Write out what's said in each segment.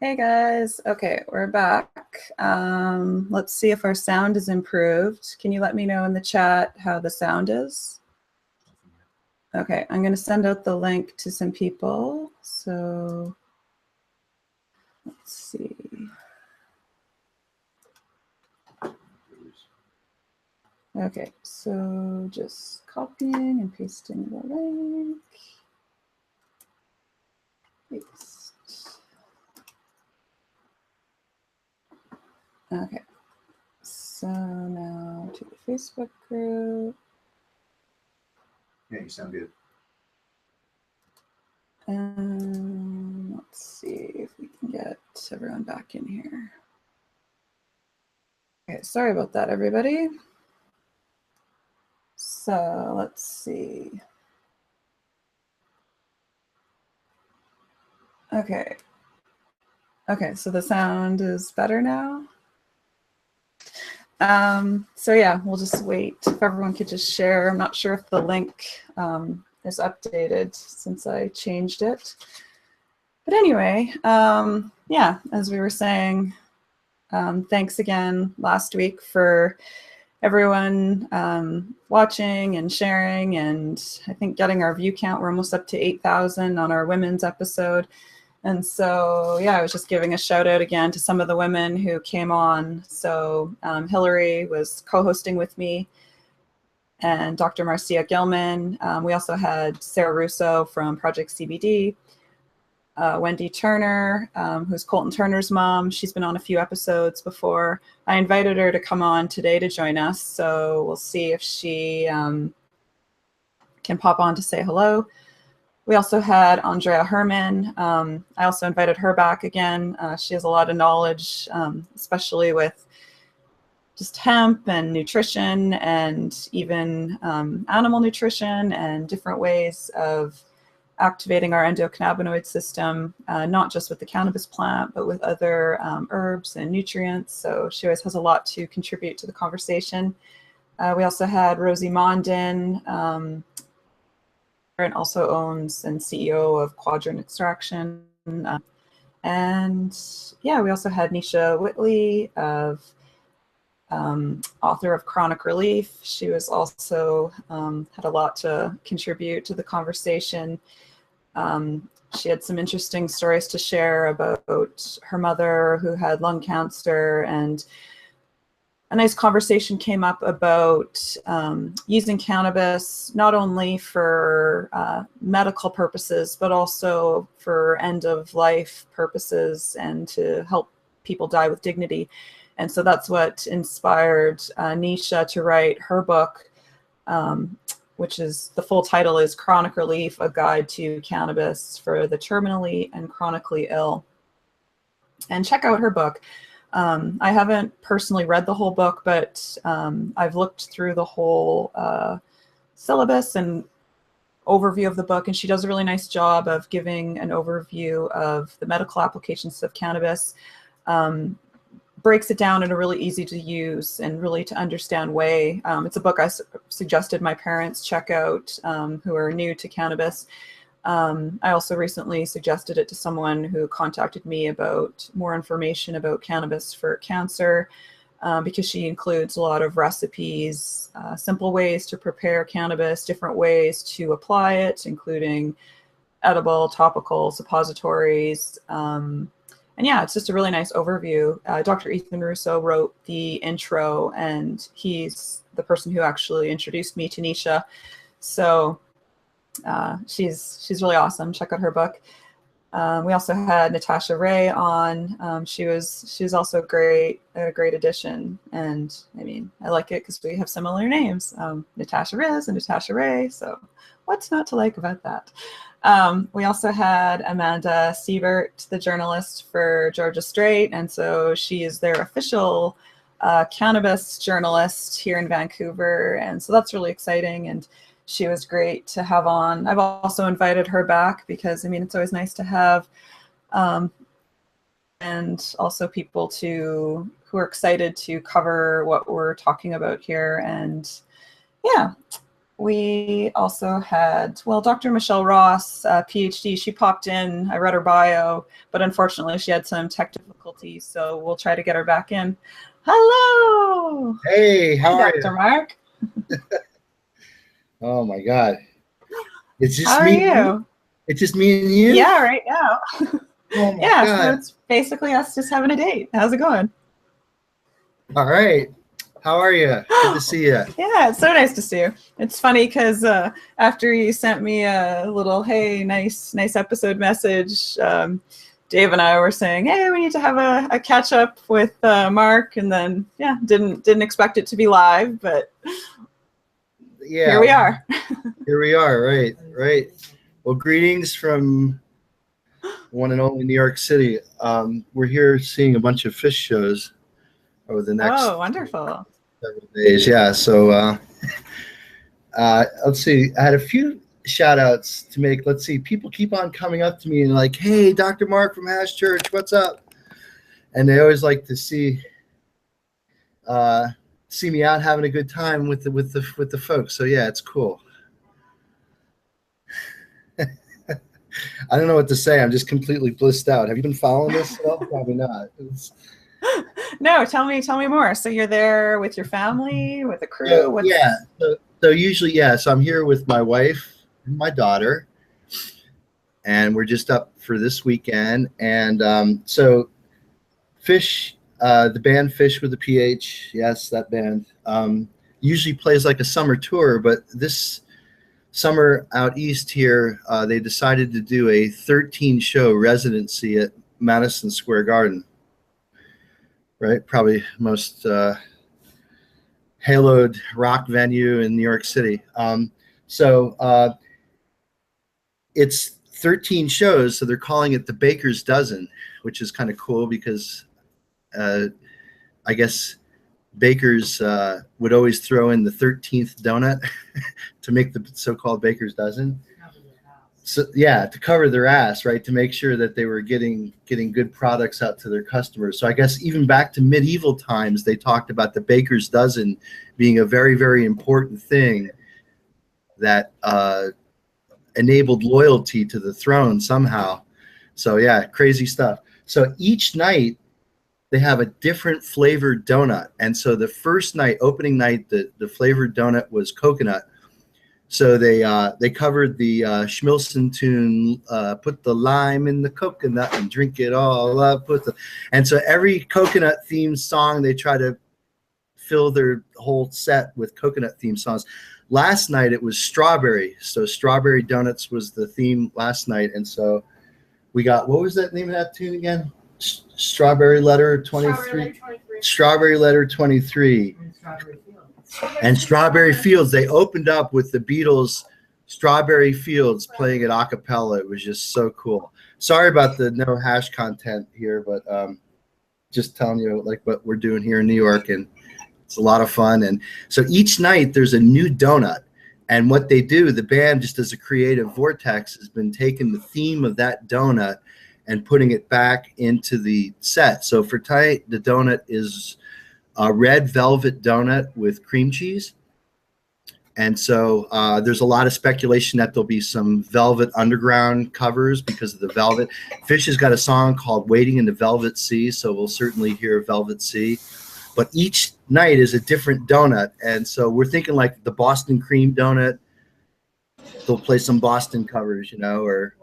Hey guys. Okay, we're back. Let's see if our sound is improved. Can you let me know in the chat how the sound is? Okay, I'm going to send out the link to some people. So let's see. Okay, so just copying and pasting the link. Paste. Okay, so now to the Facebook group. Yeah, you sound good. And let's see if we can get everyone back in here. Okay, sorry about that, everybody. So let's see. Okay. Okay, so the sound is better now. So yeah, we'll just wait if everyone could just share. I'm not sure if the link is updated since I changed it. But anyway, yeah, as we were saying, thanks again last week for everyone watching and sharing, and I think getting our view count. We're almost up to 8,000 on our women's episode. And so, yeah, I was just giving a shout out again to some of the women who came on. So Hillary was co-hosting with me and Dr. Marcia Gilman. We also had Sarah Russo from Project CBD, Wendy Turner, who's Colton Turner's mom. She's been on a few episodes before. I invited her to come on today to join us. So we'll see if she can pop on to say hello. We also had Andrea Herman. I also invited her back again. She has a lot of knowledge, especially with just hemp and nutrition and even animal nutrition and different ways of activating our endocannabinoid system, not just with the cannabis plant, but with other herbs and nutrients. So she always has a lot to contribute to the conversation. We also had Rosie Mondin, and also owns and CEO of Quadrant Extraction. And yeah, we also had Nisha Whitley, author of Chronic Relief. She was also had a lot to contribute to the conversation. She had some interesting stories to share about her mother who had lung cancer, and a nice conversation came up about using cannabis not only for medical purposes, but also for end-of-life purposes and to help people die with dignity. And so that's what inspired Nisha to write her book, which is, the full title is Chronic Relief, A Guide to Cannabis for the Terminally and Chronically Ill. And check out her book. I haven't personally read the whole book, but I've looked through the whole syllabus and overview of the book, and she does a really nice job of giving an overview of the medical applications of cannabis, breaks it down in a really easy to use and really to understand way. It's a book I suggested my parents check out who are new to cannabis. I also recently suggested it to someone who contacted me about more information about cannabis for cancer, because she includes a lot of recipes, simple ways to prepare cannabis, different ways to apply it, including edible, topical, suppositories. And yeah, it's just a really nice overview. Dr. Ethan Russo wrote the intro, and he's the person who actually introduced me to Nisha. So she's really awesome. Check out her book. We also had Natasha Ray on. She was also a great addition. And I mean, I like it because we have similar names, Natasha Riz and Natasha Ray. So what's not to like about that? We also had Amanda Siebert, the journalist for Georgia Straight. And so she is their official cannabis journalist here in Vancouver. And so that's really exciting. And she was great to have on. I've also invited her back because, I mean, it's always nice to have, and also people who are excited to cover what we're talking about here. And yeah, We also had, well, Dr. Michelle Ross, PhD. She popped in. I read her bio, but unfortunately she had some tech difficulties, so we'll try to get her back in. Hello. Hey, how Hi, are Dr. you? Mark. Oh my God. It's just How are me and you? you? It's just me and you? Yeah, right now. Oh my Yeah, so God. it's basically us just having a date. How's it going? All right. How are you? Good to see you. Yeah, it's so nice to see you. It's funny because after you sent me a little, hey, nice episode message, Dave and I were saying, hey, we need to have a catch up with Mark, and then yeah, didn't expect it to be live, but Yeah. here we are. Here we are. Right. Right. Well, greetings from one and only New York City. We're here seeing a bunch of fish shows over the next Oh, wonderful. several days. Yeah. So let's see. I had a few shout outs to make. Let's see. People keep on coming up to me and like, hey, Dr. Mark from Hash Church, what's up? And they always like to see me out having a good time with the folks. So yeah, it's cool. I don't know what to say. I'm just completely blissed out. Have you been following this at all? Probably not. No, tell me more. So you're there with your family, with the crew? Yeah. So usually, yeah. So I'm here with my wife and my daughter, and we're just up for this weekend. And so Fish, the band Fish with a PH, yes, that band, usually plays like a summer tour, but this summer out east here, they decided to do a 13-show residency at Madison Square Garden. Right, probably most haloed rock venue in New York City. So it's 13 shows, so they're calling it the Baker's Dozen, which is kind of cool because I guess bakers would always throw in the 13th donut to make the so-called Baker's Dozen. So yeah, to cover their ass, right? To make sure that they were getting good products out to their customers. So I guess even back to medieval times, they talked about the Baker's Dozen being a very, very important thing that enabled loyalty to the throne somehow. So yeah, crazy stuff. So each night they have a different flavored donut. And so the first night, opening night, the flavored donut was coconut. So they covered the Schmilson tune, put the lime in the coconut and drink it all up. And so every coconut themed song, they try to fill their whole set with coconut themed songs. Last night it was strawberry. So strawberry donuts was the theme last night. And so we got, what was that name of that tune again? Strawberry Letter 23. Strawberry Letter 23. And Strawberry Fields, they opened up with the Beatles' Strawberry Fields playing it a cappella. It was just so cool. Sorry about the no hash content here, but just telling you like what we're doing here in New York, and it's a lot of fun. And so each night there's a new donut, and what they do, the band, just as a creative vortex, has been taking the theme of that donut and putting it back into the set. So for tonight, the donut is a red velvet donut with cream cheese. And so there's a lot of speculation that there'll be some Velvet Underground covers because of the velvet. Fish has got a song called Waiting in the Velvet Sea, so we'll certainly hear Velvet Sea. But each night is a different donut. And so we're thinking like the Boston cream donut, they'll play some Boston covers, you know, or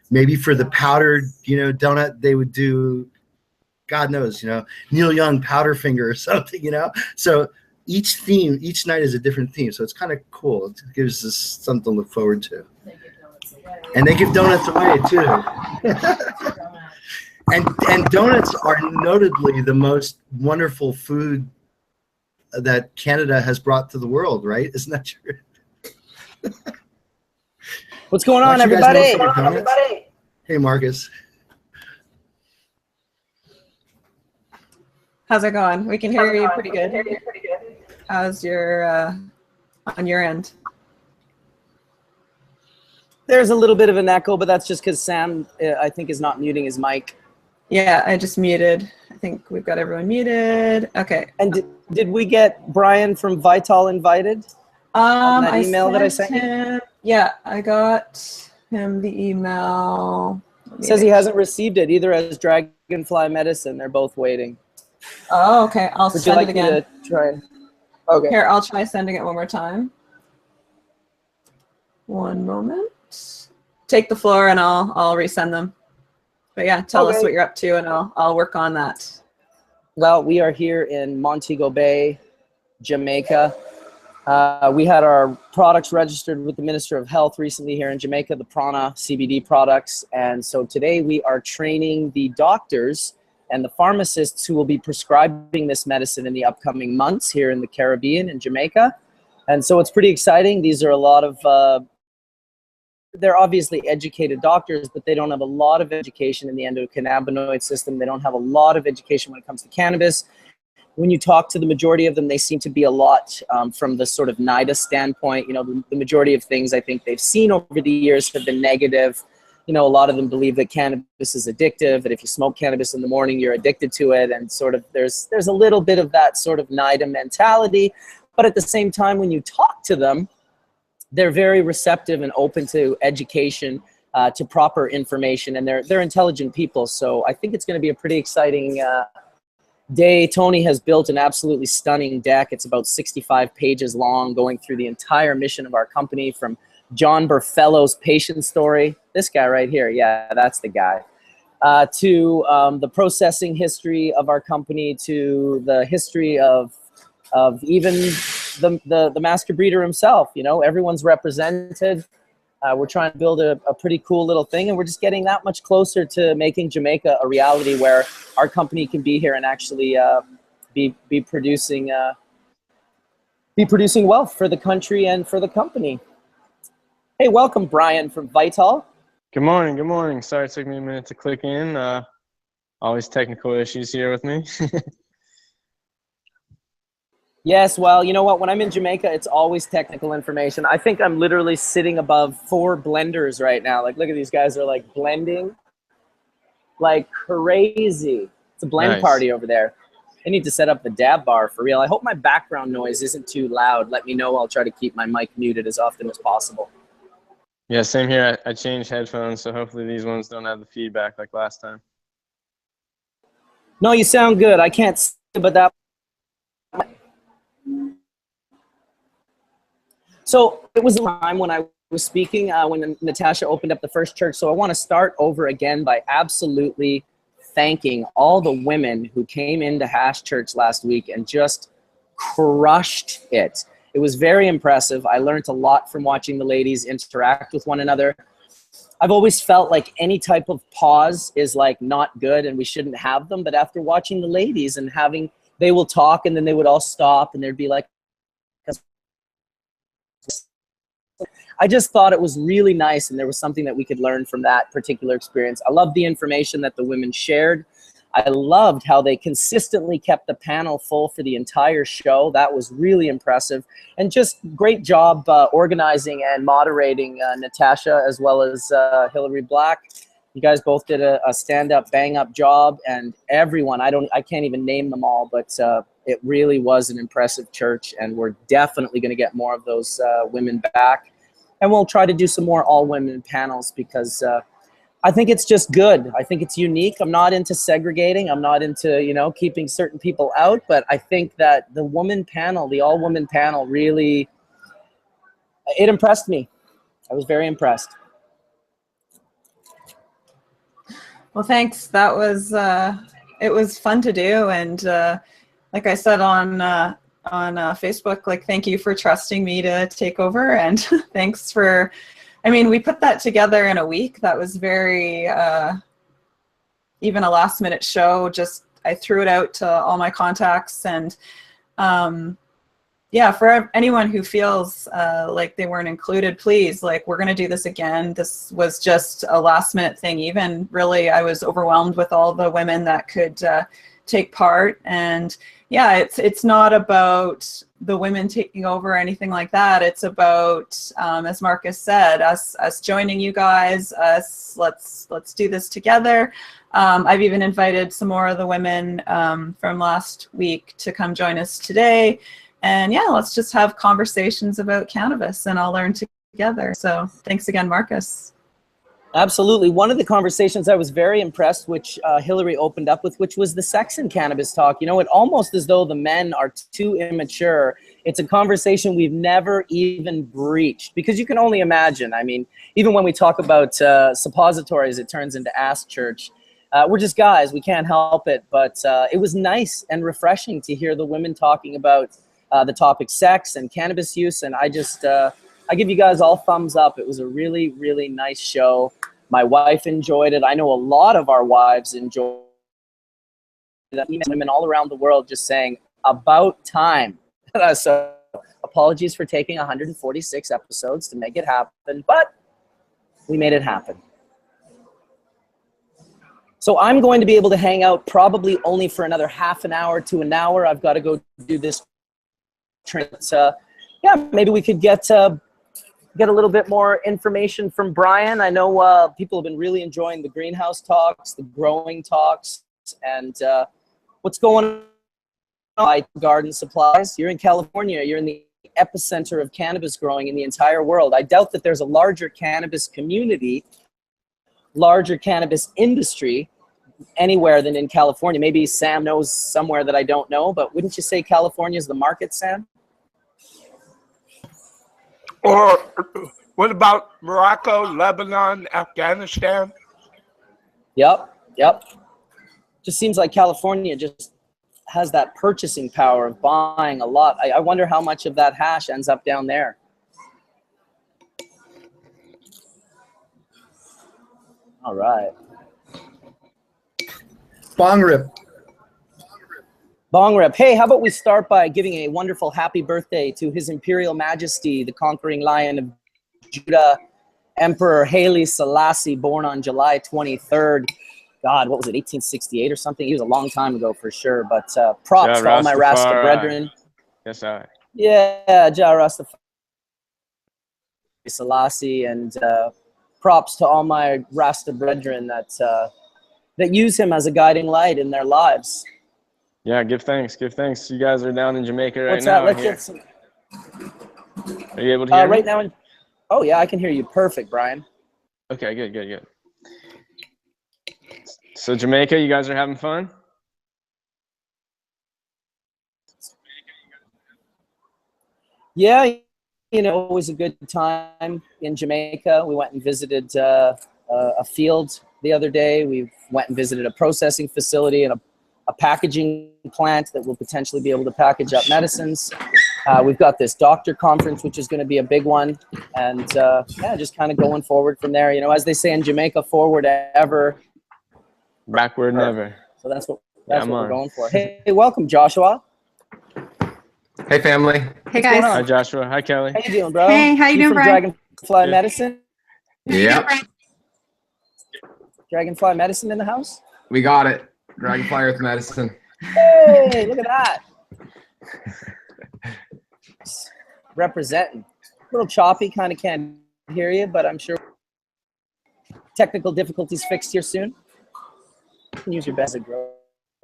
maybe for the powdered, you know, donut, they would do, God knows, you know, Neil Young Powderfinger or something, you know. So each night is a different theme. So it's kind of cool. It gives us something to look forward to. And they give donuts away too. and donuts are notably the most wonderful food that Canada has brought to the world, right? Isn't that true? What's going on, everybody? Hey, Marcus. How's it going? We can hear you pretty good. How's your on your end? There's a little bit of an echo, but that's just because Sam, I think, is not muting his mic. Yeah, I just muted. I think we've got everyone muted. Okay. And did we get Brian from Vital invited? that I email that I sent you? him, yeah, I got him the email. Let me Says he make hasn't received it either as Dragonfly Medicine. They're both waiting. Oh, okay. I'll Would you send like it me again. to try? Okay. Here, I'll try sending it one more time. One moment. Take the floor and I'll resend them. But yeah, tell us Okay. what you're up to and I'll work on that. Well, we are here in Montego Bay, Jamaica. We had our products registered with the Minister of Health recently here in Jamaica, the Prana CBD products. And so today we are training the doctors and the pharmacists who will be prescribing this medicine in the upcoming months here in the Caribbean in Jamaica. And so it's pretty exciting. These are a lot of, they're obviously educated doctors, but they don't have a lot of education in the endocannabinoid system. They don't have a lot of education when it comes to cannabis. When you talk to the majority of them, they seem to be a lot from the sort of NIDA standpoint. You know, the majority of things I think they've seen over the years have been negative. You know, a lot of them believe that cannabis is addictive, that if you smoke cannabis in the morning, you're addicted to it. And sort of there's a little bit of that sort of NIDA mentality. But at the same time, when you talk to them, they're very receptive and open to education, to proper information, and they're intelligent people. So I think it's going to be a pretty exciting day. Tony has built an absolutely stunning deck. It's about 65 pages long, going through the entire mission of our company, from John Burfello's patient story, this guy right here, yeah, that's the guy, to the processing history of our company, to the history of even the master breeder himself. You know, everyone's represented. We're trying to build a pretty cool little thing, and we're just getting that much closer to making Jamaica a reality where our company can be here and actually be producing wealth for the country and for the company. Hey, welcome, Brian from Vital. Good morning. Good morning. Sorry it took me a minute to click in. Always technical issues here with me. Yes, well, you know what? When I'm in Jamaica, it's always technical information. I think I'm literally sitting above 4 blenders right now. Like, look at these guys are like blending like crazy. It's a blend Nice. party over there. I need to set up the dab bar for real. I hope my background noise isn't too loud. Let me know. I'll try to keep my mic muted as often as possible. Yeah, same here. I changed headphones, so hopefully these ones don't have the feedback like last time. No, you sound good. I can't see, but that. So it was a time when I was speaking, when Natasha opened up the first church. So I want to start over again by absolutely thanking all the women who came into Hash Church last week and just crushed it. It was very impressive. I learned a lot from watching the ladies interact with one another. I've always felt like any type of pause is like not good and we shouldn't have them. But after watching the ladies and having, they will talk and then they would all stop and there'd be like, I just thought it was really nice, and there was something that we could learn from that particular experience. I loved the information that the women shared. I loved how they consistently kept the panel full for the entire show. That was really impressive. And just great job organizing and moderating, Natasha, as well as Hillary Black. You guys both did a stand-up, bang-up job, and everyone, I can't even name them all, but it really was an impressive church, and we're definitely going to get more of those women back. And we'll try to do some more all-women panels because I think it's just good. I think it's unique. I'm not into segregating. I'm not into, you know, keeping certain people out, but I think that the woman panel, the all-women panel really, it impressed me. I was very impressed. Well, thanks. That was it was fun to do, and like I said on Facebook, like, thank you for trusting me to take over, and thanks for, I mean, we put that together in a week. That was very even a last minute show. Just I threw it out to all my contacts, and yeah, for anyone who feels like they weren't included, please, like, we're going to do this again. This was just a last minute thing. Even really, I was overwhelmed with all the women that could take part. And yeah, it's not about the women taking over or anything like that. It's about, as Marcus said, us joining you guys, let's do this together. I've even invited some more of the women from last week to come join us today. And yeah, let's just have conversations about cannabis and all learn together. So thanks again, Marcus. Absolutely. One of the conversations I was very impressed, which Hillary opened up with, which was the sex and cannabis talk. You know, it almost as though the men are too immature. It's a conversation we've never even breached, because you can only imagine. I mean, even when we talk about suppositories, it turns into ass church. We're just guys. We can't help it. But it was nice and refreshing to hear the women talking about the topic sex and cannabis use. And I just, I give you guys all thumbs up. It was a really, really nice show. My wife enjoyed it. I know a lot of our wives enjoyed it. Women all around the world just saying, about time. So apologies for taking 146 episodes to make it happen, but we made it happen. So I'm going to be able to hang out probably only for another half an hour to an hour. I've got to go do this. Yeah, maybe we could get a little bit more information from Brian. I know people have been really enjoying the greenhouse talks, the growing talks, and what's going on garden supplies. You're in California. You're in the epicenter of cannabis growing in the entire world. I doubt that there's a larger cannabis community, larger cannabis industry anywhere than in California. Maybe Sam knows somewhere that I don't know, but wouldn't you say California is the market, Sam? Or what about Morocco, Lebanon, Afghanistan? Yep. Just seems like California just has that purchasing power of buying a lot. I wonder how much of that hash ends up down there. All right. Bong rip. Bong rip. Hey, how about we start by giving a wonderful happy birthday to His Imperial Majesty, the conquering Lion of Judah, Emperor Haile Selassie, born on July 23rd. God, what was it, 1868 or something? He was a long time ago for sure, but props to all my Rasta brethren. Yes, sir. Yeah, Jah Rastafari Selassie, and props to all my Rasta brethren that use him as a guiding light in their lives. Yeah, give thanks. Give thanks. You guys are down in Jamaica right What's now. that? Let's get some. Are you able to hear me? Right now. Oh yeah, I can hear you. Perfect, Brian. Okay, good. So Jamaica, you guys are having fun? Yeah, you know, it was a good time in Jamaica. We went and visited a field the other day. We went and visited a processing facility and a packaging plant that will potentially be able to package up medicines. We've got this doctor conference, which is going to be a big one. And yeah, just kind of going forward from there. You know, as they say in Jamaica, forward ever. Backward never. So that's what we're going for. Hey, welcome, Joshua. Hey, family. Hey, guys. Hi, Joshua. Hi, Kelly. How you doing, bro? Hey, how you doing, from Brian? Dragonfly Medicine? Yep, Dragonfly Medicine in the house? we got it. Dragonfly Earth Medicine. Hey, look at that. Representing. A little choppy, kind of can't hear you, but I'm sure technical difficulties fixed here soon. You can use your best.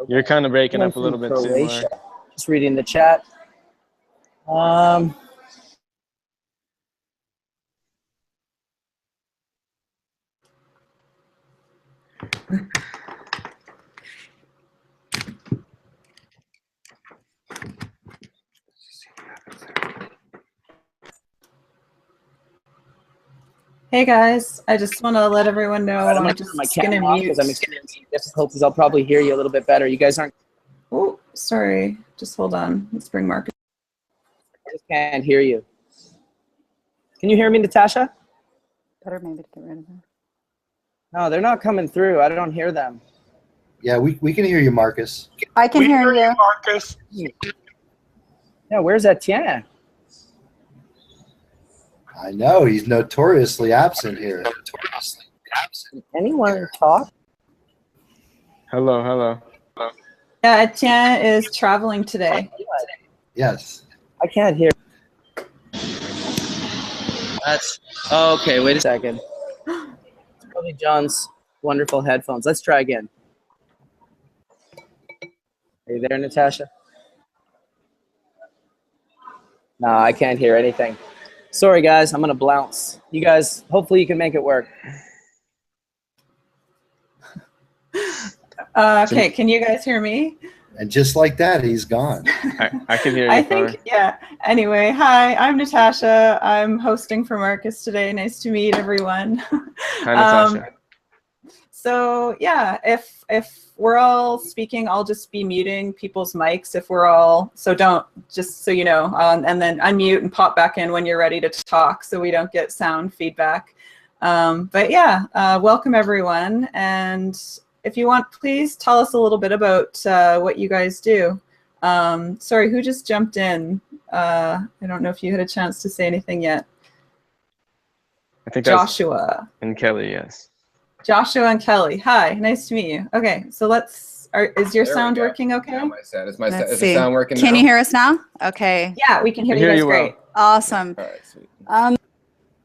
You're kind of breaking up a little bit too, Mark. Just reading the chat. Hey guys, I just want to let everyone know I'm I'm gonna just turn my going to camera off mute. because I'm experiencing difficulties. I'll probably hear you a little bit better. You guys aren't. Oh, sorry. Just hold on. Let's bring Marcus. I just can't hear you. Can you hear me, Natasha? Better maybe to get rid of her. No, they're not coming through. I don't hear them. Yeah, we can hear you, Marcus. I can We hear you. Marcus. Yeah, where's Etienne? I know he's notoriously absent here. Anyone talk? Hello. Yeah, Etienne is traveling today. Yes. I can't hear. That's okay. Wait a second. It's probably John's wonderful headphones. Let's try again. Are you there, Natasha? No, I can't hear anything. Sorry, guys. I'm going to bounce. You guys, hopefully you can make it work. Okay, can you guys hear me? And just like that, he's gone. I can hear you. I think, yeah. Anyway, hi, I'm Natasha. I'm hosting for Marcus today. Nice to meet everyone. Hi, Natasha. So yeah, if we're all speaking, I'll just be muting people's mics if we're all, so don't, just so you know, and then unmute and pop back in when you're ready to talk so we don't get sound feedback. But yeah, welcome everyone. And if you want, please tell us a little bit about what you guys do. Sorry, who just jumped in? I don't know if you had a chance to say anything yet. I think Joshua. And Kelly, yes. Joshua and Kelly. Hi, nice to meet you. Okay, so let's, is your There we sound go. working okay? Yeah, is Let's the see. sound working Can now? you hear us now? Okay. Yeah, we can hear We you hear guys you well. great. Awesome. All right, sweet.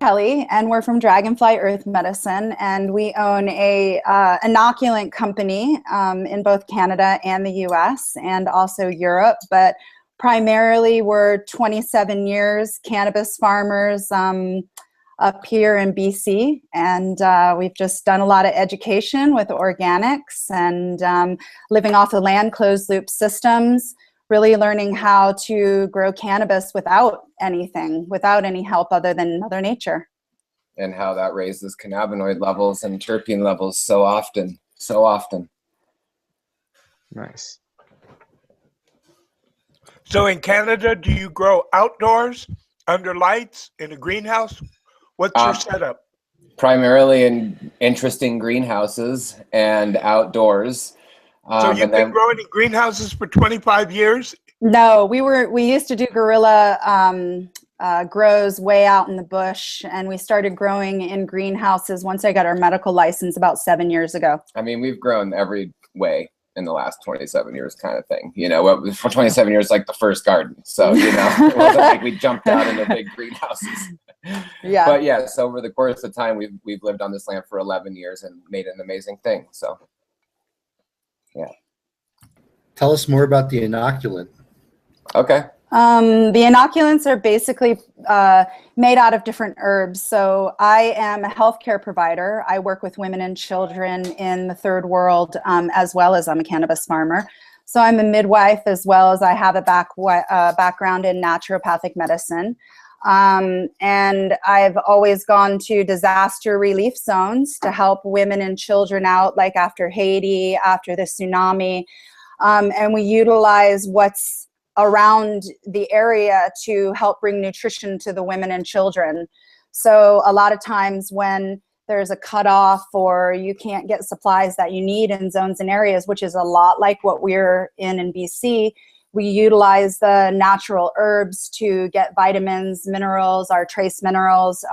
Kelly, and we're from Dragonfly Earth Medicine, and we own a inoculant company in both Canada and the US and also Europe, but primarily we're 27 years cannabis farmers up here in BC, and we've just done a lot of education with organics and living off the land closed loop systems, really learning how to grow cannabis without anything, without any help other than Mother Nature. And how that raises cannabinoid levels and terpene levels so often. Nice. So in Canada, do you grow outdoors, under lights, in a greenhouse? What's your setup? Primarily in interesting greenhouses and outdoors. So you've been growing in greenhouses for 25 years? No, we used to do guerrilla grows way out in the bush, and we started growing in greenhouses once I got our medical license about 7 years ago. I mean, we've grown every way in the last 27 years kind of thing. You know, for 27 years, like the first garden. So, you know, it wasn't like we jumped out into big greenhouses. Yeah. But yes, over the course of time, we've lived on this land for 11 years and made an amazing thing. So, yeah. Tell us more about the inoculant. Okay. The inoculants are basically made out of different herbs. So I am a healthcare provider. I work with women and children in the third world, as well as I'm a cannabis farmer. So I'm a midwife, as well as I have a background in naturopathic medicine. And I've always gone to disaster relief zones to help women and children out, like after Haiti, after the tsunami. And we utilize what's around the area to help bring nutrition to the women and children. So a lot of times when there's a cutoff or you can't get supplies that you need in zones and areas, which is a lot like what we're in BC, we utilize the natural herbs to get vitamins, minerals, our trace minerals,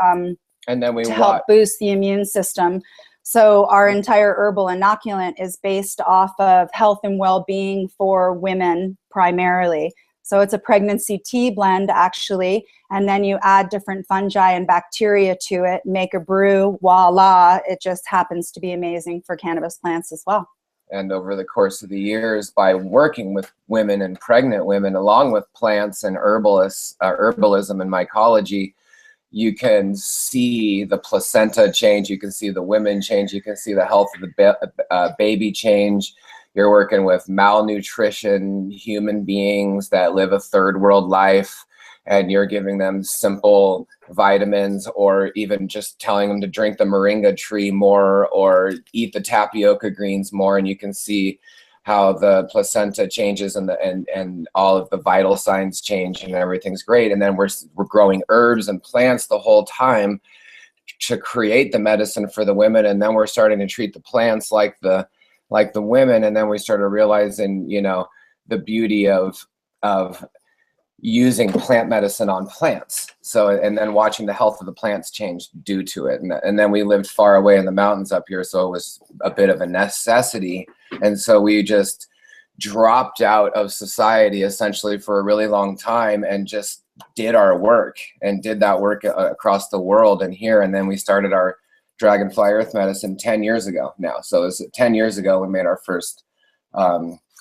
And then we to help boost the immune system. So our entire herbal inoculant is based off of health and well-being for women primarily. So it's a pregnancy tea blend, actually, and then you add different fungi and bacteria to it, make a brew, voila, it just happens to be amazing for cannabis plants as well. And over the course of the years, by working with women and pregnant women, along with plants and herbalism and mycology, you can see the placenta change, you can see the women change, you can see the health of the baby change. You're working with malnutrition human beings that live a third world life, and you're giving them simple vitamins, or even just telling them to drink the moringa tree more or eat the tapioca greens more, and you can see how the placenta changes and all of the vital signs change and everything's great. And then we're growing herbs and plants the whole time to create the medicine for the women, and then we're starting to treat the plants like the women, and then we started realizing, you know, the beauty of using plant medicine on plants. So, and then watching the health of the plants change due to it. And then we lived far away in the mountains up here, so it was a bit of a necessity. And so we just dropped out of society essentially for a really long time and just did our work and did that work across the world and here. And then we started our Dragonfly Earth Medicine 10 years ago now. So it was 10 years ago we made our first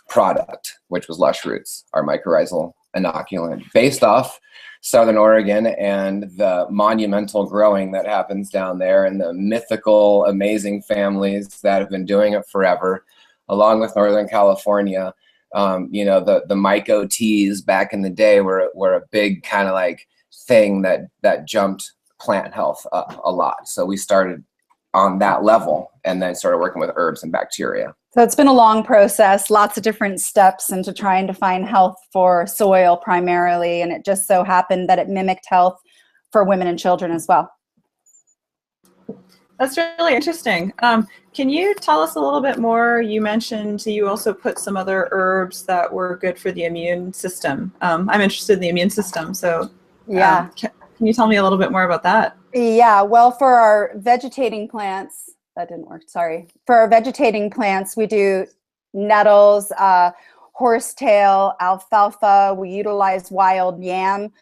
product, which was Lush Roots, our mycorrhizal inoculant based off Southern Oregon and the monumental growing that happens down there and the mythical, amazing families that have been doing it forever, along with Northern California. You know, the myco teas back in the day were a big kind of like thing that jumped plant health up a lot. So we started on that level and then started working with herbs and bacteria. So it's been a long process, lots of different steps into trying to find health for soil primarily, and it just so happened that it mimicked health for women and children as well. That's really interesting. Can you tell us a little bit more? You mentioned you also put some other herbs that were good for the immune system. I'm interested in the immune system, so Yeah. Can you tell me a little bit more about that? Yeah, well, for our vegetating plants, that didn't work, sorry. For our vegetating plants, we do nettles, horsetail, alfalfa. We utilize wild yam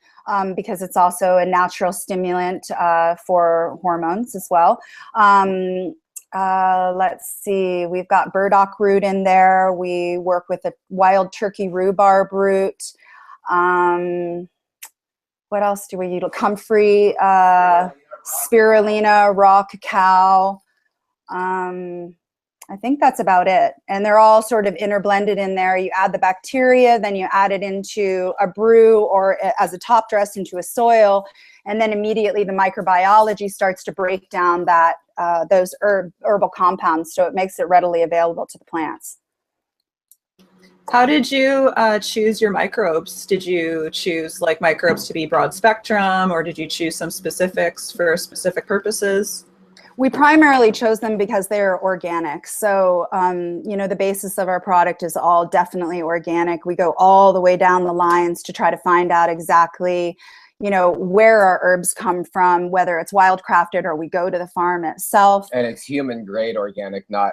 because it's also a natural stimulant for hormones as well. Let's see, we've got burdock root in there. We work with a wild turkey rhubarb root. What else do we use? Comfrey, spirulina, raw cacao. I think that's about it. And they're all sort of interblended in there. You add the bacteria, then you add it into a brew or as a top dress into a soil. And then immediately the microbiology starts to break down that those herbal compounds. So it makes it readily available to the plants. How did you choose your microbes? Did you choose like microbes to be broad spectrum, or did you choose some specifics for specific purposes? We primarily chose them because they're organic. So, you know, the basis of our product is all definitely organic. We go all the way down the lines to try to find out exactly, you know, where our herbs come from, whether it's wildcrafted or we go to the farm itself. And it's human grade organic, not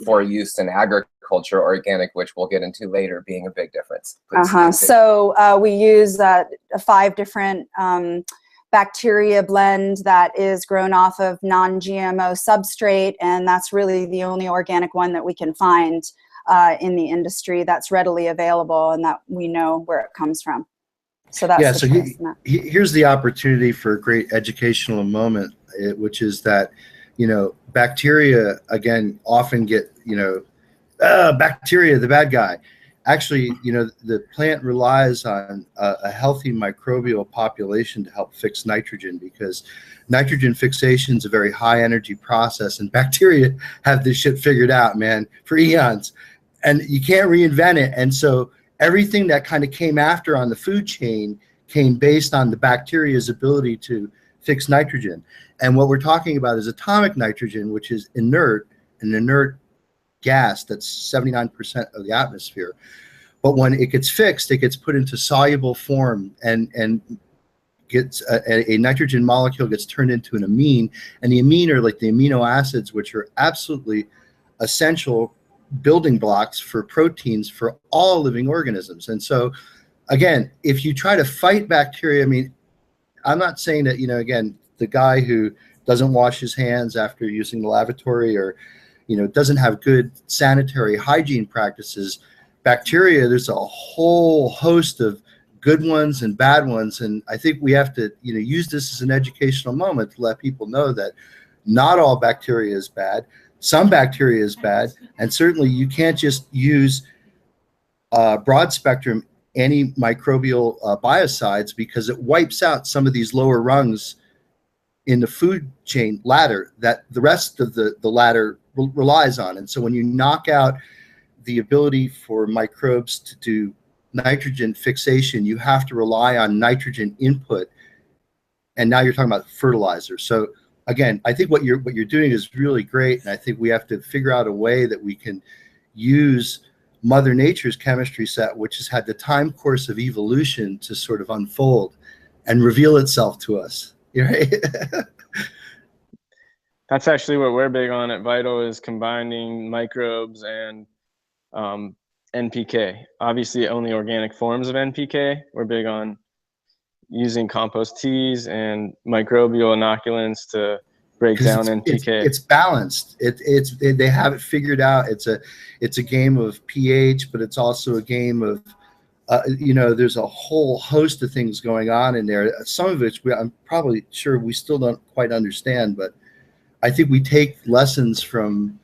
for use in agriculture organic, which we'll get into later being a big difference. So we use 5 different bacteria blend that is grown off of non-GMO substrate, and that's really the only organic one that we can find in the industry that's readily available and that we know where it comes from. So that's yeah. So here's the opportunity for a great educational moment, which is that, you know, bacteria again often get, you know, bacteria, the bad guy. Actually, you know, the plant relies on a healthy microbial population to help fix nitrogen, because nitrogen fixation is a very high energy process, and bacteria have this shit figured out, man, for eons, and you can't reinvent it. And so everything that kind of came after on the food chain came based on the bacteria's ability to fix nitrogen. And what we're talking about is atomic nitrogen, which is inert, an inert gas that's 79% of the atmosphere. But when it gets fixed, it gets put into soluble form, and gets a nitrogen molecule gets turned into an amine. And the amine are like the amino acids, which are absolutely essential building blocks for proteins for all living organisms. And so again, if you try to fight bacteria, I mean, I'm not saying that, you know, again, the guy who doesn't wash his hands after using the lavatory, or, you know, doesn't have good sanitary hygiene practices, bacteria, there's a whole host of good ones and bad ones. And I think we have to, you know, use this as an educational moment to let people know that not all bacteria is bad. Some bacteria is bad. And certainly you can't just use broad spectrum antimicrobial biocides, because it wipes out some of these lower rungs in the food chain ladder that the rest of the ladder relies on. And so when you knock out the ability for microbes to do nitrogen fixation, you have to rely on nitrogen input. And now you're talking about fertilizer. So again, I think what you're doing is really great. And I think we have to figure out a way that we can use Mother Nature's chemistry set, which has had the time course of evolution to sort of unfold and reveal itself to us. Right? That's actually what we're big on at Vital, is combining microbes and NPK. Obviously, only organic forms of NPK. We're big on using compost teas and microbial inoculants to break down NPK. It's balanced. They have it figured out. It's a game of pH, but it's also a game of you know, there's a whole host of things going on in there. Some of which I'm probably sure we still don't quite understand, but I think we take lessons from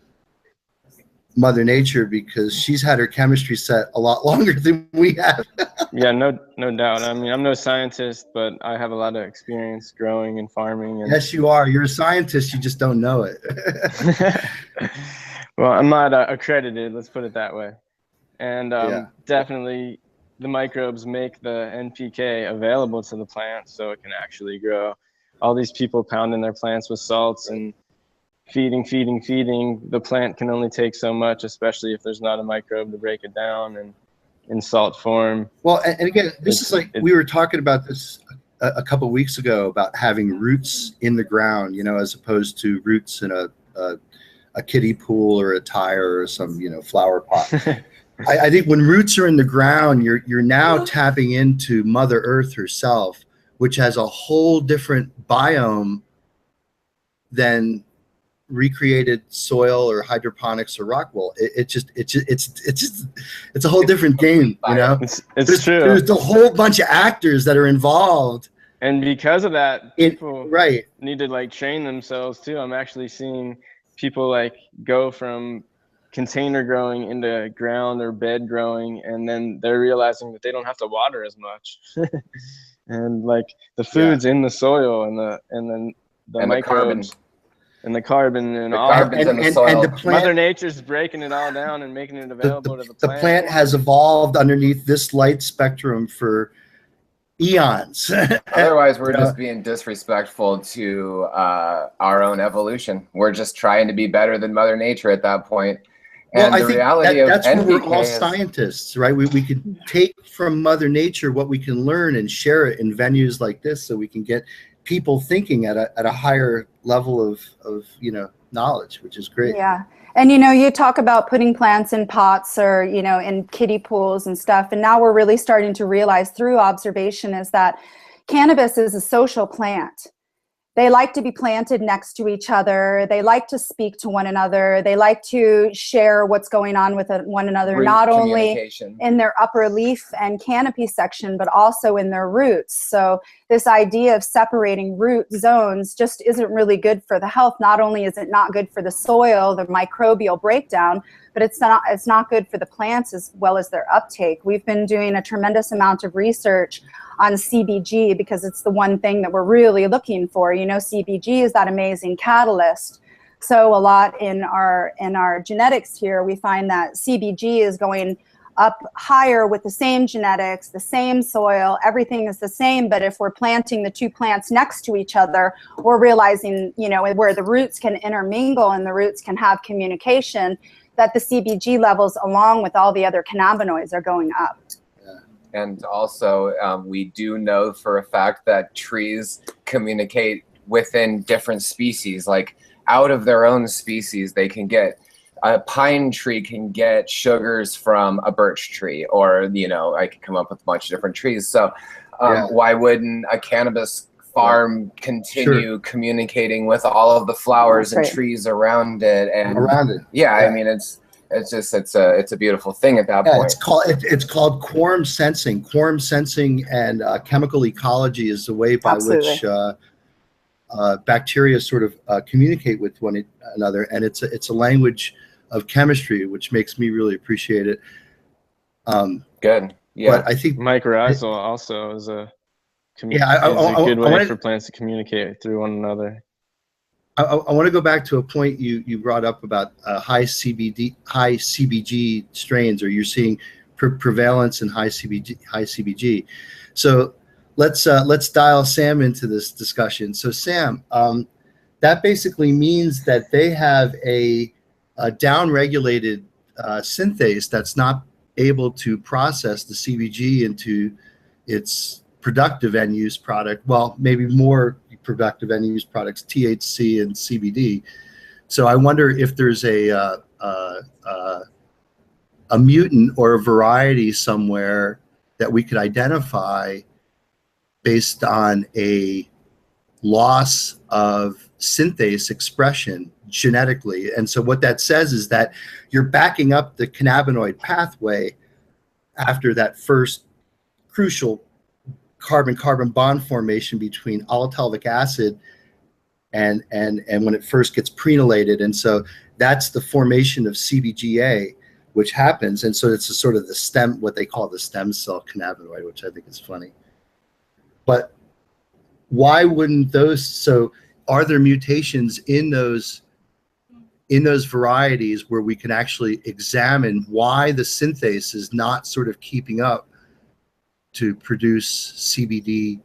Mother Nature because she's had her chemistry set a lot longer than we have. Yeah, no doubt. I mean, I'm no scientist, but I have a lot of experience growing and farming. And Yes, you are. You're a scientist. You just don't know it. well, I'm not accredited. Let's put it that way. And definitely, the microbes make the NPK available to the plant so it can actually grow. All these people pounding their plants with salts and feeding. The plant can only take so much, especially if there's not a microbe to break it down and in salt form. Well, and again, this is like we were talking about this a couple of weeks ago about having roots in the ground, you know, as opposed to roots in a kiddie pool or a tire or some, you know, flower pot. I think when roots are in the ground, you're now tapping into Mother Earth herself, which has a whole different biome than recreated soil or hydroponics or rock wool. It's a whole different game, you know. It's true. There's a whole bunch of actors that are involved, and because of that, people right need to like train themselves too. I'm actually seeing people like go from container growing into ground or bed growing, and then they're realizing that they don't have to water as much. And like the food's in the soil and the microbes and the carbon and all carbon's in the soil. And the plant, Mother Nature's breaking it all down and making it available to the plant. The plant has evolved underneath this light spectrum for eons. Otherwise, we're just being disrespectful to our own evolution. We're just trying to be better than Mother Nature at that point. And well, the I think reality of that's NPK where we're all scientists, right? We can take from Mother Nature what we can learn and share it in venues like this, so we can get people thinking at a higher level of you know, knowledge, which is great. Yeah. And, you know, you talk about putting plants in pots or, you know, in kiddie pools and stuff. And now we're really starting to realize through observation is that cannabis is a social plant. They like to be planted next to each other. They like to speak to one another. They like to share what's going on with one another, not only in their upper leaf and canopy section, but also in their roots. So this idea of separating root zones just isn't really good for the health. Not only is it not good for the soil, the microbial breakdown, but it's not good for the plants as well as their uptake. We've been doing a tremendous amount of research on CBG because it's the one thing that we're really looking for. You know, CBG is that amazing catalyst. So a lot in our genetics here, we find that CBG is going up higher with the same genetics, the same soil, everything is the same. But if we're planting the two plants next to each other, we're realizing, you know, where the roots can intermingle and the roots can have communication, that the CBG levels along with all the other cannabinoids are going up. And also, we do know for a fact that trees communicate within different species, like out of their own species. They can get, a pine tree can get sugars from a birch tree, or, you know, I could come up with a bunch of different trees. So why wouldn't a cannabis farm continue communicating with all of the flowers and trees around it? And I mean, it's a beautiful thing at that point. It's called quorum sensing. Quorum sensing and chemical ecology is the way by which bacteria sort of communicate with one another, and it's a language of chemistry, which makes me really appreciate it. Good. Yeah. But I think mycorrhizal also is a good way for plants to communicate through one another. I want to go back to a point you brought up about high CBG strains, or you're seeing prevalence in high CBG. So let's dial Sam into this discussion. So Sam, that basically means that they have a downregulated synthase that's not able to process the CBG into its productive end use product. Well, maybe more productive end use products, THC and CBD. So I wonder if there's a mutant or a variety somewhere that we could identify based on a loss of synthase expression genetically. And so what that says is that you're backing up the cannabinoid pathway after that first crucial carbon-carbon bond formation between allyl acid and when it first gets prenulated. And so that's the formation of CBGA, which happens. And so it's a sort of the stem, what they call the stem cell cannabinoid, which I think is funny. But why wouldn't those, so are there mutations in those varieties where we can actually examine why the synthase is not sort of keeping up to produce CBD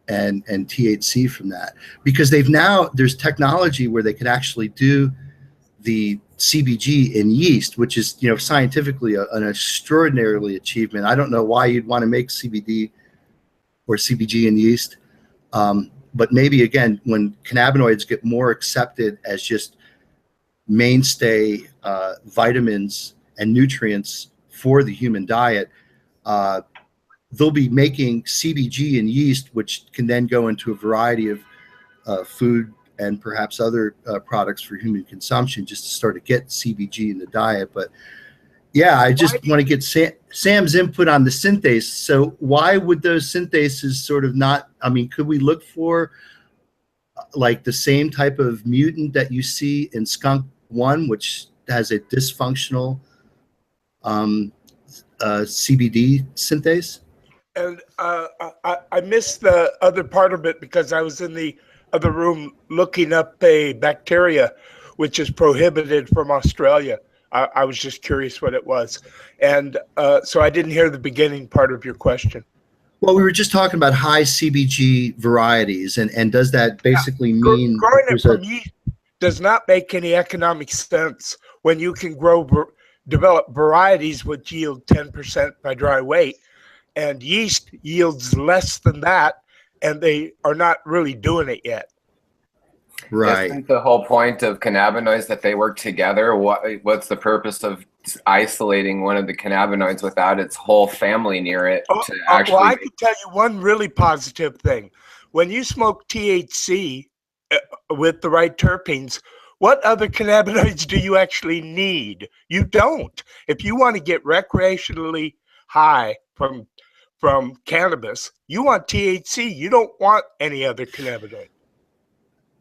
and THC from that? Because there's technology where they can actually do the CBG in yeast, which is, scientifically an extraordinarily achievement. I don't know why you'd want to make CBD or CBG in yeast. But maybe, again, when cannabinoids get more accepted as just mainstay vitamins and nutrients for the human diet, they'll be making CBG in yeast, which can then go into a variety of food and perhaps other products for human consumption, just to start to get CBG in the diet. But yeah, I just want to get Sam's input on the synthase. So why would those synthases sort of not, I mean, could we look for like the same type of mutant that you see in skunk 1, which has a dysfunctional CBD synthase? And I missed the other part of it because I was in the other room looking up a bacteria which is prohibited from Australia. I was just curious what it was. And so I didn't hear the beginning part of your question. Well, we were just talking about high CBG varieties, and does that basically mean growing it from yeast does not make any economic sense when you can develop varieties which yield 10% by dry weight, and yeast yields less than that, and they are not really doing it yet. Right. Isn't the whole point of cannabinoids that they work together? What's the purpose of isolating one of the cannabinoids without its whole family near it to actually? Well, I can tell you one really positive thing. When you smoke THC with the right terpenes, what other cannabinoids do you actually need? You don't. If you want to get recreationally high from cannabis, you want THC. You don't want any other cannabinoid.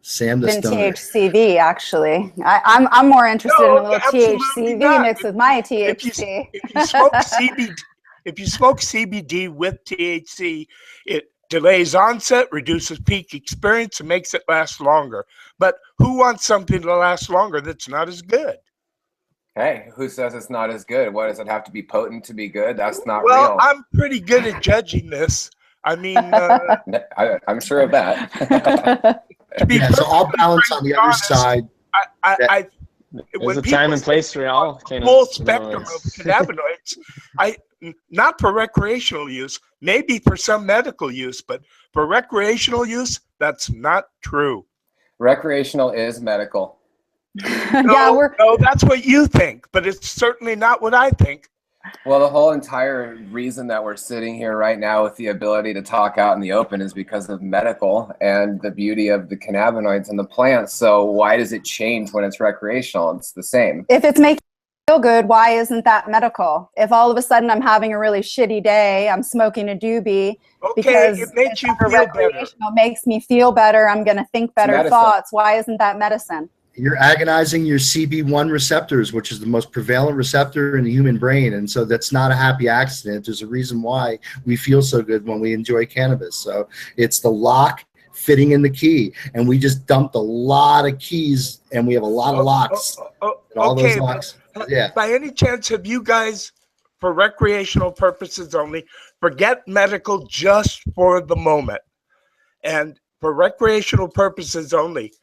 Sam the Than Stoner. THCV, actually. I'm more interested in a little THCV not. mixed with my THC. If you smoke CBD with THC, it delays onset, reduces peak experience, and makes it last longer. But who wants something to last longer that's not as good? Hey, who says it's not as good? What, does it have to be potent to be good? That's not Well, real. I'm pretty good at judging this. I mean, I'm sure of that. to be So all balance on the other honest, side. There's a time and place for all. Full spectrum of cannabinoids. Not for recreational use, maybe for some medical use, but for recreational use, that's not true. Recreational is medical. No, that's what you think, but it's certainly not what I think. Well, the whole entire reason that we're sitting here right now with the ability to talk out in the open is because of medical and the beauty of the cannabinoids and the plants. So why does it change when it's recreational? It's the same. If it's making me feel good, why isn't that medical? If all of a sudden I'm having a really shitty day, I'm smoking a doobie because it makes you feel recreational, makes me feel better, I'm going to think better medicine. thoughts. Why isn't that medicine? You're agonizing your CB1 receptors, which is the most prevalent receptor in the human brain. And so that's not a happy accident. There's a reason why we feel so good when we enjoy cannabis. So it's the lock fitting in the key. And we just dumped a lot of keys and we have a lot of locks. All those locks. Yeah. By any chance, have you guys, for recreational purposes only, forget medical just for the moment, and for recreational purposes only,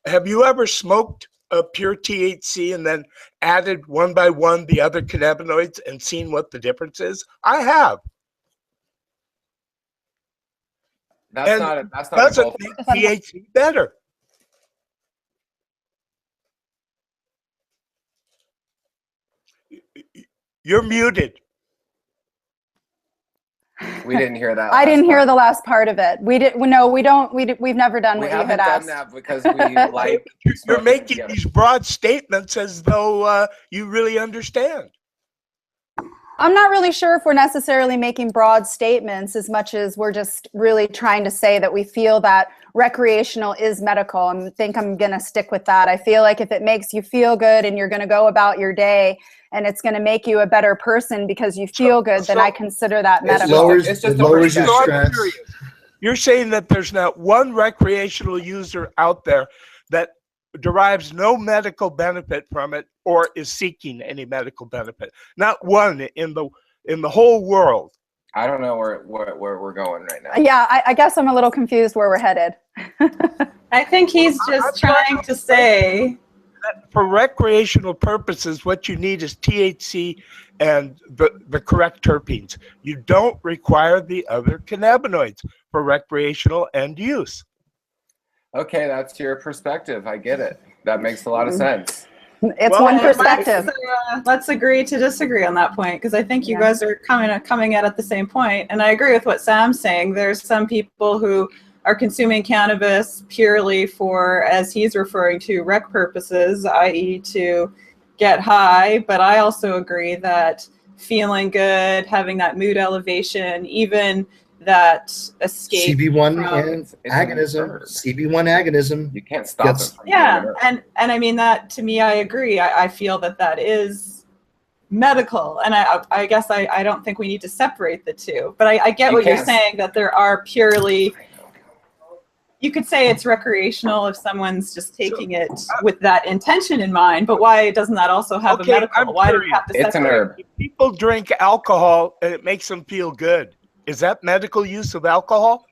have you ever smoked a pure THC and then added one by one the other cannabinoids and seen what the difference is? I have. That's not a doesn't goal. make THC better. You're muted. We didn't hear that. I didn't hear the last part of it. We did. No, we don't. We've never done We what you haven't had done asked. that because we like. You're making these broad statements as though you really understand. I'm not really sure if we're necessarily making broad statements as much as we're just really trying to say that we feel that recreational is medical. I think I'm going to stick with that. I feel like if it makes you feel good and you're going to go about your day and it's going to make you a better person because you feel good, then I consider that medical. It lowers your stress. You're saying that there's not one recreational user out there that derives no medical benefit from it or is seeking any medical benefit. Not one in the whole world. I don't know where we're going right now. Yeah, I guess I'm a little confused where we're headed. I think he's just trying to say that for recreational purposes, what you need is THC and the correct terpenes. You don't require the other cannabinoids for recreational end use. Okay, that's your perspective. I get it. That makes a lot of sense. It's one perspective. Let's agree to disagree on that point, because I think you guys are coming at the same point. And I agree with what Sam's saying. There's some people who are consuming cannabis purely for, as he's referring to, rec purposes, i.e. to get high. But I also agree that feeling good, having that mood elevation, even that escape. CB1 agonism. CB1 agonism. You can't stop it. Yeah, and I mean that, to me, I agree. I feel that is medical, and I guess I don't think we need to separate the two. But I get what you're saying, that there are purely. You could say it's recreational if someone's just taking it with that intention in mind, but why doesn't that also have a medical? Why do we have to separate? It's an herb. If people drink alcohol and it makes them feel good, is that medical use of alcohol?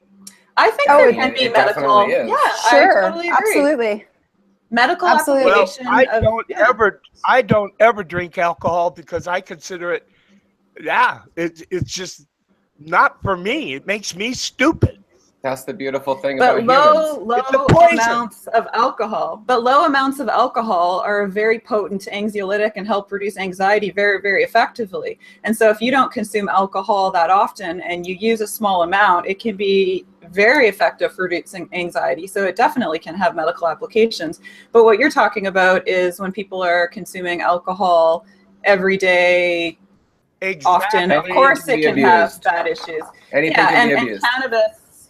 I think there can be medical. Yeah, sure, I totally agree. Absolutely. Medical Absolutely. application. Well, I don't ever drink alcohol because I consider it. Yeah, it's just not for me. It makes me stupid. That's the beautiful thing about But humans. low amounts of alcohol. But low amounts of alcohol are a very potent anxiolytic and help reduce anxiety very, very effectively. And so if you don't consume alcohol that often and you use a small amount, it can be very effective for reducing anxiety. So it definitely can have medical applications. But what you're talking about is when people are consuming alcohol every day, often, of course it can have bad issues. Anything can be abused. And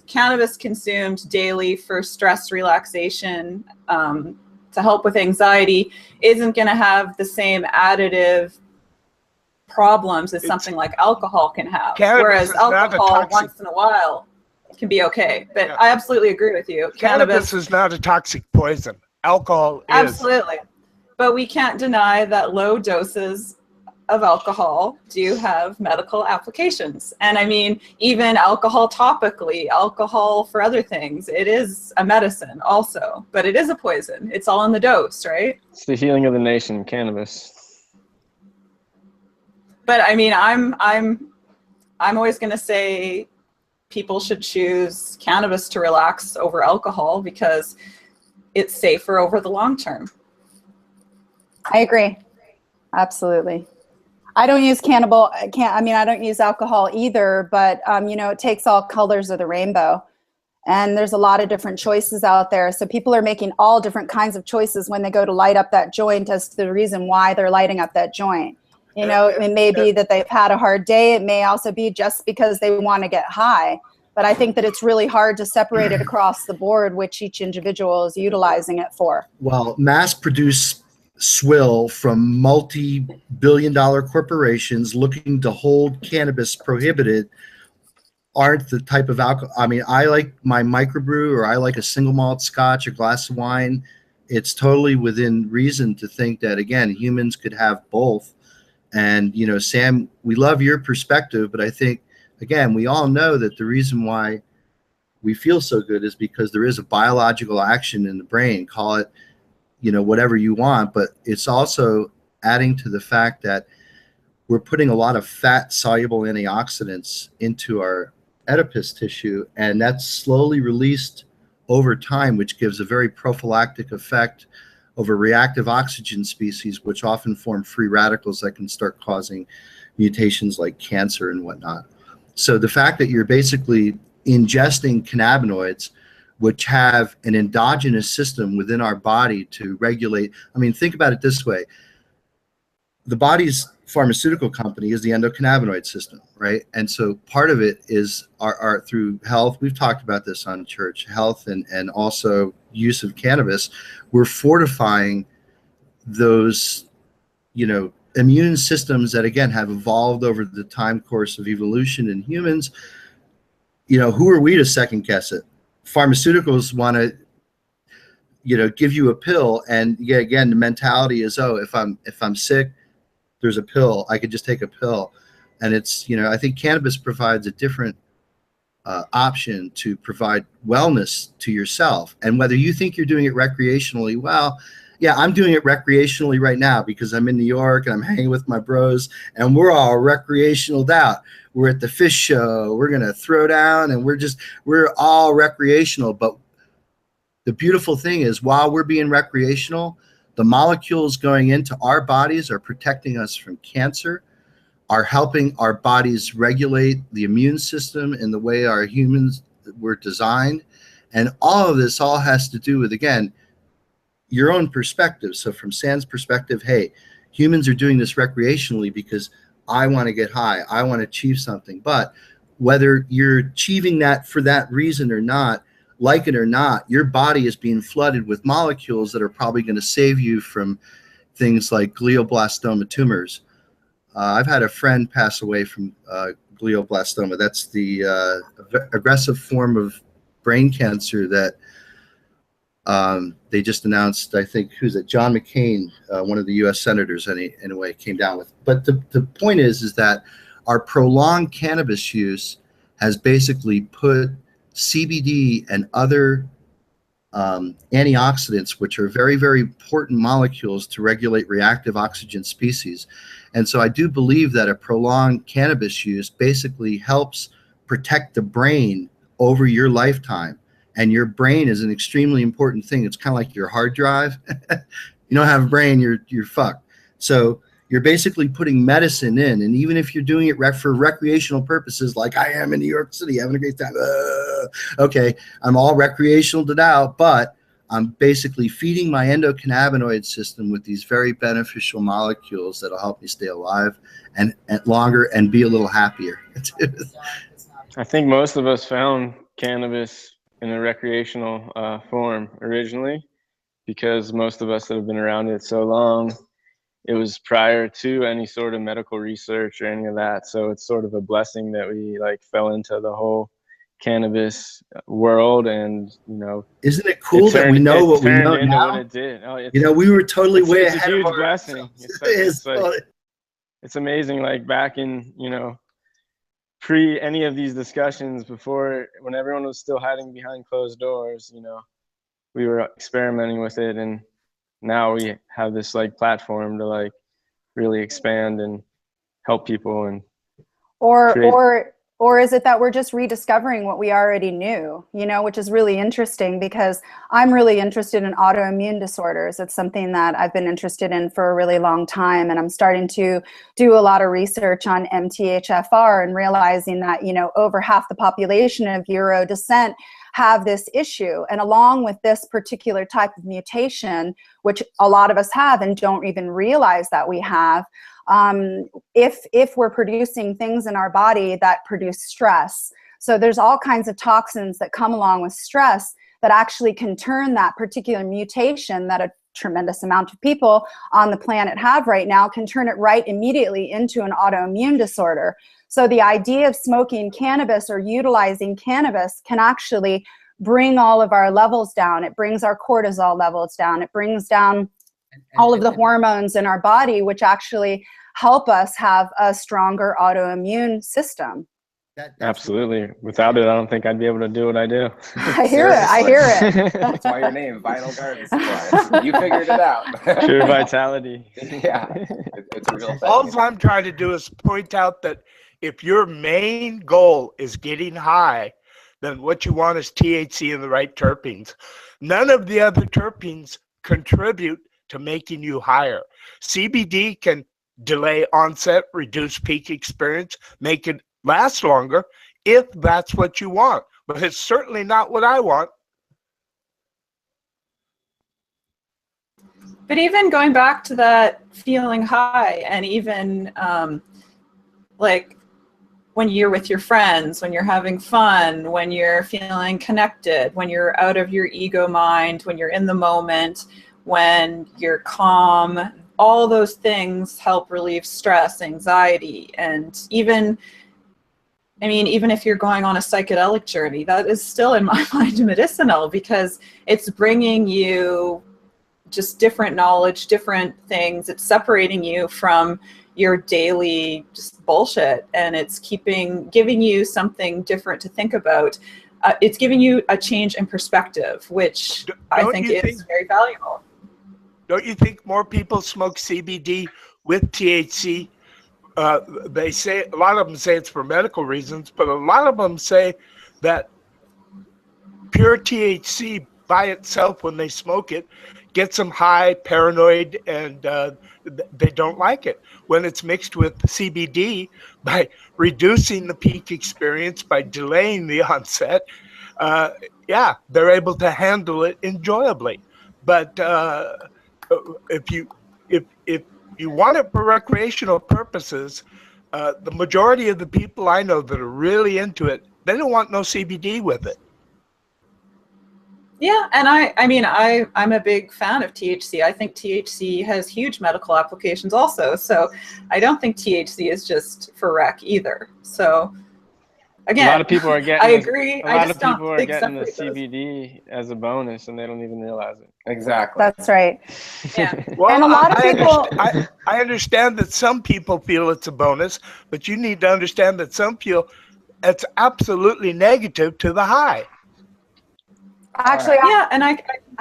cannabis consumed daily for stress relaxation, to help with anxiety, isn't going to have the same additive problems as something like alcohol can have. Whereas alcohol, once in a while, can be okay. But yeah. I absolutely agree with you. Cannabis is not a toxic poison. Alcohol is. Absolutely. But we can't deny that low doses of alcohol do have medical applications. And I mean, even alcohol topically, alcohol for other things, it is a medicine also, but it is a poison. It's all in the dose, right? It's the healing of the nation, cannabis. But I mean, I'm always going to say people should choose cannabis to relax over alcohol because it's safer over the long term. I agree. Absolutely. I don't use I don't use alcohol either, but you know, it takes all colors of the rainbow, and there's a lot of different choices out there. So people are making all different kinds of choices when they go to light up that joint as to the reason why they're lighting up that joint. You know, it may be that they've had a hard day. It may also be just because they want to get high. But I think that it's really hard to separate it across the board, which each individual is utilizing it for. Well, mass-produced swill from multi-billion-dollar corporations looking to hold cannabis prohibited aren't the type of alcohol. I mean, I like my microbrew, or I like a single malt scotch, a glass of wine. It's totally within reason to think that, again, humans could have both. And, you know, Sam, we love your perspective, but I think, again, we all know that the reason why we feel so good is because there is a biological action in the brain. Call it, you know, whatever you want, but it's also adding to the fact that we're putting a lot of fat soluble antioxidants into our adipose tissue, and that's slowly released over time, which gives a very prophylactic effect over reactive oxygen species, which often form free radicals that can start causing mutations like cancer and whatnot. So the fact that you're basically ingesting cannabinoids, which have an endogenous system within our body to regulate. I mean, think about it this way. The body's pharmaceutical company is the endocannabinoid system, right? And so part of it is our through health. We've talked about this on Church Health, and also use of cannabis. We're fortifying those, immune systems that, again, have evolved over the time course of evolution in humans. Who are we to second guess it? Pharmaceuticals want to, give you a pill, and again, the mentality is, oh, if I'm sick, there's a pill. I could just take a pill. And it's, I think cannabis provides a different option to provide wellness to yourself. And whether you think you're doing it recreationally, well, yeah, I'm doing it recreationally right now because I'm in New York and I'm hanging with my bros and we're all recreational out. We're at the fish show. We're going to throw down and we're all recreational. But the beautiful thing is, while we're being recreational, the molecules going into our bodies are protecting us from cancer, are helping our bodies regulate the immune system in the way our humans were designed. And all of this all has to do with, again, your own perspective. So from San's perspective, hey, humans are doing this recreationally because I want to get high. I want to achieve something. But whether you're achieving that for that reason or not, like it or not, your body is being flooded with molecules that are probably going to save you from things like glioblastoma tumors. I've had a friend pass away from glioblastoma. That's the aggressive form of brain cancer that they just announced. I think, who's it? John McCain, one of the U.S. senators, anyway, came down with. But the point is that our prolonged cannabis use has basically put CBD and other antioxidants, which are very, very important molecules to regulate reactive oxygen species. And so I do believe that a prolonged cannabis use basically helps protect the brain over your lifetime. And your brain is an extremely important thing. It's kind of like your hard drive. You don't have a brain, you're fucked. So you're basically putting medicine in. And even if you're doing it for recreational purposes, like I am in New York City, having a great time. Okay, I'm all recreational out, but I'm basically feeding my endocannabinoid system with these very beneficial molecules that'll help me stay alive and longer and be a little happier. I think most of us found cannabis in a recreational form originally, because most of us that have been around it so long, it was prior to any sort of medical research or any of that. So it's sort of a blessing that we fell into the whole cannabis world. And isn't it cool that we know what we know now? What it did. Oh, we were totally way ahead. It's a huge blessing. It's amazing. Back in pre any of these discussions, before, when everyone was still hiding behind closed doors, we were experimenting with it, and now we have this platform to really expand and help people. And or is it that we're just rediscovering what we already knew, which is really interesting, because I'm really interested in autoimmune disorders. It's something that I've been interested in for a really long time. And I'm starting to do a lot of research on MTHFR and realizing that, over half the population of Euro descent have this issue. And along with this particular type of mutation, which a lot of us have and don't even realize that we have, if we're producing things in our body that produce stress. So there's all kinds of toxins that come along with stress that actually can turn that particular mutation that a tremendous amount of people on the planet have right now, can turn it right immediately into an autoimmune disorder. So the idea of smoking cannabis or utilizing cannabis can actually bring all of our levels down. It brings our cortisol levels down. It brings down all of the hormones in our body, which actually help us have a stronger autoimmune system. Absolutely. Without it, I don't think I'd be able to do what I do. I hear it. That's why your name, Vital Garden Supply. You figured it out. Pure vitality. Yeah, it's a real thing. All I'm trying to do is point out that if your main goal is getting high, then what you want is THC and the right terpenes. None of the other terpenes contribute to making you higher. CBD can delay onset, reduce peak experience, make it last longer if that's what you want. But it's certainly not what I want. But even going back to that feeling high, and even like when you're with your friends, when you're having fun, when you're feeling connected, when you're out of your ego mind, when you're in the moment, when you're calm, all those things help relieve stress, anxiety, and even, I mean, even if you're going on a psychedelic journey, that is still in my mind medicinal, because it's bringing you just different knowledge, different things. It's separating you from your daily just bullshit, and it's giving you something different to think about. It's giving you a change in perspective, which I think is very valuable. Don't you think more people smoke CBD with THC? They say, a lot of them say it's for medical reasons, but a lot of them say that pure THC by itself, when they smoke it, gets them high, paranoid, and they don't like it. When it's mixed with CBD, by reducing the peak experience, by delaying the onset, yeah, they're able to handle it enjoyably. But if you want it for recreational purposes, the majority of the people I know that are really into it, they don't want no CBD with it. Yeah, and I mean, I'm a big fan of THC. I think THC has huge medical applications also. So I don't think THC is just for rec either. So again, a lot of people are getting. I agree. A lot of people are getting the CBD as a bonus, and they don't even realize it. Exactly. That's right. Yeah. Well, And a lot of people. I understand that some people feel it's a bonus, but you need to understand that some feel it's absolutely negative to the high. Actually, Yeah, and I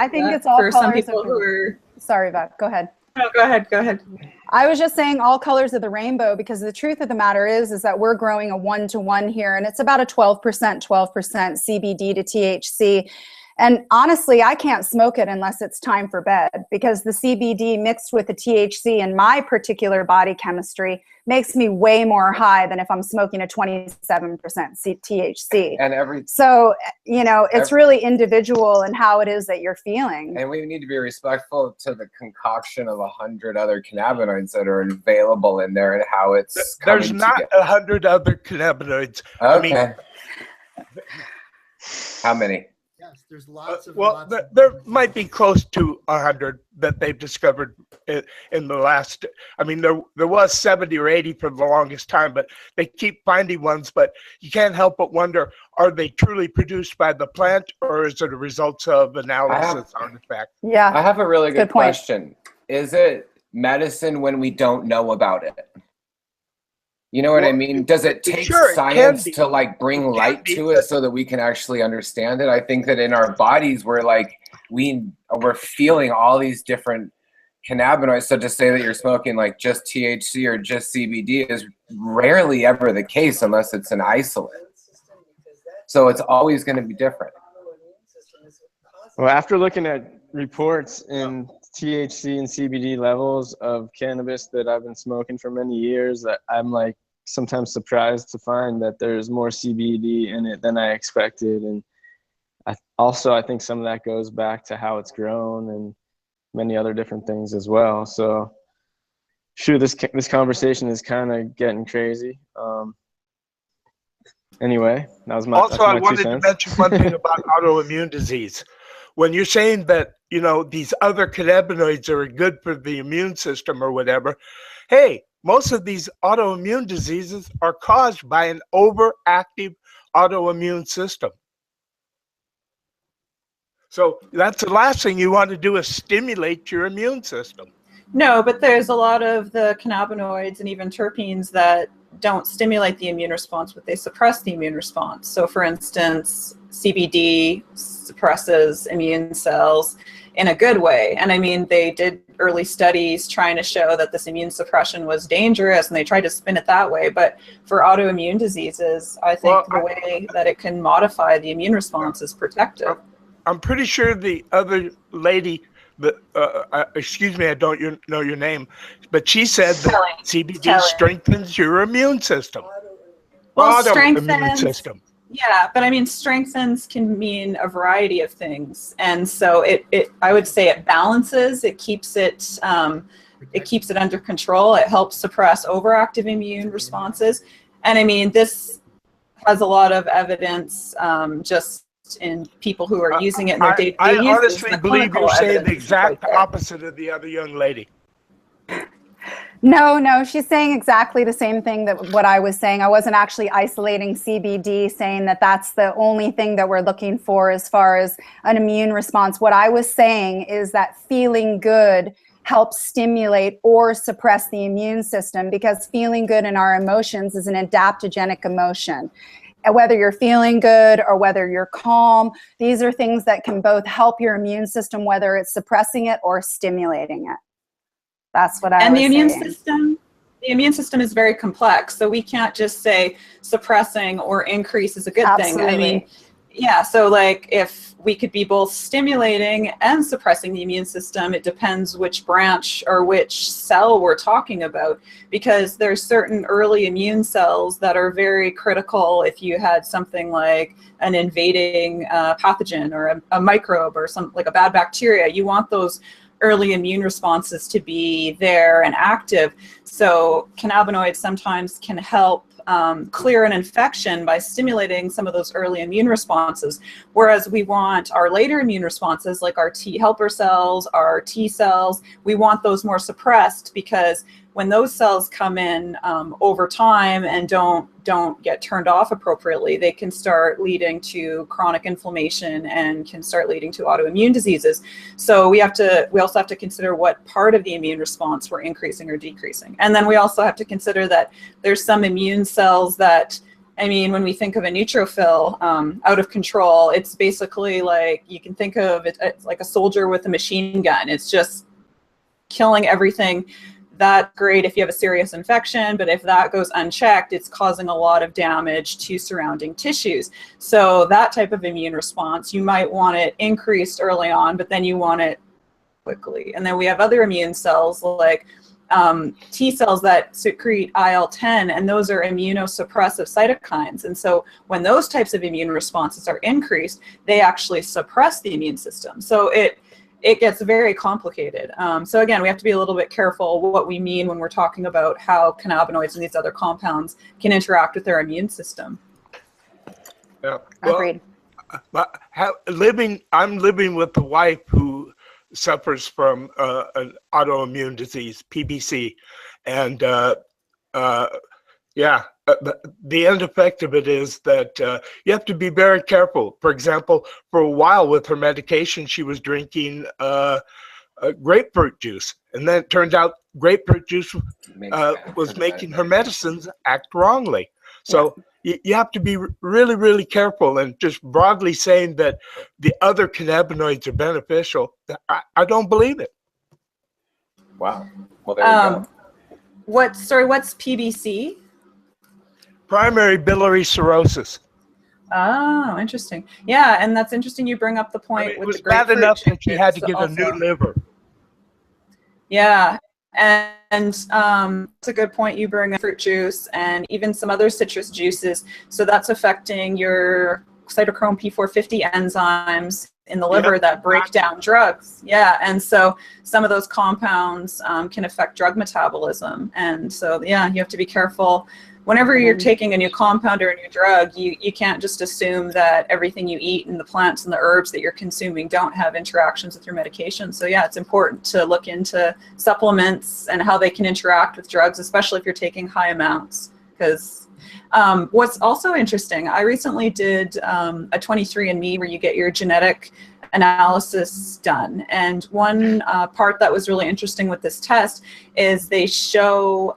think it's all for some colors people of who are. Sorry, Beth, go ahead. No, go ahead. Go ahead. I was just saying all colors of the rainbow, because the truth of the matter is that we're growing a 1-to-1 here, and it's about a 12% CBD to THC. And honestly, I can't smoke it unless it's time for bed, because the CBD mixed with the THC in my particular body chemistry makes me way more high than if I'm smoking a 27% THC. And So, you know, it's really individual in how it is that you're feeling. And we need to be respectful to the concoction of 100 other cannabinoids that are available in there and how it's coming There's not together. 100 other cannabinoids. Okay. I mean, how many? Yes, there's lots of. well, there might be close to 100 that they've discovered in the last. I mean, there was 70 or 80 for the longest time, but they keep finding ones. But you can't help but wonder: are they truly produced by the plant, or is it a result of analysis on the fact? Yeah. I have a really good point. question. Is it medicine when we don't know about it? You know what I mean? Does it take Sure, it can science be. to like bring It can light be, to it so that we can actually understand it? I think that in our bodies, we're like, we're feeling all these different cannabinoids. So to say that you're smoking like just THC or just CBD is rarely ever the case unless it's an isolate. So it's always going to be different. Well, after looking at reports in THC and CBD levels of cannabis that I've been smoking for many years, I'm like sometimes surprised to find that there's more CBD in it than I expected. And I think some of that goes back to how it's grown and many other different things as well. So sure, this conversation is kind of getting crazy. Anyway, that's my I two wanted cents. to mention one thing about autoimmune disease. When you're saying that, you know, these other cannabinoids are good for the immune system or whatever, hey, most of these autoimmune diseases are caused by an overactive autoimmune system. So that's the last thing you want to do is stimulate your immune system. No, but there's a lot of the cannabinoids and even terpenes that don't stimulate the immune response, but they suppress the immune response. So for instance, CBD suppresses immune cells in a good way. And I mean, they did early studies trying to show that this immune suppression was dangerous, and they tried to spin it that way. But for autoimmune diseases, I think the way that it can modify the immune response is protective. I'm pretty sure the other lady, excuse me, I don't know your name, but she said that CBD strengthens your immune system. Well, Immune system. Yeah, but I mean, strengthens can mean a variety of things, and so I would say it balances. It keeps it under control. It helps suppress overactive immune responses, and I mean, this has a lot of evidence just in people who are using it in their day-to-day I uses. honestly The believe clinical you're saying evidence the is quite exact there. opposite of the other young lady. No, she's saying exactly the same thing that what I was saying. I wasn't actually isolating CBD, saying that that's the only thing that we're looking for as far as an immune response. What I was saying is that feeling good helps stimulate or suppress the immune system, because feeling good in our emotions is an adaptogenic emotion. And whether you're feeling good or whether you're calm, these are things that can both help your immune system, whether it's suppressing it or stimulating it. That's what I And was the immune saying. the immune system is very complex, so we can't just say suppressing or increase is a good thing. I mean, yeah, so like if we could be both stimulating and suppressing the immune system, it depends which branch or which cell we're talking about, because there's certain early immune cells that are very critical if you had something like an invading pathogen or a microbe or some like a bad bacteria. You want those early immune responses to be there and active. So cannabinoids sometimes can help clear an infection by stimulating some of those early immune responses, whereas we want our later immune responses, like our T helper cells, our T cells, we want those more suppressed, because when those cells come in over time and don't get turned off appropriately, they can start leading to chronic inflammation and can start leading to autoimmune diseases. So we also have to consider what part of the immune response we're increasing or decreasing. And then we also have to consider that there's some immune cells that, I mean, when we think of a neutrophil out of control, it's basically like, you can think of it it's like a soldier with a machine gun. It's just killing everything. That's great if you have a serious infection, but if that goes unchecked, it's causing a lot of damage to surrounding tissues. So that type of immune response, you might want it increased early on, but then you want it quickly. And then we have other immune cells like T cells that secrete IL-10, and those are immunosuppressive cytokines. And so when those types of immune responses are increased, they actually suppress the immune system. So it gets very complicated. So again, we have to be a little bit careful what we mean when we're talking about how cannabinoids and these other compounds can interact with our immune system. Yeah. Well, Agreed. I'm living with a wife who suffers from an autoimmune disease, PBC, and the end effect of it is that you have to be very careful. For example, for a while with her medication, she was drinking grapefruit juice, and then it turned out grapefruit juice was making her medicines act wrongly. So you have to be really, really careful. And just broadly saying that the other cannabinoids are beneficial, I don't believe it. Wow. Well, there you go. What's PBC? Primary biliary cirrhosis. Oh, interesting. Yeah, and that's interesting you bring up the point It with was the grapefruit. bad enough that she had to juice get a new also. liver. Yeah, and it's a good point you bring up fruit juice and even some other citrus juices. So that's affecting your cytochrome P450 enzymes in the liver that break down drugs. Yeah, and so some of those compounds can affect drug metabolism. And so, yeah, you have to be careful. Whenever you're taking a new compound or a new drug, you can't just assume that everything you eat and the plants and the herbs that you're consuming don't have interactions with your medication. So yeah, it's important to look into supplements and how they can interact with drugs, especially if you're taking high amounts. Because what's also interesting, I recently did a 23andMe where you get your genetic analysis done. And one part that was really interesting with this test is they show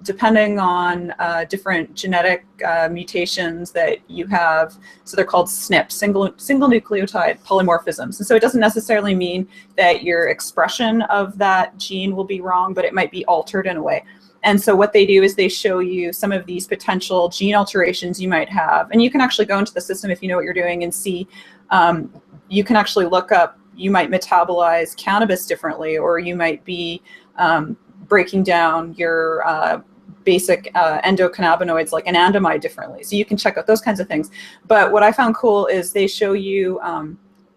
depending on different genetic mutations that you have, so they're called SNPs, single nucleotide polymorphisms. And so it doesn't necessarily mean that your expression of that gene will be wrong, but it might be altered in a way. And so what they do is they show you some of these potential gene alterations you might have. And you can actually go into the system if you know what you're doing and see, you can actually look up, you might metabolize cannabis differently, or you might be breaking down your basic endocannabinoids like anandamide differently. So you can check out those kinds of things. But what I found cool is they show you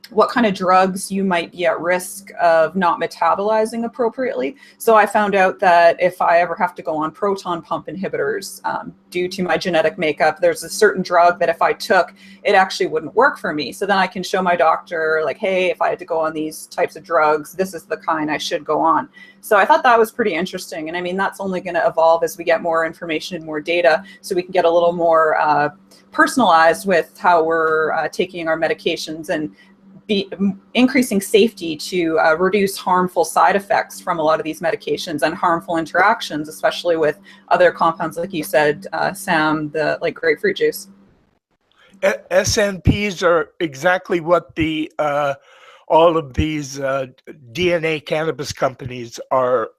what kind of drugs you might be at risk of not metabolizing appropriately. So I found out that if I ever have to go on proton pump inhibitors due to my genetic makeup, there's a certain drug that if I took, it actually wouldn't work for me. So then I can show my doctor like, hey, if I had to go on these types of drugs, this is the kind I should go on. So I thought that was pretty interesting. And I mean, that's only going to evolve as we get more information and more data, so we can get a little more personalized with how we're taking our medications and be increasing safety to reduce harmful side effects from a lot of these medications and harmful interactions, especially with other compounds, like you said, Sam, like grapefruit juice. SNPs are exactly what the all of these DNA cannabis companies are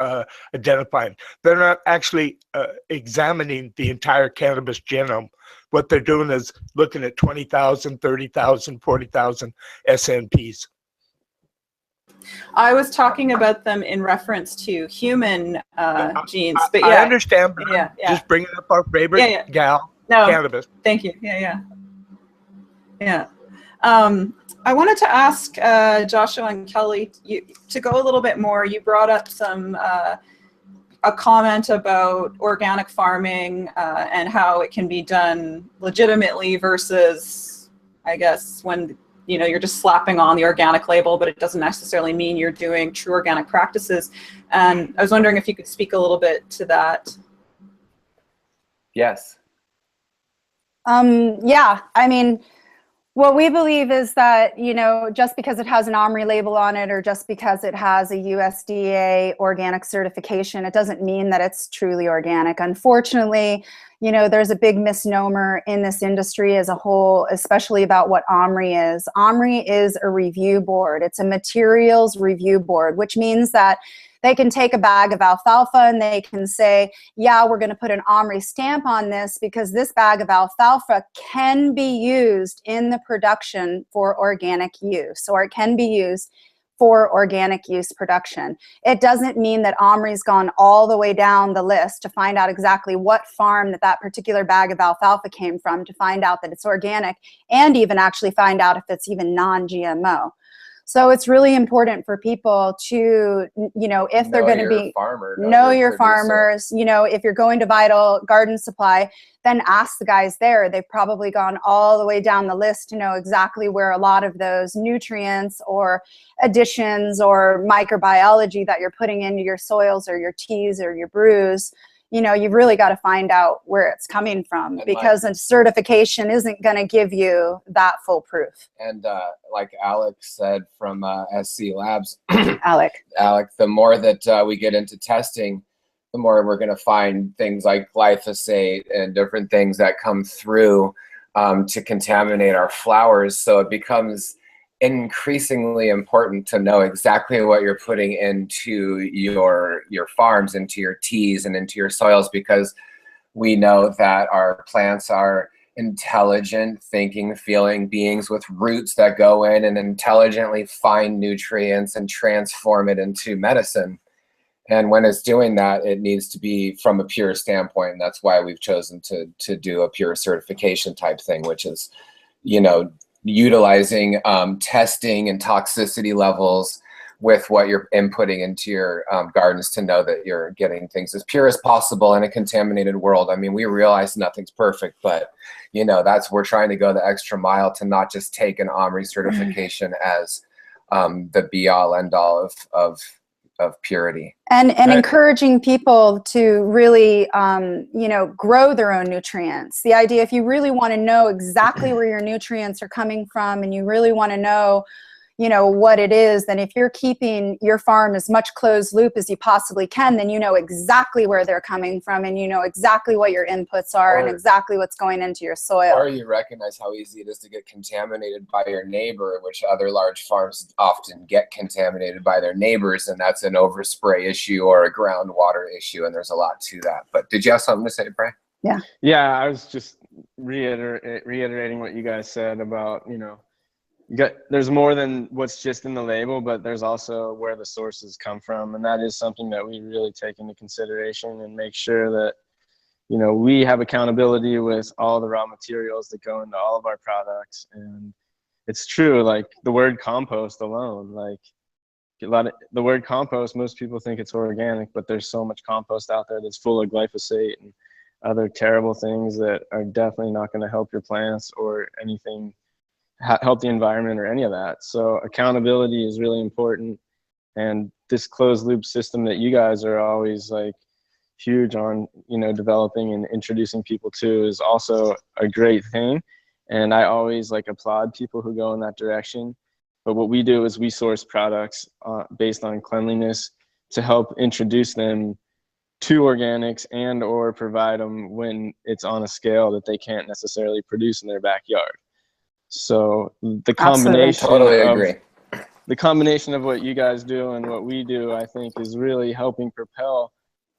identifying. They're not actually examining the entire cannabis genome. What they're doing is looking at 20,000, 30,000, 40,000 SNPs. I was talking about them in reference to human genes, but yeah. I understand, but yeah, I'm just bringing up our favorite gal, cannabis. Thank you. Yeah. I wanted to ask Joshua and Kelly to go a little bit more. You brought up a comment about organic farming and how it can be done legitimately versus, I guess, when you're just slapping on the organic label, but it doesn't necessarily mean you're doing true organic practices. And I was wondering if you could speak a little bit to that. Yes. Yeah, I mean, what we believe is that, just because it has an OMRI label on it or just because it has a USDA organic certification, it doesn't mean that it's truly organic. Unfortunately, there's a big misnomer in this industry as a whole, especially about what OMRI is. OMRI is a review board. It's a materials review board, which means that they can take a bag of alfalfa and they can say, yeah, we're going to put an OMRI stamp on this because this bag of alfalfa can be used in the production for organic use, or it can be used for organic use production. It doesn't mean that OMRI's gone all the way down the list to find out exactly what farm that particular bag of alfalfa came from, to find out that it's organic, and even actually find out if it's even non-GMO. So it's really important for people to, if they're going to be, know your farmers, if you're going to Vital Garden Supply, then ask the guys there. They've probably gone all the way down the list to know exactly where a lot of those nutrients or additions or microbiology that you're putting into your soils or your teas or your brews, you've really got to find out where it's coming from, because a certification isn't going to give you that full proof. And like Alex said from SC Labs, Alec, the more that we get into testing, the more we're going to find things like glyphosate and different things that come through to contaminate our flowers. So it becomes increasingly important to know exactly what you're putting into your farms, into your teas and into your soils, because we know that our plants are intelligent, thinking, feeling beings with roots that go in and intelligently find nutrients and transform it into medicine. And when it's doing that, it needs to be from a pure standpoint. And that's why we've chosen to do a pure certification type thing, which is, utilizing testing and toxicity levels with what you're inputting into your gardens to know that you're getting things as pure as possible in a contaminated world. I mean, we realize nothing's perfect, but we're trying to go the extra mile to not just take an OMRI certification as the be all end all of purity. And encouraging people to really, grow their own nutrients. The idea, if you really want to know exactly where your nutrients are coming from and you really want to know, what it is, then if you're keeping your farm as much closed loop as you possibly can, then you know exactly where they're coming from and you know exactly what your inputs are and exactly what's going into your soil. Or you recognize how easy it is to get contaminated by your neighbor, which other large farms often get contaminated by their neighbors, and that's an overspray issue or a groundwater issue, and there's a lot to that. But did you have something to say, Bray? Yeah, I was just reiterating what you guys said about, there's more than what's just in the label, but there's also where the sources come from. And that is something that we really take into consideration and make sure that, you know, we have accountability with all the raw materials that go into all of our products. And it's true, like the word compost alone, like the word compost, most people think it's organic, but there's so much compost out there that's full of glyphosate and other terrible things that are definitely not going to help your plants or anything, help the environment or any of that. So accountability is really important. And this closed loop system that you guys are always like huge on, you know, developing and introducing people to is also a great thing. And I always like applaud people who go in that direction. But what we do is we source products based on cleanliness to help introduce them to organics and or provide them when it's on a scale that they can't necessarily produce in their backyard. So the combination Totally agree. The combination of what you guys do and what we do, I think, is really helping propel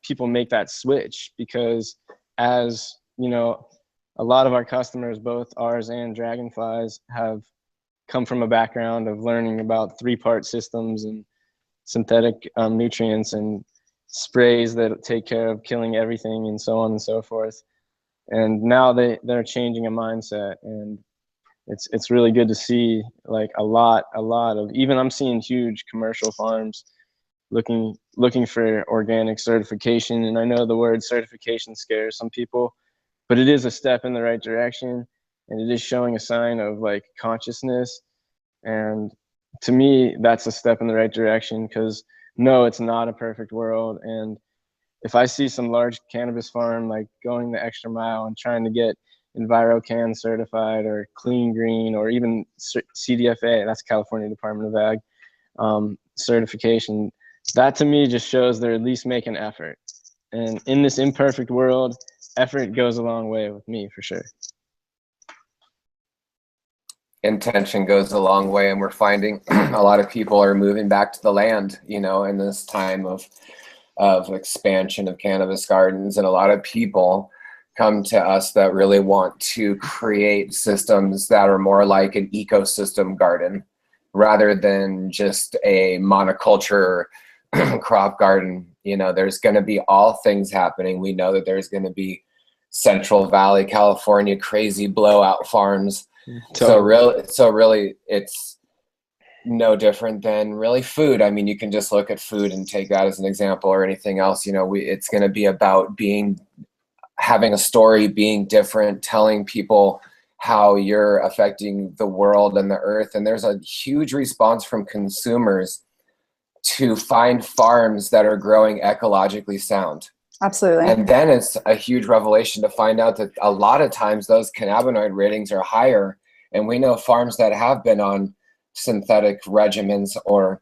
people make that switch, because as you know, a lot of our customers, both ours and Dragonfly's, have come from a background of learning about 3-part systems and synthetic nutrients and sprays that take care of killing everything and so on and so forth. And now they're changing a mindset, and it's really good to see like a lot of, even I'm seeing huge commercial farms looking for organic certification. And I know the word certification scares some people, but it is a step in the right direction, and it is showing a sign of like consciousness. And to me, that's a step in the right direction, because no, it's not a perfect world. And if I see some large cannabis farm like going the extra mile and trying to get EnviroCan certified or Clean Green or even CDFA, that's California Department of Ag, certification, that to me just shows they're at least making effort. And in this imperfect world, effort goes a long way with me, for sure. Intention goes a long way, and we're finding a lot of people are moving back to the land, you know, in this time of expansion of cannabis gardens. And a lot of people come to us that really want to create systems that are more like an ecosystem garden rather than just a monoculture crop garden. You know, there's going to be all things happening. We know that there's going to be Central Valley, California, crazy blowout farms. So really it's no different than really food. I mean, you can just look at food and take that as an example, or anything else. You know, it's going to be about having a story, being different, telling people how you're affecting the world and the earth. And there's a huge response from consumers to find farms that are growing ecologically sound. Absolutely. And then it's a huge revelation to find out that a lot of times those cannabinoid ratings are higher. And we know farms that have been on synthetic regimens or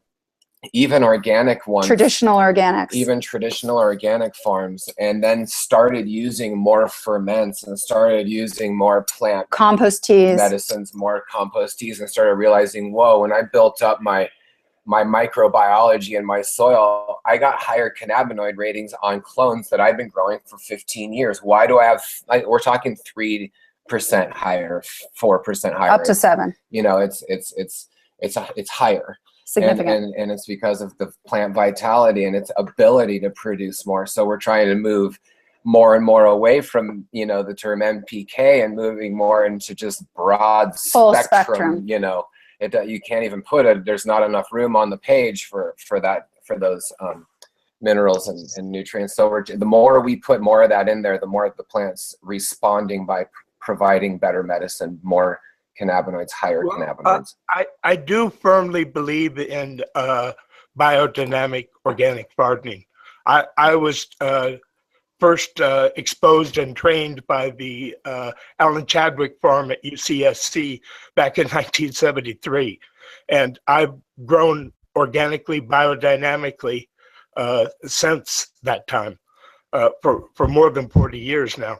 even organic ones. Traditional organics. Even traditional organic farms, and then started using more ferments and started using more plant compost teas, medicines, more compost teas, and started realizing, whoa, when I built up my microbiology in my soil, I got higher cannabinoid ratings on clones that I've been growing for 15 years. Why do I have, we're talking 3% higher, 4% higher. Up to 7. You know, it's higher. Significant. And it's because of the plant vitality and its ability to produce more. So we're trying to move more and more away from, you know, the term NPK and moving more into just broad full spectrum. You know, you can't even put it. There's not enough room on the page for those minerals and nutrients. So the more we put more of that in there, the more the plant's responding by providing better medicine, more cannabinoids, higher cannabinoids. I do firmly believe in biodynamic organic gardening. I was first exposed and trained by the Alan Chadwick farm at UCSC back in 1973. And I've grown organically, biodynamically since that time for more than 40 years now.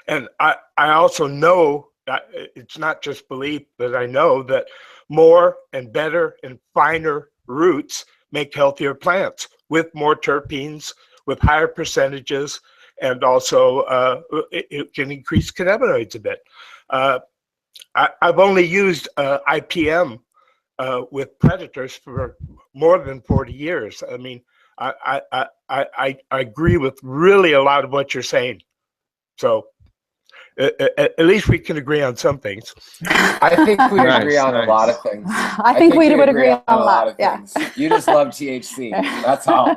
And I also know, it's not just belief, but I know that more and better and finer roots make healthier plants with more terpenes, with higher percentages, and also it can increase cannabinoids a bit. I've only used IPM with predators for more than 40 years. I mean, I agree with really a lot of what you're saying. So at least we can agree on some things. I think we Nice, agree on nice. a lot of things. I think we would agree on a lot. of Yeah. things. You just love THC. That's all.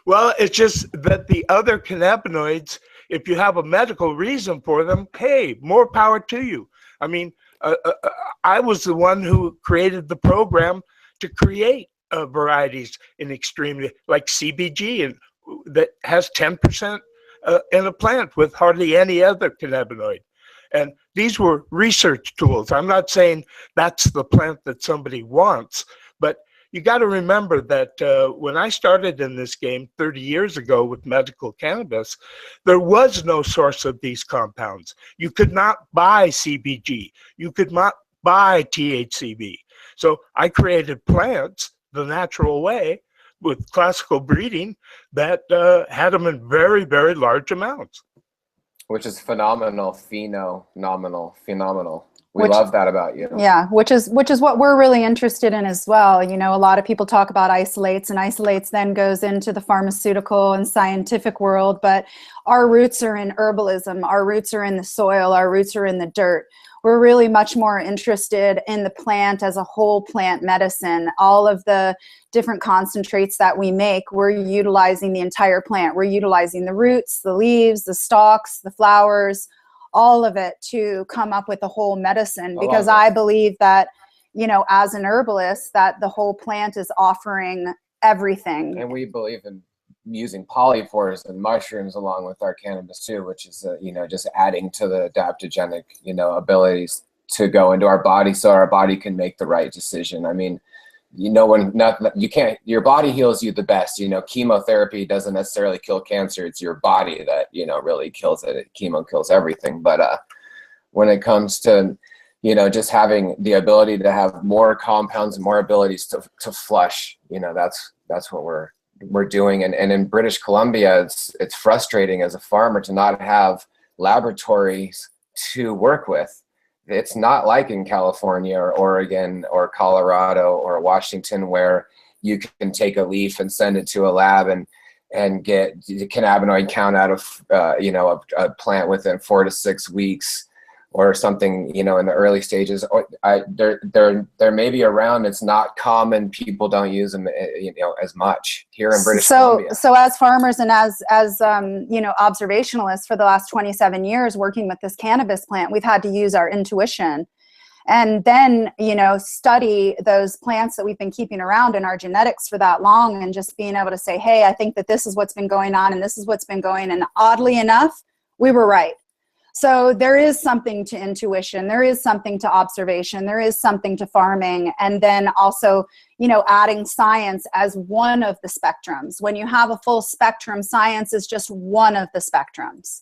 Well, it's just that the other cannabinoids, if you have a medical reason for them, hey, more power to you. I mean, I was the one who created the program to create varieties in extremely, like CBG, and that has 10% in a plant with hardly any other cannabinoid. And these were research tools. I'm not saying that's the plant that somebody wants, but you got to remember that when I started in this game 30 years ago with medical cannabis, there was no source of these compounds. You could not buy CBG. You could not buy THCV. So I created plants the natural way with classical breeding that had them in very, very large amounts. Which is phenomenal. We love that about you. Yeah, which is what we're really interested in as well. You know, a lot of people talk about isolates, and isolates then goes into the pharmaceutical and scientific world, but our roots are in herbalism, our roots are in the soil, our roots are in the dirt. We're really much more interested in the plant as a whole plant medicine. All of the different concentrates that we make, we're utilizing the entire plant. We're utilizing the roots, the leaves, the stalks, the flowers, all of it to come up with the whole medicine, because I believe that, you know, as an herbalist, that the whole plant is offering everything. And we believe in using polypores and mushrooms along with our cannabis too, which is, you know, just adding to the adaptogenic, you know, abilities to go into our body so our body can make the right decision. I mean, you know, your body heals you the best. You know, chemotherapy doesn't necessarily kill cancer. It's your body that, you know, really kills it. Chemo kills everything. But when it comes to, you know, just having the ability to have more compounds and more abilities to flush, you know, that's what we're doing. And in British Columbia, it's frustrating as a farmer to not have laboratories to work with. It's not like in California or Oregon or Colorado or Washington, where you can take a leaf and send it to a lab and get the cannabinoid count out of you know, a plant within 4 to 6 weeks or something, you know, in the early stages. There may be around. It's not common. People don't use them, you know, as much here in British Columbia. So as farmers and as you know, observationalists for the last 27 years working with this cannabis plant, we've had to use our intuition and then, you know, study those plants that we've been keeping around in our genetics for that long, and just being able to say, hey, I think that this is what's been going on and this is what's been going. And oddly enough, we were right. So there is something to intuition, there is something to observation, there is something to farming, and then also, you know, adding science as one of the spectrums. When you have a full spectrum, science is just one of the spectrums.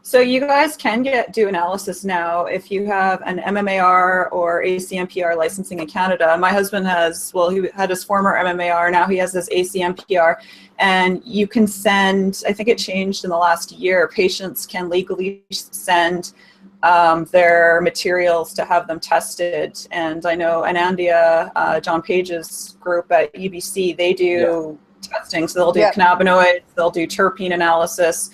So you guys can do analysis now if you have an MMAR or ACMPR licensing in Canada. My husband has, well, he had his former MMAR, now he has his ACMPR, and you can send, I think it changed in the last year, patients can legally send their materials to have them tested. And I know Anandia, John Page's group at UBC, they do testing. So they'll do cannabinoids, they'll do terpene analysis.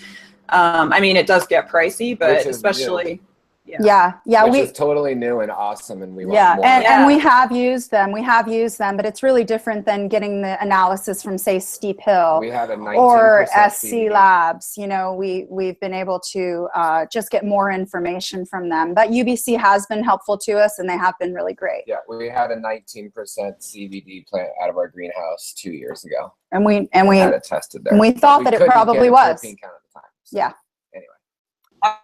I mean, it does get pricey, but especially, which is totally new and awesome, and we want more. And we have used them. But it's really different than getting the analysis from, say, Steep Hill we had a 19% or SC CBD. Labs. You know, we've been able to just get more information from them. But UBC has been helpful to us, and they have been really great. Yeah, we had a 19% CBD plant out of our greenhouse 2 years ago, and we had it tested there. And we thought that it probably was. Yeah. Anyway.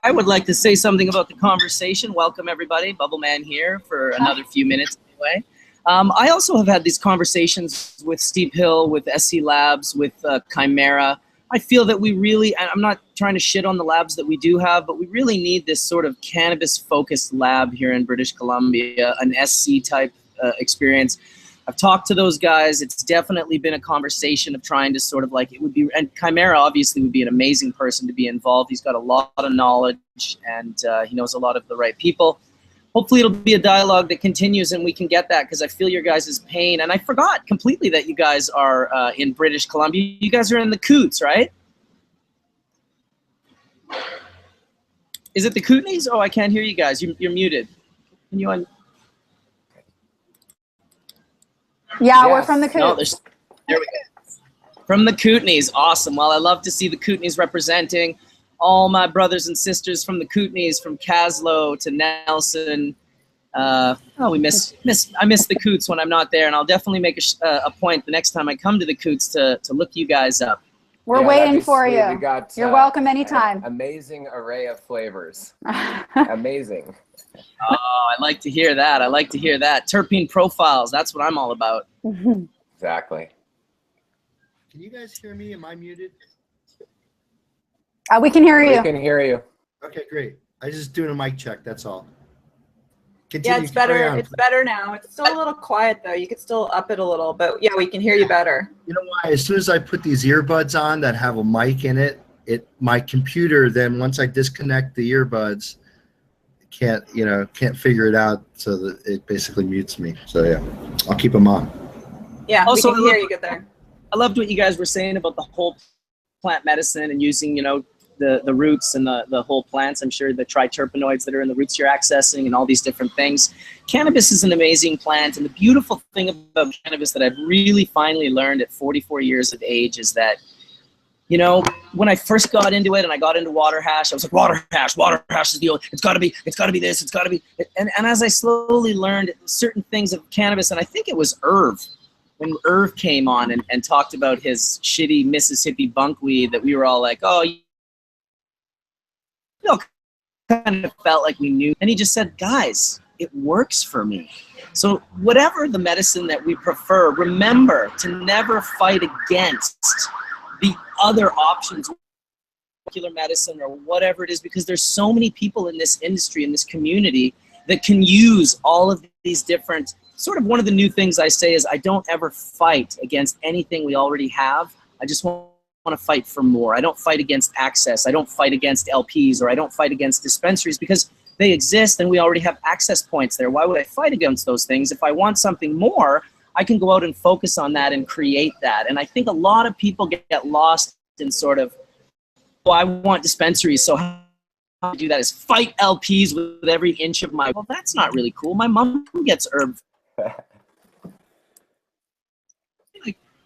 I would like to say something about the conversation. Welcome, everybody. Bubble Man here for another few minutes anyway. I also have had these conversations with Steep Hill, with SC Labs, with Chimera. I feel that we really, and I'm not trying to shit on the labs that we do have, but we really need this sort of cannabis-focused lab here in British Columbia, an SC-type experience. I've talked to those guys. It's definitely been a conversation of trying to sort of like, it would be, and Chimera obviously would be an amazing person to be involved. He's got a lot of knowledge and he knows a lot of the right people. hopefully it'll be a dialogue that continues and we can get that, because I feel your guys' pain. And I forgot completely that you guys are in British Columbia. You guys are in the Coots, right? Is it the Kootenays? Oh, I can't hear you guys. You're muted. Can you Yeah, we're from the Coots. No, there we go. From the Kootenays. Awesome. Well, I love to see the Kootenays representing all my brothers and sisters from the Kootenays, from Caslow to Nelson. I miss the Coots when I'm not there, and I'll definitely make a point the next time I come to the Coots to look you guys up. We're Yeah, waiting that'd be for sweet. you. We got, You're welcome an anytime. amazing array of flavors. Amazing. Oh, I like to hear that. I like to hear that. Terpene profiles. That's what I'm all about. Exactly. Can you guys hear me? Am I muted? We can hear We you. can hear you. Okay, great. I just doing a mic check. That's all. Yeah, Continue, it's better. carry on, It's please. better now. It's still a little quiet though. You could still up it a little, but yeah, we can hear you better. You know why? As soon as I put these earbuds on that have a mic in it, my computer then once I disconnect the earbuds, can't figure it out, so that it basically mutes me. So yeah, I'll keep them on. Yeah, Also, we can hear you good there. I loved what you guys were saying about the whole plant medicine and using, the roots and the whole plants. I'm sure the triterpenoids that are in the roots you're accessing and all these different things. Cannabis is an amazing plant, and the beautiful thing about cannabis that I've really finally learned at 44 years of age is that, when I first got into it and I got into water hash, I was like, water hash is the old, it's got to be this, it's got to be. And as I slowly learned certain things of cannabis, and I think it was Irv, when Irv came on and talked about his shitty Mississippi bunkweed, that we were all like, oh, kind of felt like we knew. And he just said, guys, it works for me. So whatever the medicine that we prefer, remember to never fight against the other options, regular medicine or whatever it is, because there's so many people in this industry, in this community, that can use all of these different, sort of one of the new things I say is I don't ever fight against anything we already have. I just want to fight for more. I don't fight against access. I don't fight against LPs, or I don't fight against dispensaries, because they exist and we already have access points there. Why would I fight against those things? If I want something more, I can go out and focus on that and create that. And I think a lot of people get lost in sort of, well, I want dispensaries, so how to do that is fight LPs with every inch of my, well, that's not really cool. My mom gets herb.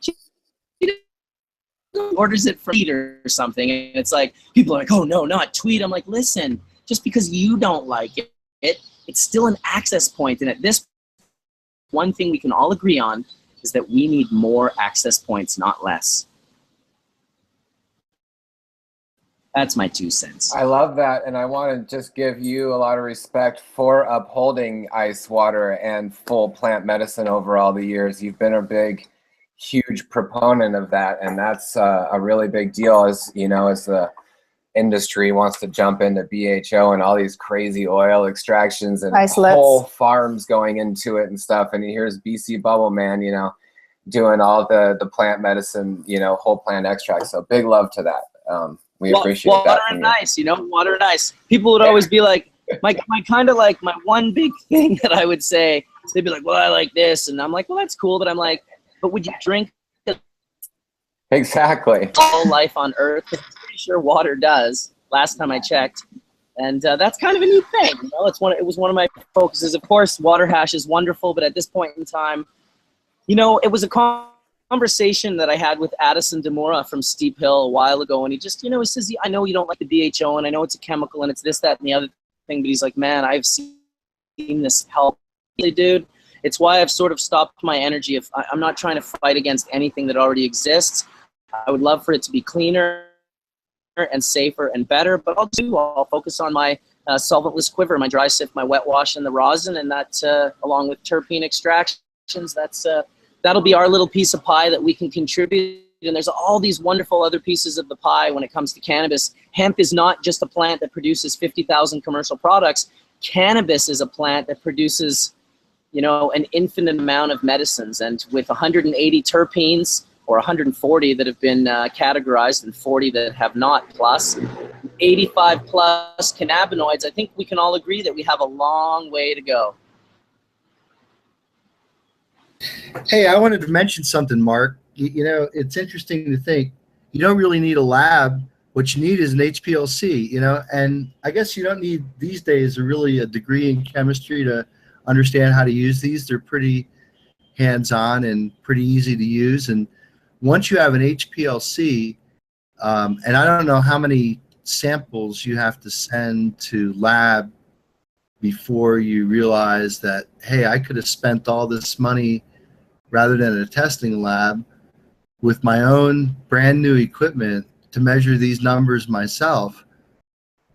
She orders it from Tweet or something, and it's like, people are like, oh no, not Tweet. I'm like, listen, just because you don't like it, it's still an access point. And at this, one thing we can all agree on is that we need more access points, not less. That's my 2 cents. I love that, and I want to just give you a lot of respect for upholding ice water and full plant medicine over all the years. You've been a big, huge proponent of that, and that's a really big deal. As you know, as the industry wants to jump into BHO and all these crazy oil extractions and whole farms going into it and stuff, and here's BC Bubble Man, doing all the plant medicine, whole plant extract. So big love to that. We appreciate that. Water and ice, water and ice. People would always be like, my kind of like my one big thing that I would say, they'd be like, well, I like this. And I'm like, well, that's cool. But I'm like, but would you drink exactly all life on Earth? I'm pretty sure water does, last time I checked. And that's kind of a neat thing. It was one of my focuses. Of course, water hash is wonderful. But at this point in time, it was a conversation that I had with Addison Demora from Steep Hill a while ago, and he just, he says, I know you don't like the BHO, and I know it's a chemical, and it's this, that, and the other thing, but he's like, man, I've seen this help, dude. It's why I've sort of stopped my energy. If I'm not trying to fight against anything that already exists, I would love for it to be cleaner and safer and better, but I'll focus on my solventless quiver, my dry sift, my wet wash, and the rosin, and that, along with terpene extractions, that'll be our little piece of pie that we can contribute. And there's all these wonderful other pieces of the pie when it comes to cannabis. Hemp is not just a plant that produces 50,000 commercial products. Cannabis is a plant that produces, an infinite amount of medicines. And with 180 terpenes, or 140 that have been categorized and 40 that have not plus, 85 plus cannabinoids, I think we can all agree that we have a long way to go. Hey, I wanted to mention something, Mark. You know, it's interesting to think you don't really need a lab. What you need is an HPLC, you know, and I guess you don't need these days really a degree in chemistry to understand how to use these. They're pretty hands-on and pretty easy to use. And once you have an HPLC, and I don't know how many samples you have to send to lab before you realize that, hey, I could have spent all this money rather than a testing lab with my own brand new equipment to measure these numbers myself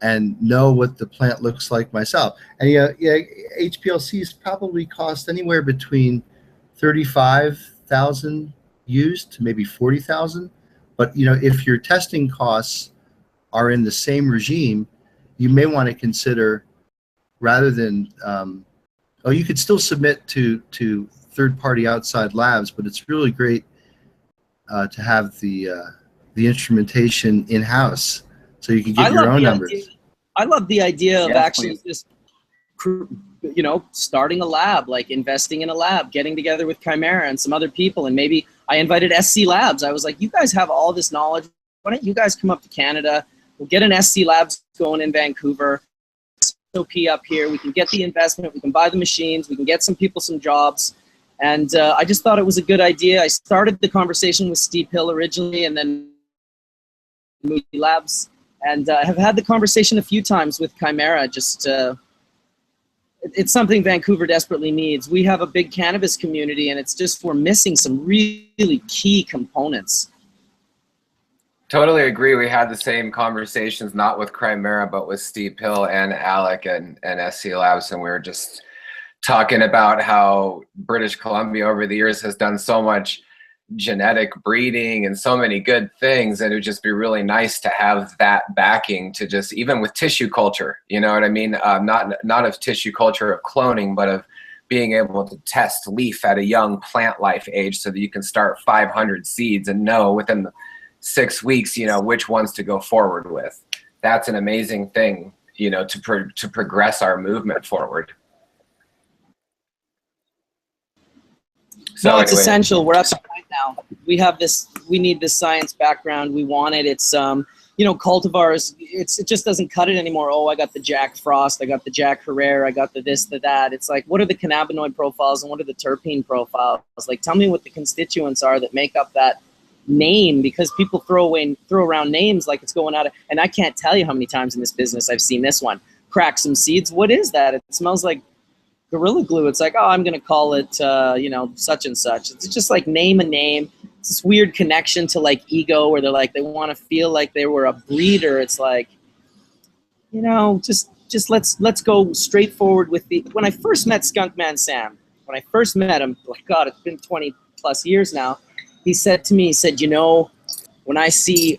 and know what the plant looks like myself. And yeah, HPLCs probably cost anywhere between 35,000 used to maybe 40,000. But you know, if your testing costs are in the same regime, you may want to consider, rather than, you could still submit to third-party outside labs, but it's really great to have the instrumentation in-house, so you can get your own numbers. I love the idea of actually please. just, you know, starting a lab, like investing in a lab, getting together with Chimera and some other people, and maybe I invited SC Labs. I was like, you guys have all this knowledge. Why don't you guys come up to Canada? We'll get an SC Labs going in Vancouver. SOP up here. We can get the investment. We can buy the machines. We can get some people some jobs. And I just thought it was a good idea. I started the conversation with Steve Hill originally, and then Moody Labs, and have had the conversation a few times with Chimera. Just it's something Vancouver desperately needs. We have a big cannabis community, and it's just we're missing some really key components. Totally agree. We had the same conversations, not with Chimera, but with Steve Hill and Alec and SC Labs, and we were just talking about how British Columbia over the years has done so much genetic breeding and so many good things, and it would just be really nice to have that backing to just, even with tissue culture, you know what I mean? Not of tissue culture of cloning, but of being able to test leaf at a young plant life age so that you can start 500 seeds and know within 6 weeks, you know, which ones to go forward with. That's an amazing thing, you know, to progress our movement forward. So No, it's anyway. essential. We're at the point now. We have this. We need this science background. We want it. It's you know, cultivars. It just doesn't cut it anymore. Oh, I got the Jack Frost. I got the Jack Herrera. I got the this, the that. It's like, what are the cannabinoid profiles and what are the terpene profiles? Like, tell me what the constituents are that make up that name, because people throw around names like it's going out of. And I can't tell you how many times in this business I've seen this one. Crack some seeds. What is that? It smells like Gorilla Glue. It's like, oh, I'm going to call it, you know, such and such. It's just like name a name. It's this weird connection to like ego where they're like, they want to feel like they were a breeder. It's like, you know, just let's go straight forward with the, when I first met Skunkman Sam, when I first met him, like, God, it's been 20 plus years now. He said to me, he said, you know, when I see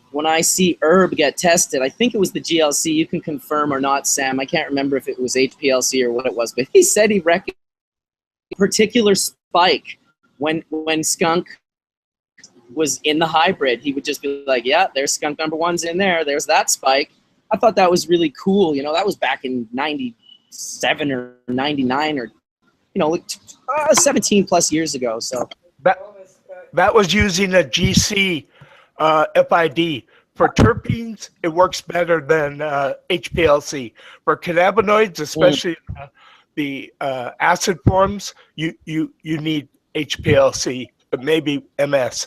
herb get tested, I think it was the GLC. You can confirm or not, Sam. I can't remember if it was HPLC or what it was, but he said he reckoned a particular spike when skunk was in the hybrid. He would just be like, yeah, there's skunk number one's in there. There's that spike. I thought that was really cool. You know, that was back in 97 or 99 or, you know, like 17 plus years ago. So that was using a GC FID. For terpenes, it works better than HPLC. For cannabinoids, especially the acid forms, you need HPLC, but maybe MS.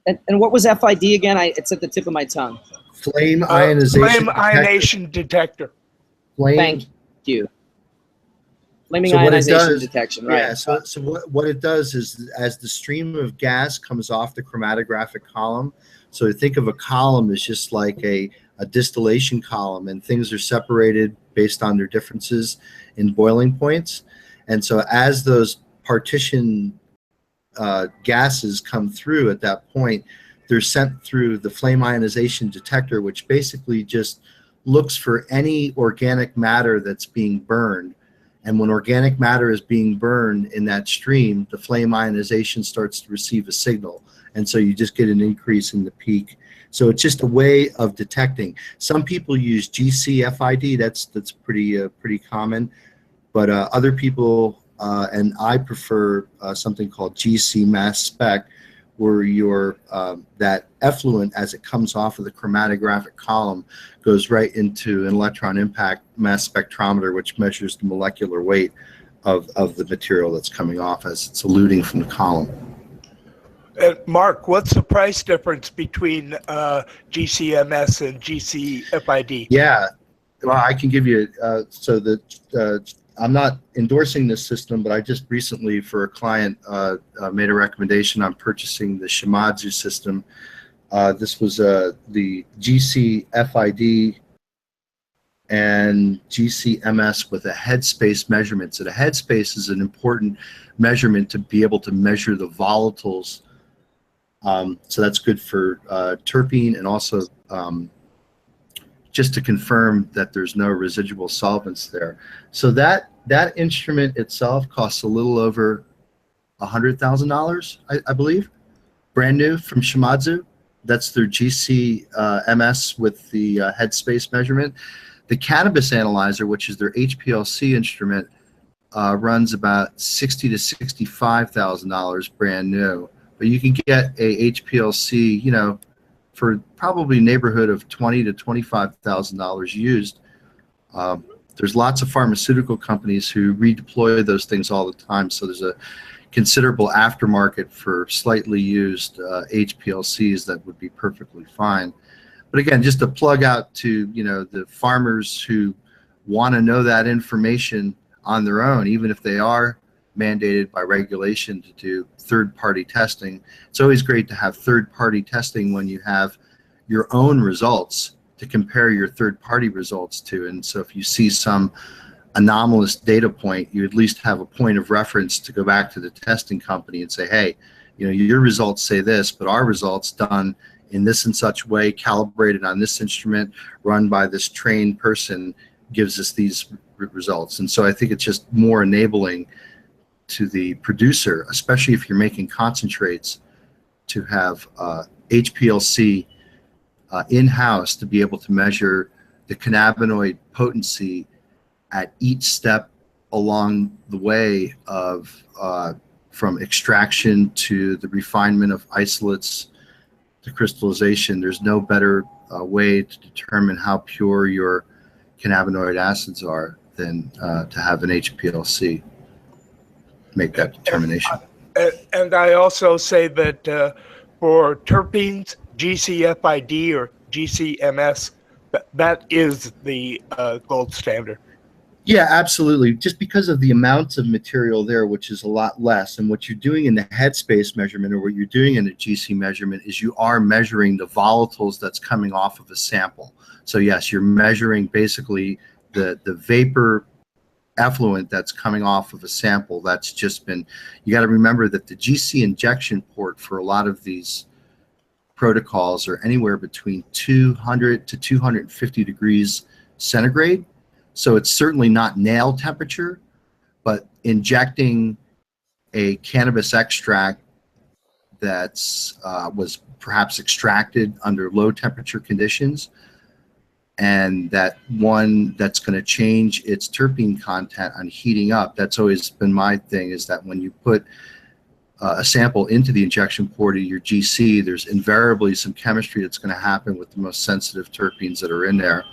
And what was FID again? It's at the tip of my tongue. Flame ionization. Flame ionization detector. Thank you. Flaming ionization detection, right? Yeah, so what it does is, as the stream of gas comes off the chromatographic column, so think of a column as just like a distillation column, and things are separated based on their differences in boiling points. And so as those partition gases come through at that point, they're sent through the flame ionization detector, which basically just looks for any organic matter that's being burned. And when organic matter is being burned in that stream, the flame ionization starts to receive a signal. And so you just get an increase in the peak So it's just a way of detecting. Some people use GCFID. That's pretty common, but other people and I prefer something called GC mass spec, where your that effluent, as it comes off of the chromatographic column, goes right into an electron impact mass spectrometer, which measures the molecular weight of the material that's coming off as it's eluting from the column. Mark, what's the price difference between GCMS and GCFID? Yeah, well, I can give you, so that I'm not endorsing this system, but I just recently, for a client, made a recommendation on purchasing the Shimadzu system. This was the GCFID and GCMS with a headspace measurement. So the headspace is an important measurement to be able to measure the volatiles. So that's good for terpene, and also just to confirm that there's no residual solvents there. So that instrument itself costs a little over $100,000, I believe, brand new from Shimadzu. That's their GCMS with the headspace measurement. The cannabis analyzer, which is their HPLC instrument, runs about $60,000 to $65,000 brand new. But you can get a HPLC, you know, for probably neighborhood of $20,000 to $25,000 used. There's lots of pharmaceutical companies who redeploy those things all the time, so there's a considerable aftermarket for slightly used HPLCs that would be perfectly fine. But again, just to plug out to, you know, the farmers who want to know that information on their own, even if they are mandated by regulation to do third-party testing. It's always great to have third-party testing when you have your own results to compare your third-party results to. And so if you see some anomalous data point, you at least have a point of reference to go back to the testing company and say, hey, you know, your results say this, but our results done in this and such way, calibrated on this instrument, run by this trained person, gives us these results. And so I think it's just more enabling to the producer, especially if you're making concentrates, to have HPLC in-house to be able to measure the cannabinoid potency at each step along the way of from extraction to the refinement of isolates to crystallization. There's no better way to determine how pure your cannabinoid acids are than to have an HPLC make that determination. And I also say that for terpenes, GCFID or GCMS, that is the gold standard. Yeah, absolutely. Just because of the amounts of material there, which is a lot less, and what you're doing in the headspace measurement, or what you're doing in a GC measurement, is you are measuring the volatiles that's coming off of a sample. So yes, you're measuring basically the vapor effluent that's coming off of a sample that's just been, you got to remember that the GC injection port for a lot of these protocols are anywhere between 200 to 250 degrees centigrade. So it's certainly not nail temperature, but injecting a cannabis extract that's was perhaps extracted under low temperature conditions, and that one that's going to change its terpene content on heating up. That's always been my thing, is that when you put a sample into the injection port of your GC, there's invariably some chemistry that's going to happen with the most sensitive terpenes that are in there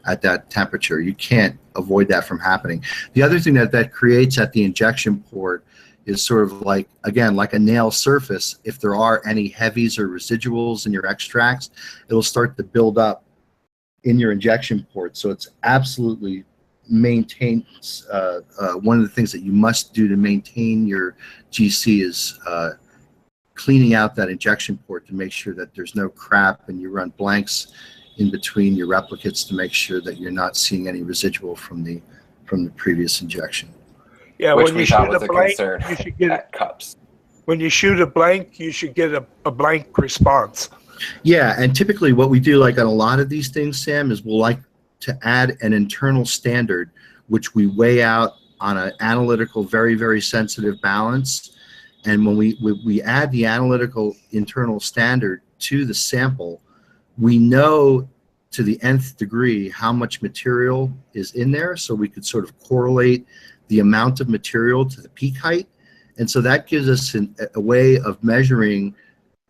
at that temperature. You can't avoid that from happening. The other thing that creates at the injection port is sort of like, again, like a nail surface. If there are any heavies or residuals in your extracts, it'll start to build up in your injection port. So it's absolutely maintains, one of the things that you must do to maintain your GC is cleaning out that injection port to make sure that there's no crap, and you run blanks in between your replicates to make sure that you're not seeing any residual from the previous injection. Yeah, Which when we you thought shoot was a a blank, concern you should get at cups. when you shoot a blank, you should get a blank response. Yeah, and typically what we do, like on a lot of these things, Sam, is we'll like to add an internal standard, which we weigh out on an analytical, very, very sensitive balance. And when we add the analytical internal standard to the sample, we know to the nth degree how much material is in there, so we could sort of correlate the amount of material to the peak height. And so that gives us a way of measuring,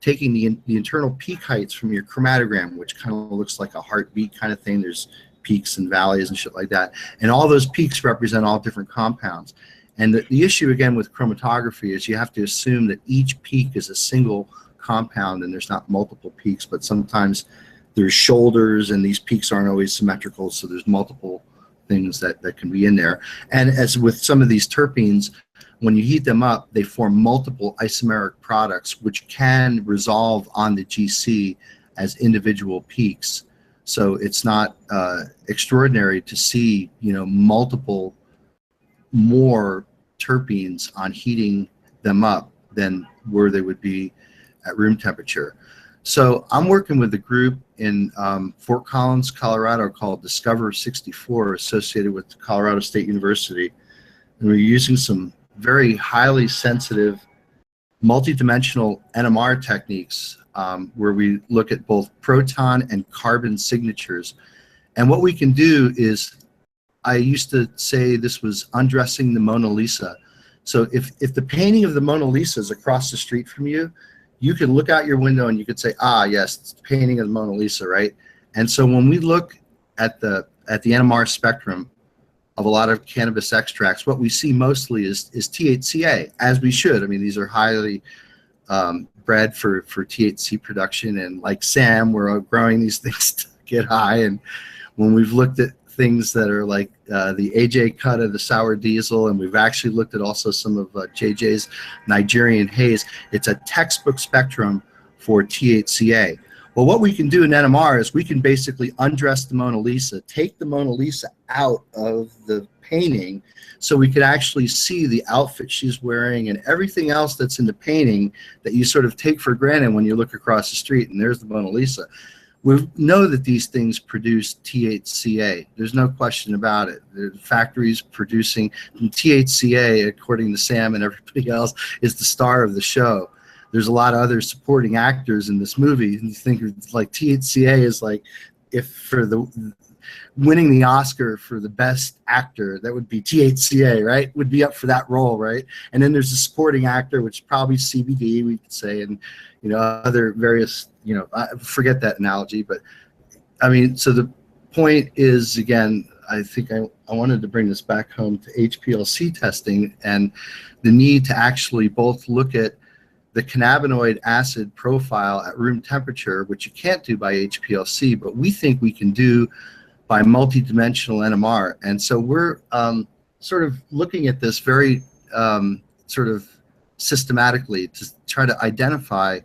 taking the internal peak heights from your chromatogram, which kind of looks like a heartbeat kind of thing. There's peaks and valleys and shit like that. And all those peaks represent all different compounds. And the issue, again, with chromatography is you have to assume that each peak is a single compound and there's not multiple peaks, but sometimes there's shoulders and these peaks aren't always symmetrical, so there's multiple things that can be in there. And as with some of these terpenes, when you heat them up, they form multiple isomeric products which can resolve on the GC as individual peaks. So it's not extraordinary to see, you know, multiple more terpenes on heating them up than where they would be at room temperature. So I'm working with a group in Fort Collins, Colorado called Discover 64, associated with Colorado State University. And we're using some very highly sensitive multidimensional NMR techniques where we look at both proton and carbon signatures. And what we can do is, I used to say this was undressing the Mona Lisa. So if the painting of the Mona Lisa is across the street from you, you can look out your window and you could say, ah, yes, it's the painting of the Mona Lisa, right? And so when we look at the NMR spectrum of a lot of cannabis extracts, what we see mostly is THCA, as we should. I mean, these are highly bred for THC production, and like Sam, we're growing these things to get high. And when we've looked at things that are like the AJ cut of the sour diesel, and we've actually looked at also some of JJ's Nigerian haze, it's a textbook spectrum for THCA. Well, what we can do in NMR is we can basically undress the Mona Lisa, take the Mona Lisa out of the painting, so we could actually see the outfit she's wearing and everything else that's in the painting that you sort of take for granted when you look across the street and there's the Mona Lisa. We know that these things produce THCA. There's no question about it. The factories producing THCA, according to Sam and everybody else, is the star of the show. There's a lot of other supporting actors in this movie. And you think like THCA is like, if for the winning the Oscar for the best actor, that would be THCA, right? Would be up for that role, right? And then there's a supporting actor, which is probably CBD, we could say, and you know, other various, you know, I forget that analogy, but I mean, so the point is, again, I think I wanted to bring this back home to HPLC testing and the need to actually both look at the cannabinoid acid profile at room temperature, which you can't do by HPLC, but we think we can do by multidimensional NMR. And so we're sort of looking at this very sort of systematically to try to identify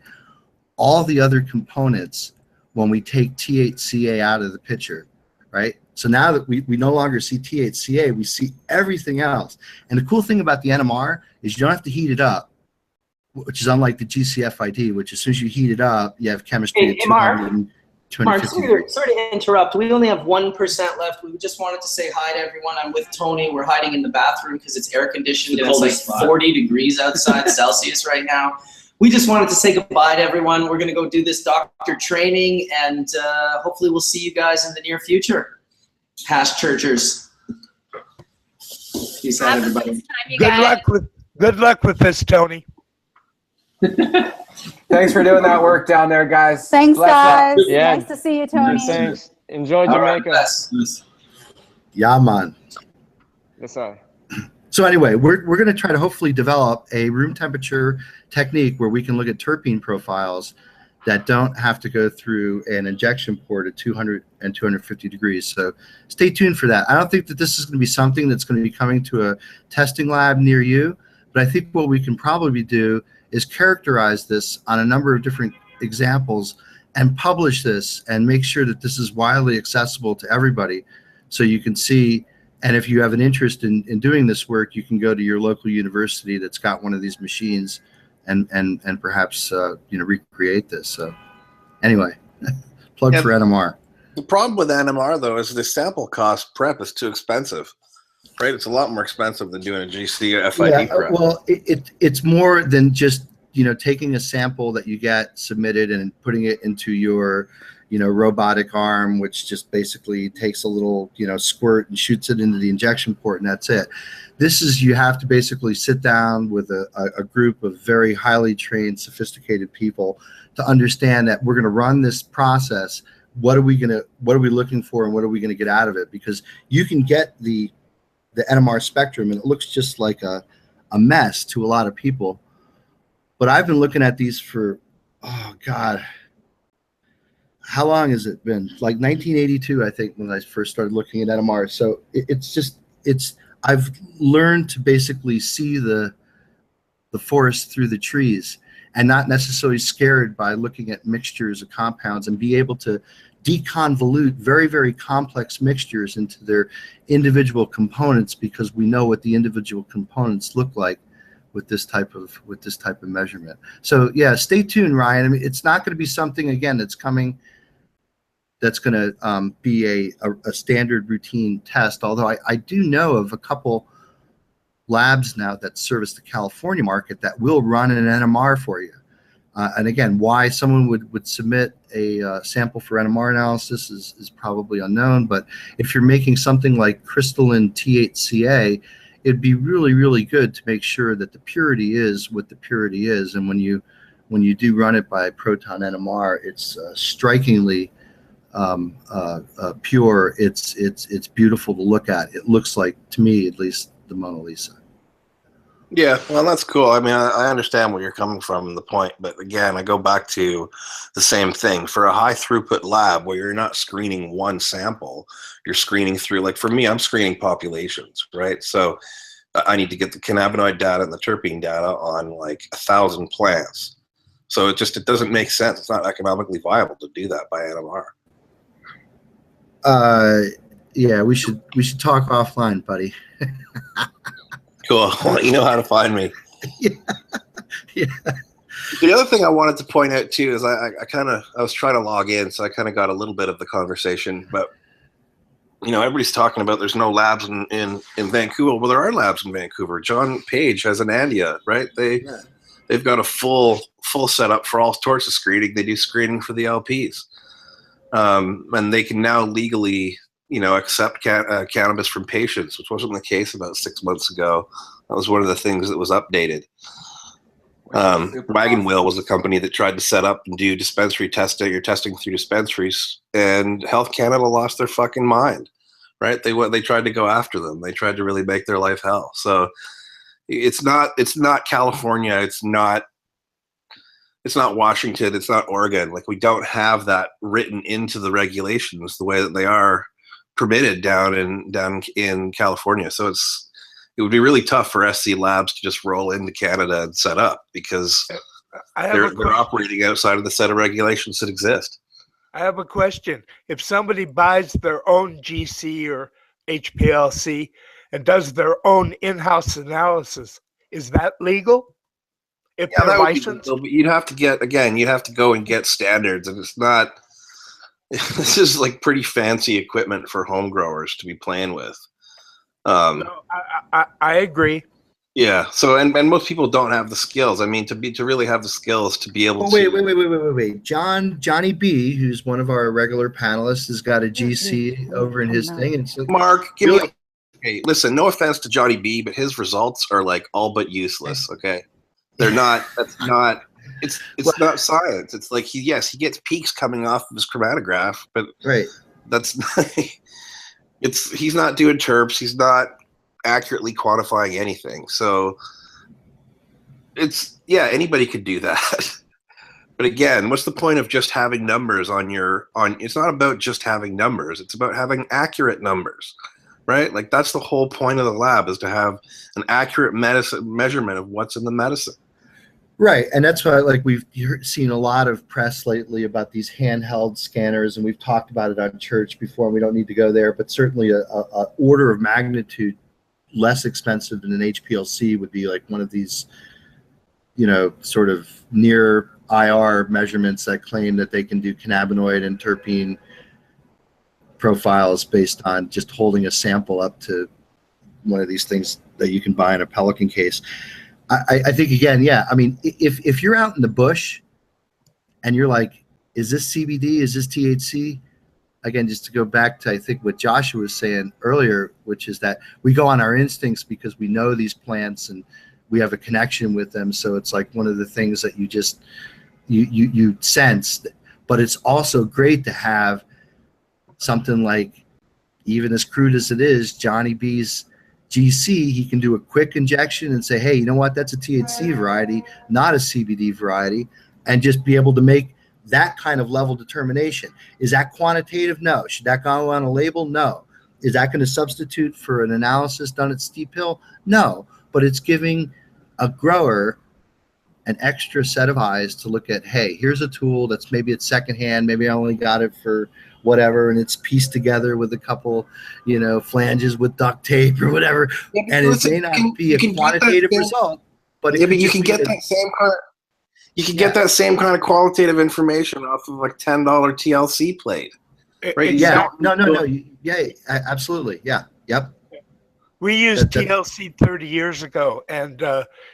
all the other components when we take THCA out of the picture, right? So now that we no longer see THCA, we see everything else. And the cool thing about the NMR is you don't have to heat it up, which is unlike the GCFID, which as soon as you heat it up, you have chemistry at 200 and 250 degrees. Sorry to interrupt. We only have 1% left. We just wanted to say hi to everyone. I'm with Tony. We're hiding in the bathroom because it's air conditioned and it's like 40 degrees outside Celsius right now. We just wanted to say goodbye to everyone. We're going to go do this doctor training, and hopefully we'll see you guys in the near future. Past churchers. Peace out, everybody. Good luck with this, Tony. Thanks for doing that work down there, guys. Thanks, Bless guys. up. Yeah. Nice to see you, Tony. Thanks. Enjoy Jamaica. Yeah, man. Yes, sir. So anyway, we're going to try to hopefully develop a room temperature technique where we can look at terpene profiles that don't have to go through an injection port at 200 and 250 degrees. So stay tuned for that. I don't think that this is going to be something that's going to be coming to a testing lab near you, but I think what we can probably do is characterize this on a number of different examples and publish this and make sure that this is widely accessible to everybody so you can see. And if you have an interest in doing this work, you can go to your local university that's got one of these machines and perhaps you know, recreate this. So anyway, plug for NMR. The problem with NMR though is the sample cost prep is too expensive, right? It's a lot more expensive than doing a GC or FID prep. Well, it's more than just, you know, taking a sample that you get submitted and putting it into your, robotic arm, which just basically takes a little, squirt and shoots it into the injection port, and that's it. This is, you have to basically sit down with a group of very highly trained, sophisticated people to understand that we're going to run this process. What are we looking for, and what are we going to get out of it? Because you can get the NMR spectrum, and it looks just like a mess to a lot of people. But I've been looking at these for, oh God, how long has it been? Like 1982, I think, when I first started looking at NMR. So I've learned to basically see the forest through the trees, and not necessarily scared by looking at mixtures of compounds, and be able to deconvolute very, very complex mixtures into their individual components, because we know what the individual components look like with this type of measurement. So yeah, stay tuned, Ryan. I mean, it's not going to be something, again, that's coming, that's going to be a standard routine test. Although I do know of a couple labs now that service the California market that will run an NMR for you. And again, why someone would submit a sample for NMR analysis is probably unknown. But if you're making something like crystalline THCA, it'd be really, really good to make sure that the purity is what the purity is. And when you do run it by proton NMR, it's strikingly pure. It's beautiful to look at. It looks like, to me at least, the Mona Lisa. Yeah, well, that's cool. I mean, I understand where you're coming from, the point, but again, I go back to the same thing. For a high throughput lab where you're not screening one sample, you're screening through, like for me, I'm screening populations, right? So I need to get the cannabinoid data and the terpene data on like 1,000 plants. So it doesn't make sense. It's not economically viable to do that by NMR. Yeah, we should talk offline, buddy. Cool. Well, you know how to find me. Yeah. The other thing I wanted to point out too is I was trying to log in, so I kind of got a little bit of the conversation. But everybody's talking about there's no labs in Vancouver. Well, there are labs in Vancouver. John Page has an Andia, right? They've got a full setup for all sorts of screening. They do screening for the LPs, and they can now legally accept cannabis from patients, which wasn't the case about 6 months ago. That was one of the things that was updated. Wagon Wheel was a company that tried to set up and do dispensary testing or testing through dispensaries, and Health Canada lost their fucking mind, right? They tried to go after them. They tried to really make their life hell. So it's not California. It's not Washington. It's not Oregon. Like, we don't have that written into the regulations the way that they are permitted down in California. So it would be really tough for SC Labs to just roll into Canada and set up, because they're operating outside of the set of regulations that exist. I have a question. If somebody buys their own GC or HPLC and does their own in-house analysis, is that legal? If they're licensed? You'd have to go and get standards, and it's not. This is like pretty fancy equipment for home growers to be playing with. No, I agree. Yeah. So and most people don't have the skills. I mean, to really have the skills to be able to. Wait. Johnny B, who's one of our regular panelists, has got a GC over in his thing. And so, Mark, hey, listen. No offense to Johnny B, but his results are like all but useless. Okay, they're not. That's not. It's not science. It's like he gets peaks coming off of his chromatograph, but right. That's not, he's not doing terps. He's not accurately quantifying anything. So anybody could do that. But again, what's the point of just having numbers on it's not about just having numbers. It's about having accurate numbers, right? Like, that's the whole point of the lab, is to have an accurate measurement of what's in the medicine. Right, and that's why, like, we've seen a lot of press lately about these handheld scanners, and we've talked about it on Church before, and we don't need to go there, but certainly a order of magnitude less expensive than an HPLC would be like one of these, sort of near IR measurements that claim that they can do cannabinoid and terpene profiles based on just holding a sample up to one of these things that you can buy in a Pelican case. I think, again, yeah, I mean, if you're out in the bush and you're like, is this CBD? Is this THC? Again, just to go back to, I think, what Joshua was saying earlier, which is that we go on our instincts because we know these plants and we have a connection with them. So it's like one of the things that you just, you sense. But it's also great to have something like, even as crude as it is, Johnny B's GC, he can do a quick injection and say, hey, you know what, that's a THC variety, not a CBD variety, and just be able to make that kind of level determination. Is that quantitative? No. Should that go on a label? No. Is that going to substitute for an analysis done at Steep Hill? No. But it's giving a grower an extra set of eyes to look at, hey, here's a tool that's maybe it's secondhand, maybe I only got it for whatever, and it's pieced together with a couple, you know, flanges with duct tape or whatever, and it may not be a quantitative result, but you can get that same kind of, you can get that same kind of qualitative information off of like $10 TLC plate, right? Yeah, no, yeah, absolutely, yeah, yep. We used TLC 30 years ago, and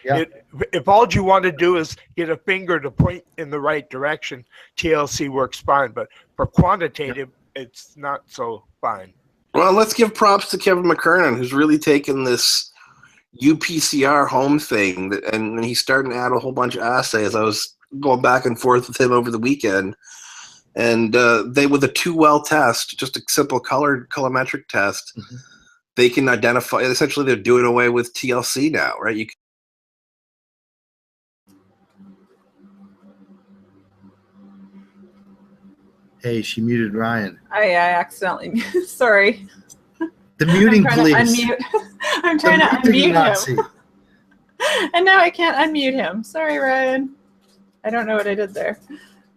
if all you want to do is get a finger to point in the right direction, TLC works fine. But for quantitative, it's not so fine. Well, let's give props to Kevin McKernan, who's really taken this UPCR home thing, and he's starting to add a whole bunch of assays. I was going back and forth with him over the weekend, and they, with a 2-well test, just a simple colorimetric test, they can identify, essentially they're doing away with TLC now, right? You can, hey, she muted Ryan. I accidentally, sorry. The muting, please. I'm trying to unmute him. And now I can't unmute him. Sorry, Ryan. I don't know what I did there.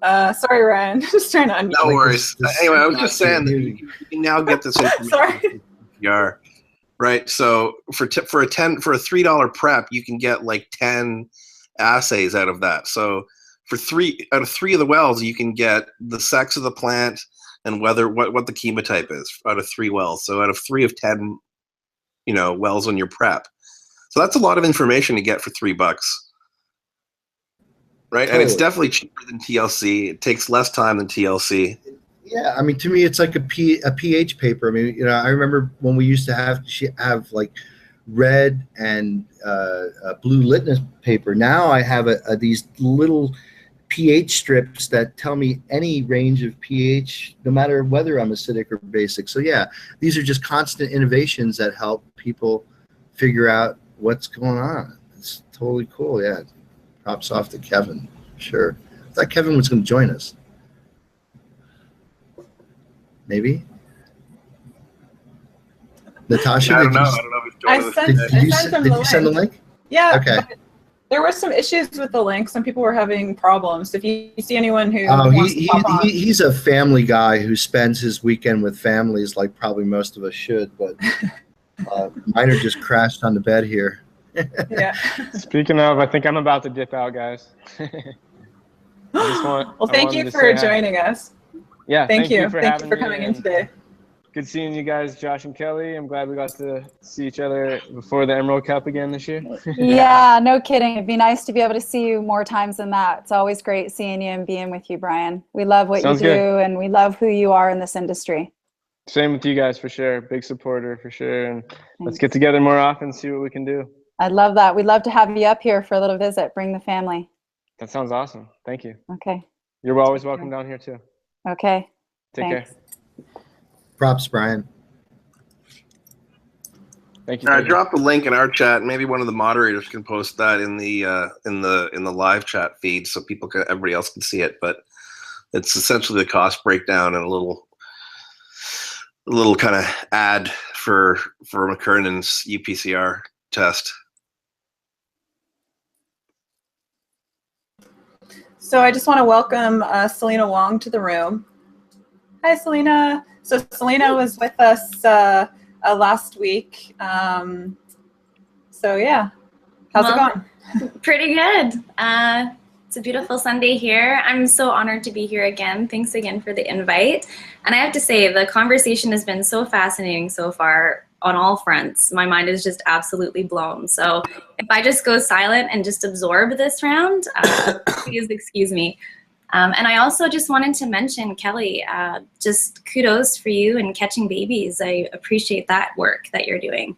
Sorry, Ryan. Just trying to unmute. No worries. Anyway, I was just saying that you can now get this information. Sorry. Right. So for a $3 prep, you can get like 10 assays out of that. So for out of 3 of the wells, you can get the sex of the plant and what the chemotype is out of 3 wells. So out of 3 of 10, you know, wells on your prep. So that's a lot of information to get for $3. Right. And it's definitely cheaper than TLC. It takes less time than TLC. Yeah, I mean, to me, it's like a pH paper. I mean, you know, I remember when we used to have like red and blue litmus paper. Now I have these little pH strips that tell me any range of pH, no matter whether I'm acidic or basic. So yeah, these are just constant innovations that help people figure out what's going on. It's totally cool. Yeah, props off to Kevin. Sure, I thought Kevin was going to join us. Maybe. Natasha, I don't know if did you send the link? Yeah. Okay. There were some issues with the link. Some people were having problems. If you see anyone who he's a family guy who spends his weekend with families, like probably most of us should. But mine are just crashed on the bed here. Yeah. Speaking of, I think I'm about to dip out, guys. Well, thank you for joining us. Yeah, thank you. For thank you for coming in today. Good seeing you guys, Josh and Kelly. I'm glad we got to see each other before the Emerald Cup again this year. Yeah, no kidding. It'd be nice to be able to see you more times than that. It's always great seeing you and being with you, Brian. We love what you do, and we love who you are in this industry. Same with you guys, for sure. Big supporter, for sure. And let's get together more often, see what we can do. I'd love that. We'd love to have you up here for a little visit. Bring the family. That sounds awesome. Thank you. Okay. You're always welcome down here, too. Okay. Take care. Props, Brian. Thank you. I dropped the link in our chat. Maybe one of the moderators can post that in the live chat feed so everybody else can see it. But it's essentially the cost breakdown and a little kind of ad for McKernan's UPCR test. So I just want to welcome Selena Wong to the room. Hi, Selena. So Selena was with us last week. So yeah, how's it going? Pretty good. It's a beautiful Sunday here. I'm so honored to be here again. Thanks again for the invite. And I have to say, the conversation has been so fascinating so far on all fronts. My mind is just absolutely blown. So if I just go silent and just absorb this round, please excuse me. And I also just wanted to mention, Kelly, just kudos for you and catching babies. I appreciate that work that you're doing.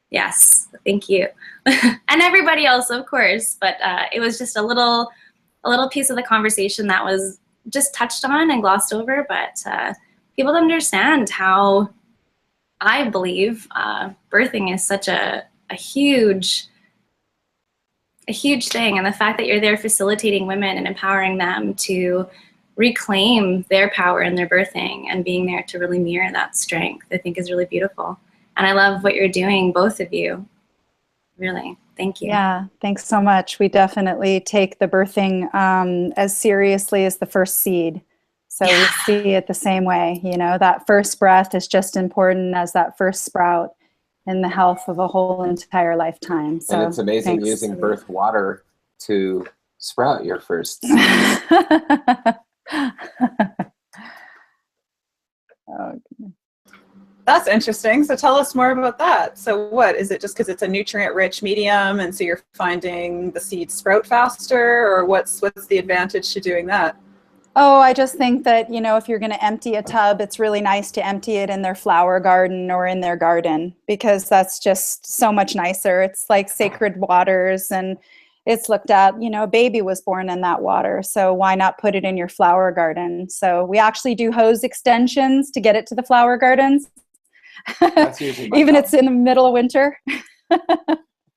Yes, thank you. And everybody else, of course, but it was just a little piece of the conversation that was just touched on and glossed over, but people don't understand how, I believe, birthing is such a huge thing, and the fact that you're there facilitating women and empowering them to reclaim their power in their birthing and being there to really mirror that strength, I think is really beautiful. And I love what you're doing, both of you. Really, thank you. Yeah, thanks so much. We definitely take the birthing as seriously as the first seed. So we see it the same way. You know, that first breath is just important as that first sprout in the health of a whole entire lifetime. So and it's amazing thanks. using birth water to sprout your first. Oh, That's interesting. So tell us more about that. So what, is it just because it's a nutrient-rich medium and so you're finding the seeds sprout faster, or what's the advantage to doing that? Oh, I just think that, you know, if you're going to empty a tub, it's really nice to empty it in their flower garden or in their garden, because that's just so much nicer. It's like sacred waters, and it's looked at, you know, a baby was born in that water. So why not put it in your flower garden? So we actually do hose extensions to get it to the flower gardens. That's usually my Even job. it's in the middle of winter.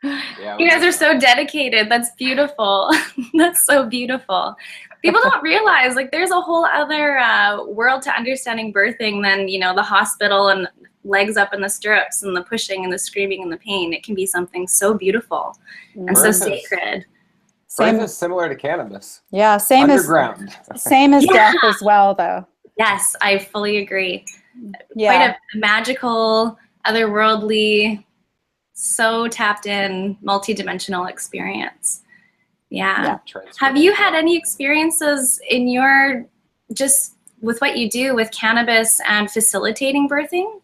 Yeah, You guys are so dedicated. That's beautiful. That's so beautiful. People don't realize, like, there's a whole other world to understanding birthing than, you know, the hospital and legs up in the stirrups and the pushing and the screaming and the pain. It can be something so beautiful and so Birth is- sacred. Same, Birth is similar to cannabis. yeah, same Underground. as same as Yeah. death as well, though. Yes, I fully agree. Yeah. Quite a magical, otherworldly, so tapped in, multi-dimensional experience. Yeah. Have you had any experiences in your, just with what you do with cannabis and facilitating birthing?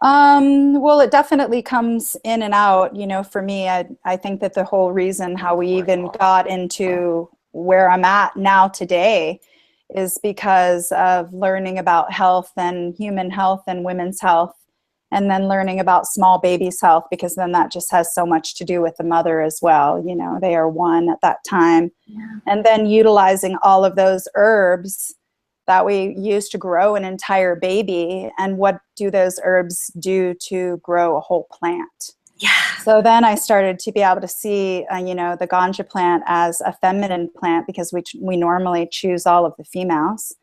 Well, it definitely comes in and out. You know, for me, I think that the whole reason how we even got into where I'm at now today is because of learning about health and human health and women's health, and then learning about small babies' health, because then that just has so much to do with the mother as well. You know, they are one at that time. Yeah. And then utilizing all of those herbs that we use to grow an entire baby, and what do those herbs do to grow a whole plant. Yeah. So then I started to be able to see, you know, the ganja plant as a feminine plant, because we normally choose all of the females,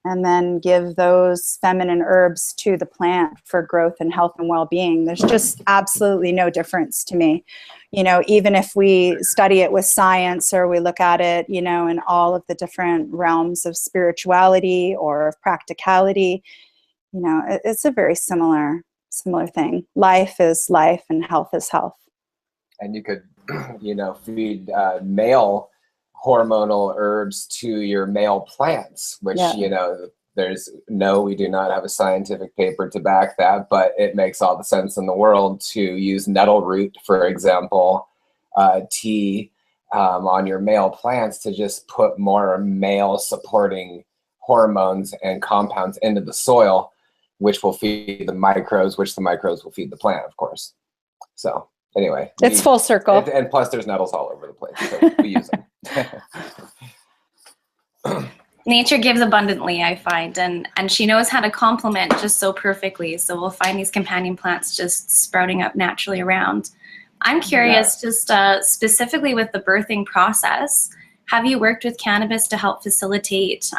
and then give those feminine herbs to the plant for growth and health and well-being. There's just absolutely no difference to me. You know, even if we study it with science, or we look at it, you know, in all of the different realms of spirituality or of practicality, you know, it's a very similar thing. Life is life and health is health. And you could, you know, feed male hormonal herbs to your male plants, which, Yeah. you know, we do not have a scientific paper to back that, but it makes all the sense in the world to use nettle root, for example, tea on your male plants to just put more male supporting hormones and compounds into the soil, which will feed the microbes, which the microbes will feed the plant, of course. So anyway. It's full circle. And plus there's nettles all over the place, so we use them. Nature gives abundantly, I find, and she knows how to complement just so perfectly. So we'll find these companion plants just sprouting up naturally around. I'm curious, just specifically with the birthing process, have you worked with cannabis to help facilitate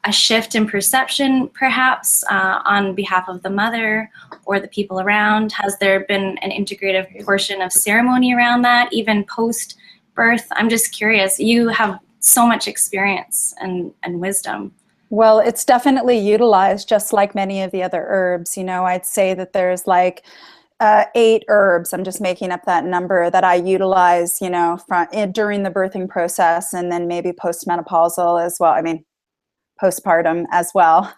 a shift in perception, perhaps, on behalf of the mother or the people around? Has there been an integrative portion of ceremony around that, even post-birth? I'm just curious. You have so much experience and wisdom. Well, it's definitely utilized just like many of the other herbs. You know, I'd say that there's like 8 herbs, I'm just making up that number, that I utilize, you know, during the birthing process, and then maybe postmenopausal as well. I mean, postpartum as well.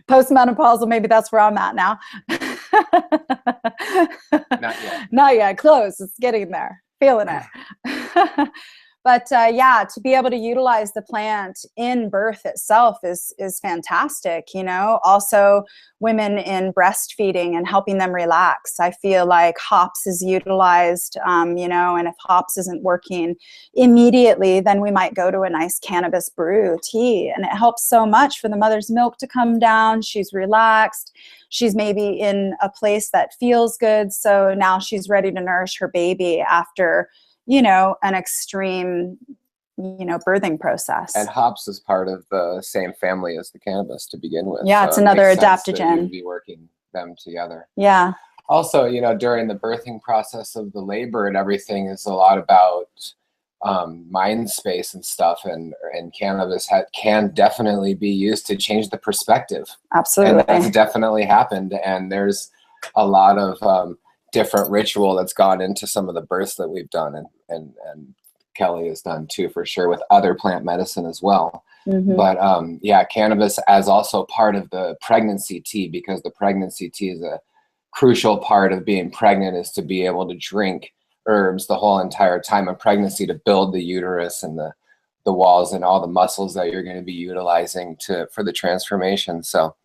Postmenopausal, maybe that's where I'm at now. Not yet. Not yet, close, it's getting there, feeling it. But yeah, to be able to utilize the plant in birth itself is fantastic. You know, also women in breastfeeding and helping them relax. I feel like hops is utilized, you know, and if hops isn't working immediately, then we might go to a nice cannabis brew tea, and it helps so much for the mother's milk to come down. She's relaxed. She's maybe in a place that feels good. So now she's ready to nourish her baby after, you know, an extreme, you know, birthing process. And hops is part of the same family as the cannabis to begin with. Yeah, so it's it another makes sense that adaptogen. you'd be working them together. Yeah. Also, you know, during the birthing process of the labor and everything is a lot about mind space and stuff, and cannabis can definitely be used to change the perspective. Absolutely. And that's definitely happened. And there's a lot of different ritual that's gone into some of the births that we've done, and Kelly has done too, for sure, with other plant medicine as well. Mm-hmm. But yeah, cannabis as also part of the pregnancy tea, because the pregnancy tea is a crucial part of being pregnant, is to be able to drink herbs the whole entire time of pregnancy to build the uterus and the walls and all the muscles that you're going to be utilizing for the transformation. So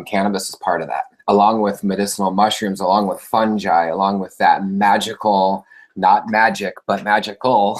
cannabis is part of that, along with medicinal mushrooms, along with fungi, along with that magical, not magic, but magical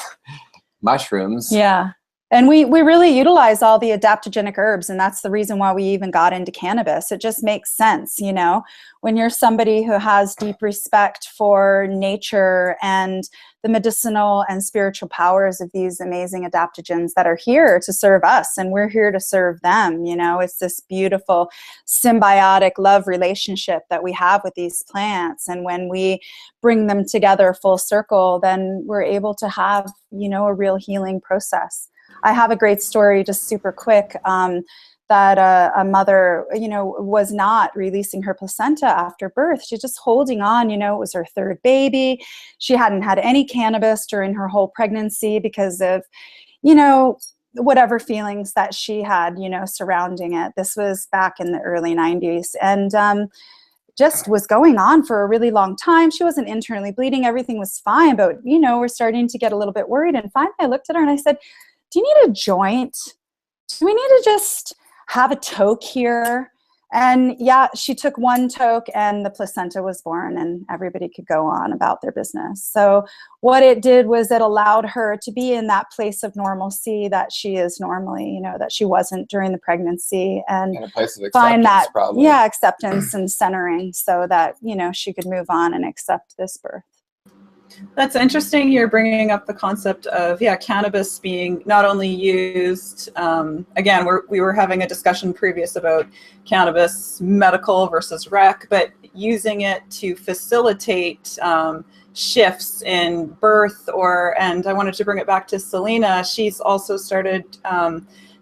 mushrooms. Yeah. And we really utilize all the adaptogenic herbs, and that's the reason why we even got into cannabis. It just makes sense, you know, when you're somebody who has deep respect for nature and the medicinal and spiritual powers of these amazing adaptogens that are here to serve us, and we're here to serve them. You know, it's this beautiful symbiotic love relationship that we have with these plants. And when we bring them together full circle, then we're able to have, you know, a real healing process. I have a great story, just super quick, that a mother, you know, was not releasing her placenta after birth. She's just holding on, you know, it was her third baby. She hadn't had any cannabis during her whole pregnancy because of, you know, whatever feelings that she had, you know, surrounding it. This was back in the early 90s. And just was going on for a really long time. She wasn't internally bleeding. Everything was fine. But, you know, we're starting to get a little bit worried. And finally I looked at her and I said, do you need a joint? Do we need to just have a toke here? And yeah, she took one toke and the placenta was born, and everybody could go on about their business. So what it did was it allowed her to be in that place of normalcy that she is normally, you know, that she wasn't during the pregnancy, and a place of find that, probably. yeah, acceptance and centering, so that, you know, she could move on and accept this birth. That's interesting. You're bringing up the concept of, yeah, cannabis being not only used, again, we were having a discussion previous about cannabis medical versus rec, but using it to facilitate shifts in birth, and I wanted to bring it back to Selena. She's also started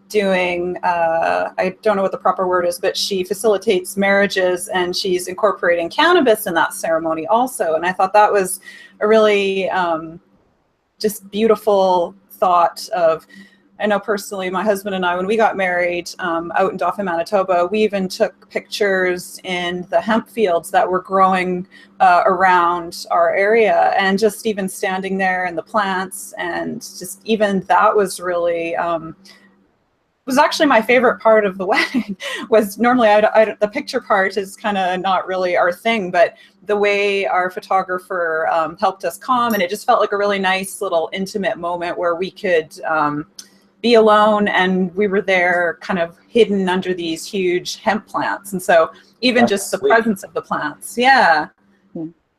doing, I don't know what the proper word is, but she facilitates marriages, and she's incorporating cannabis in that ceremony also. And I thought that was a really just beautiful thought of, I know personally, my husband and I, when we got married out in Dauphin, Manitoba, we even took pictures in the hemp fields that were growing around our area, and just even standing there in the plants, and just even that was really, was actually my favorite part of the wedding. Was normally the picture part is kind of not really our thing, but the way our photographer helped us calm, and it just felt like a really nice little intimate moment where we could be alone, and we were there kind of hidden under these huge hemp plants. And so even That's just the sweet. presence of the plants. Yeah.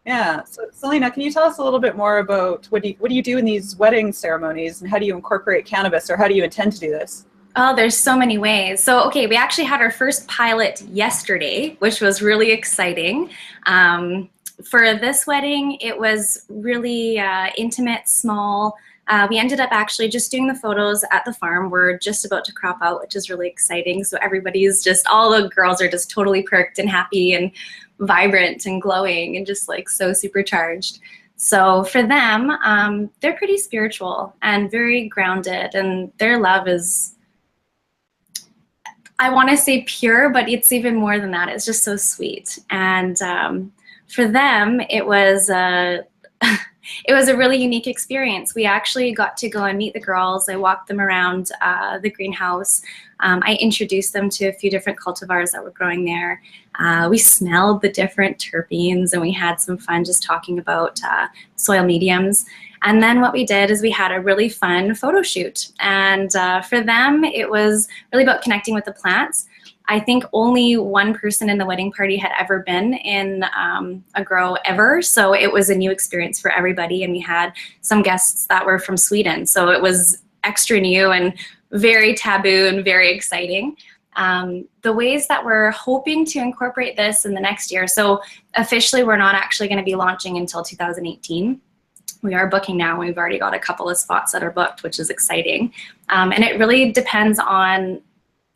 Yeah. So Selena, can you tell us a little bit more about what do you do in these wedding ceremonies, and how do you incorporate cannabis, or how do you intend to do this? Oh, there's so many ways. So, okay, we actually had our first pilot yesterday, which was really exciting. For this wedding, it was really intimate, small. We ended up actually just doing the photos at the farm. We're just about to crop out, which is really exciting. So everybody's just, all the girls are just totally perked and happy and vibrant and glowing and just like so supercharged. So for them, they're pretty spiritual and very grounded, and their love is, I want to say pure, but it's even more than that. It's just so sweet. And for them, it was It was a really unique experience. We actually got to go and meet the girls. I walked them around the greenhouse. I introduced them to a few different cultivars that were growing there. We smelled the different terpenes, and we had some fun just talking about soil mediums. And then what we did is we had a really fun photo shoot. And for them, it was really about connecting with the plants. I think only one person in the wedding party had ever been in a grow ever. So it was a new experience for everybody. And we had some guests that were from Sweden. So it was extra new and very taboo and very exciting. The ways that we're hoping to incorporate this in the next year. So officially, we're not actually going to be launching until 2018. We are booking now. We've already got a couple of spots that are booked, which is exciting. And it really depends on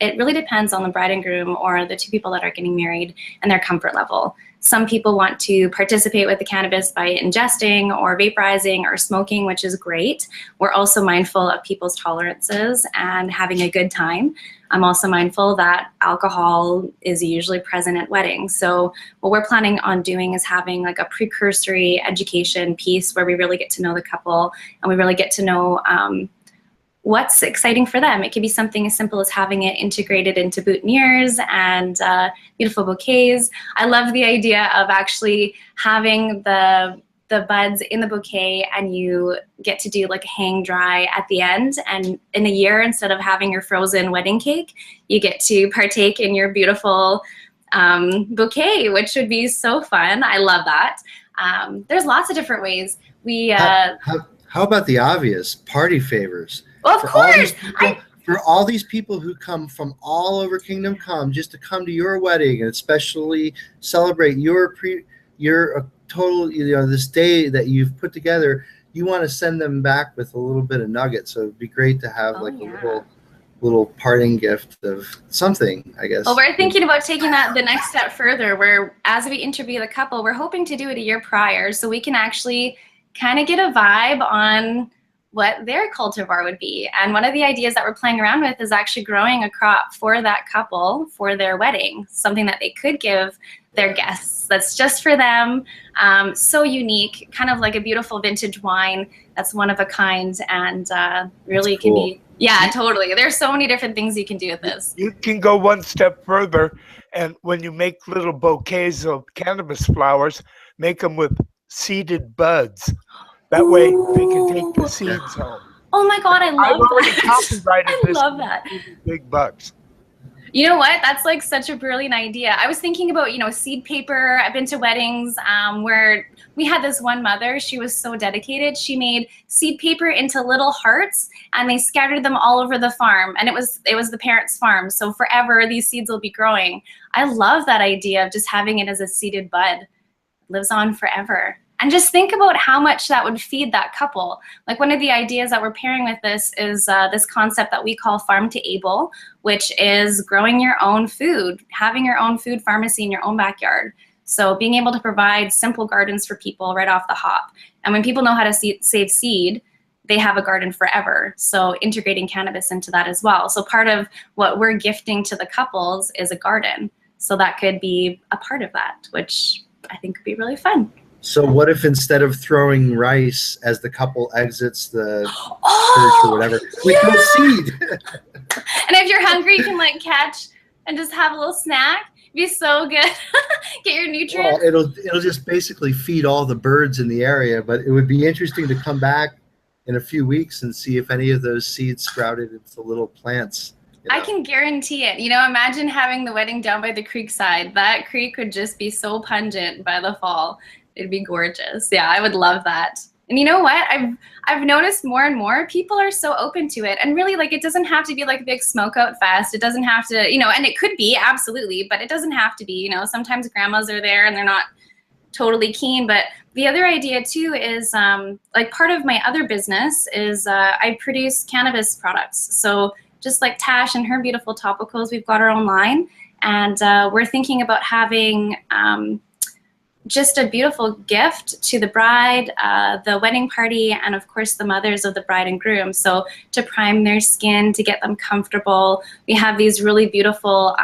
the bride and groom, or the two people that are getting married, and their comfort level. Some people want to participate with the cannabis by ingesting or vaporizing or smoking, which is great. We're also mindful of people's tolerances and having a good time. I'm also mindful that alcohol is usually present at weddings. So what we're planning on doing is having like a precursory education piece where we really get to know the couple, and we really get to know what's exciting for them. It could be something as simple as having it integrated into boutonnieres and beautiful bouquets. I love the idea of actually having the buds in the bouquet, and you get to do like a hang dry at the end. And in a year, instead of having your frozen wedding cake, you get to partake in your beautiful bouquet, which would be so fun. I love that. There's lots of different ways. How about the obvious party favors? Well, of course. For all these people who come from all over Kingdom Come just to come to your wedding and especially celebrate your total, this day that you've put together, you want to send them back with a little bit of nuggets. So it'd be great to have a little parting gift of something, I guess. Well, we're thinking about taking that the next step further, where as we interview the couple, we're hoping to do it a year prior, so we can actually kind of get a vibe on what their cultivar would be. And one of the ideas that we're playing around with is actually growing a crop for that couple for their wedding, something that they could give their guests that's just for them. So unique, kind of like a beautiful vintage wine that's one of a kind, and really can be, yeah, totally. There's so many different things you can do with this. You can go one step further, and when you make little bouquets of cannabis flowers, make them with seeded buds. That way they can take the seeds home. Oh my God, I love that. I love that. Big bucks. You know what? That's like such a brilliant idea. I was thinking about, seed paper. I've been to weddings where we had this one mother. She was so dedicated. She made seed paper into little hearts, and they scattered them all over the farm. And it was the parents' farm. So forever these seeds will be growing. I love that idea of just having it as a seeded bud. It lives on forever. And just think about how much that would feed that couple. Like, one of the ideas that we're pairing with this is this concept that we call farm to able, which is growing your own food, having your own food pharmacy in your own backyard. So being able to provide simple gardens for people right off the hop. And when people know how to save seed, they have a garden forever. So integrating cannabis into that as well. So part of what we're gifting to the couples is a garden. So that could be a part of that, which I think could be really fun. So what if instead of throwing rice as the couple exits the church or whatever, we throw seed? And if you're hungry, you can catch and just have a little snack. It'd be so good. Get your nutrients. Well, it'll just basically feed all the birds in the area, but it would be interesting to come back in a few weeks and see if any of those seeds sprouted into little plants. I can guarantee it. Imagine having the wedding down by the creek side. That creek would just be so pungent by the fall. It'd be gorgeous. Yeah, I would love that. And you know what? I've noticed more and more people are so open to it. And really, it doesn't have to be like a big smoke out fest. It doesn't have to, and it could be, absolutely, but it doesn't have to be. Sometimes grandmas are there and they're not totally keen. But the other idea too is part of my other business is I produce cannabis products. So just like Tash and her beautiful topicals, we've got our own line. And we're thinking about having just a beautiful gift to the bride, the wedding party, and of course the mothers of the bride and groom. So to prime their skin, to get them comfortable, we have these really beautiful